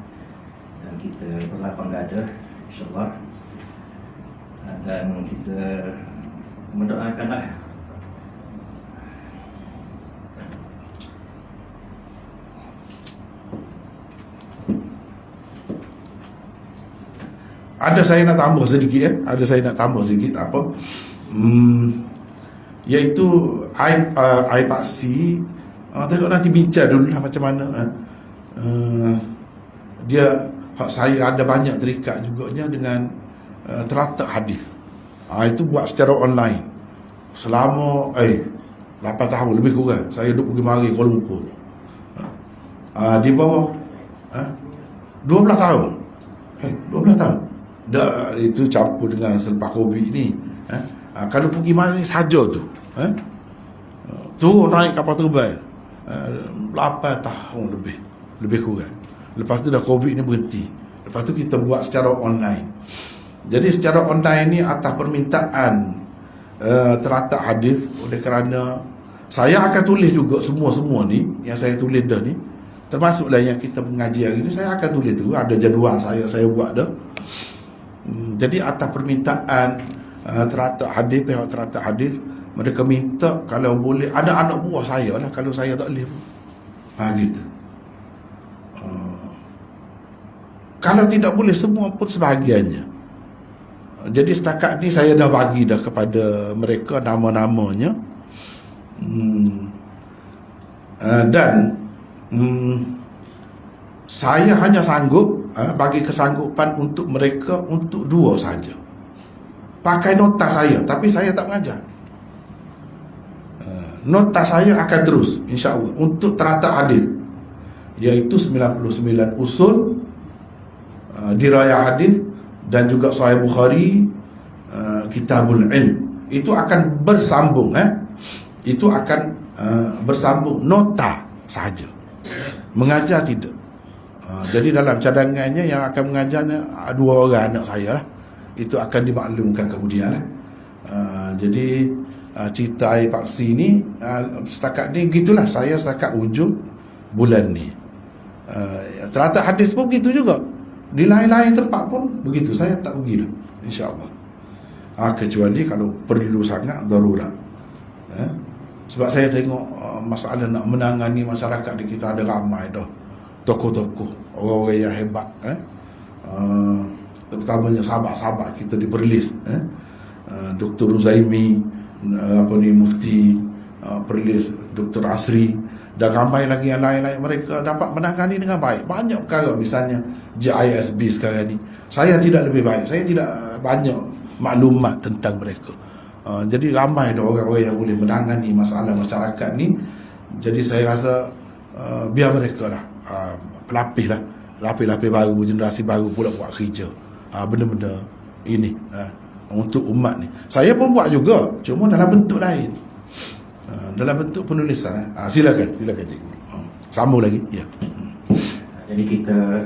Speaker 1: dan kita berlapang dada insyaAllah, dan kita mendoakanlah
Speaker 2: Ada saya nak tambah sedikit tak apa. Iaitu Paksi, tengok nanti bincang dulu lah macam mana. Dia saya ada banyak terikat juga dengan teratak hadis. Itu buat secara online selama 8 tahun lebih kurang. Saya duduk pergi mari Kuala Lumpur. Di bawah 12 tahun. 12 tahun. Itu campur dengan selepas Covid ni. Kalau pergi mari saja tu, turun naik kapal terbang 8 tahun lebih kurang. Lepas tu dah Covid ni berhenti. Lepas tu kita buat secara online. Jadi secara online ni atas permintaan teratak hadis, oleh kerana saya akan tulis juga semua ni yang saya tulis dah ni, termasuklah yang kita mengaji hari ni, saya akan tulis tu. Ada jadual saya buat dah. Jadi atas permintaan teratak hadis, pihak teratak hadis, mereka minta kalau boleh ada anak buah saya lah, kalau saya tak boleh gitu. Kalau tidak boleh semua pun sebahagiannya. Jadi setakat ni saya dah bagi dah kepada mereka nama-namanya. Dan saya hanya sanggup bagi kesanggupan untuk mereka untuk 2 saja. Pakai nota saya, tapi saya tak mengajar. Nota saya akan terus insya-Allah untuk teratak hadis, iaitu 99 usul, dirayah hadis, dan juga Sahih Bukhari, Kitabul Ilm. Itu akan bersambung. Itu akan bersambung, nota saja, mengajar tidak. Jadi dalam cadangannya yang akan mengajarnya 2 orang anak saya lah. Itu akan dimaklumkan kemudian lah. Jadi cerita Paksi ni setakat ni gitulah. Saya setakat hujung bulan ni. Teratak hadis pun begitu juga. Di lain-lain tempat pun begitu. Saya tak pergi dah, insya-Allah. Kecuali kalau perlu sangat darurat. Sebab saya tengok masalah nak menangani masyarakat di kita ada ramai dah tokoh-tokoh, orang-orang yang hebat, terutamanya sahabat-sahabat kita di Perlis, Dr. Ruzaimi, Mufti Perlis, Dr. Asri, dan ramai lagi yang lain-lain. Mereka dapat menangani dengan baik banyak perkara. Misalnya JISB sekarang ni, saya tidak lebih baik, saya tidak banyak maklumat tentang mereka. Jadi ramai dah orang-orang yang boleh menangani masalah masyarakat ni. Jadi saya rasa biar mereka lah pelapis lah lapis-lapis baru, generasi baru pula buat kerja. Benda-benda ini untuk umat ni. Saya pun buat juga, cuma dalam bentuk lain. Dalam bentuk penulisan. Silakan cikgu. Sambung lagi. Ya.
Speaker 1: Jadi kita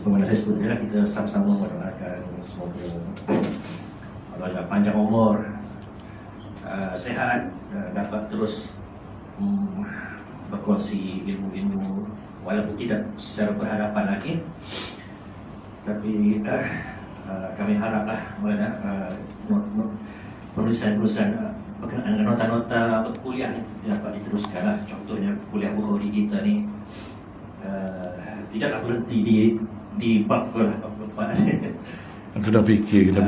Speaker 1: sebenarnya saya sebut adalah kita sama-sama mendoakan semoga Allah ada panjang umur, sehat, dapat terus berkongsi ilmu-ilmu walaupun tidak secara berhadapan lagi, tapi kami haraplah penulisan-penulisan berkenaan dengan nota-nota berkuliah dapat diteruskanlah. Contohnya kuliah Bukhari kita ni tidaklah berhenti di bab berapa.
Speaker 2: Kena fikir, kena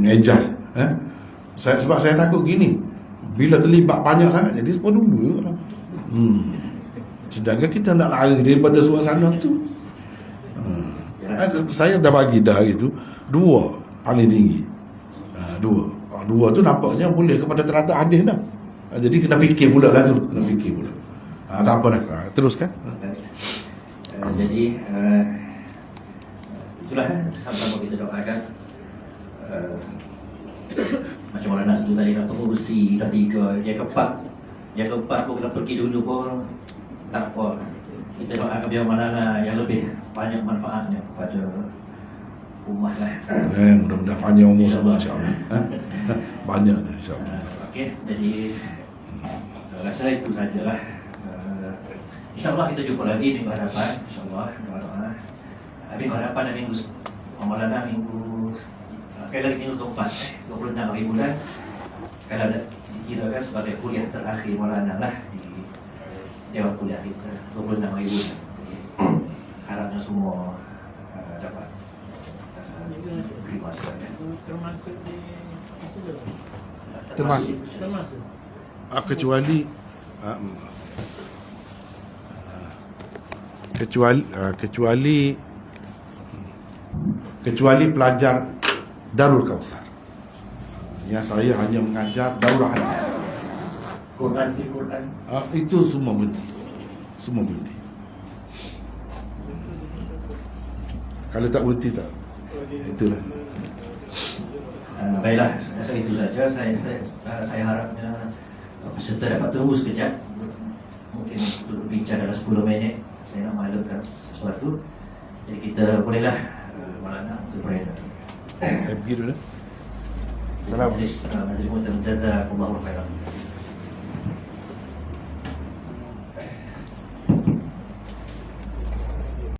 Speaker 2: ngejas. Sebab saya takut gini, bila terlibat banyak sangat jadi semua dulu. Sedangkan kita nak lari daripada suasana tu. Saya dah bagi dah itu 2 paling tinggi. 2 tu nampaknya boleh kepada teratas hadis dah. Jadi kena fikir pula lah tu. Tak apa dah. Teruskan.
Speaker 1: Jadi itulah sama-sama kita doakan. Macam mana nak sebut tadi, dah pengurusi dah 3, yang keempat pun kalau pergi dulu pun tak apa. Kita doakan biar Maulana yang lebih banyak manfaatnya kepada umat lah.
Speaker 2: Mudah-mudahan panjang umur semua, insyaAllah. Banyak tu, insyaAllah.
Speaker 1: Okey, jadi rasa itu sajalah. InsyaAllah kita jumpa lagi minggu hadapan. InsyaAllah, doa-doa. Minggu hadapan dan minggu Maulana minggu dari minggu keempat, 26 hari bulan. Kalau dikirakan sebagai kuliah terakhir Maulana lah di Dewan Kuliah kita, 26 hari bulan. Harapnya semua dapat beri masa.
Speaker 2: Termasuk kecuali pelajar Darul Kautsar. Yang saya hanya mengajar daurah hadis.
Speaker 1: Quran.
Speaker 2: Itu semua berhenti. Kalau tak berhenti tak. Itulah.
Speaker 1: Baiklah, saya itu saja. Saya harapnya peserta dapat tunggu sekejap. Mungkin berbincang dalam 10 minit. Saya nak maklumkan sesuatu. Jadi kita bolehlah Maulana untuk beredar.
Speaker 2: Saya pergi dulu. Assalamualaikum.
Speaker 1: Jazakumullahu khairan.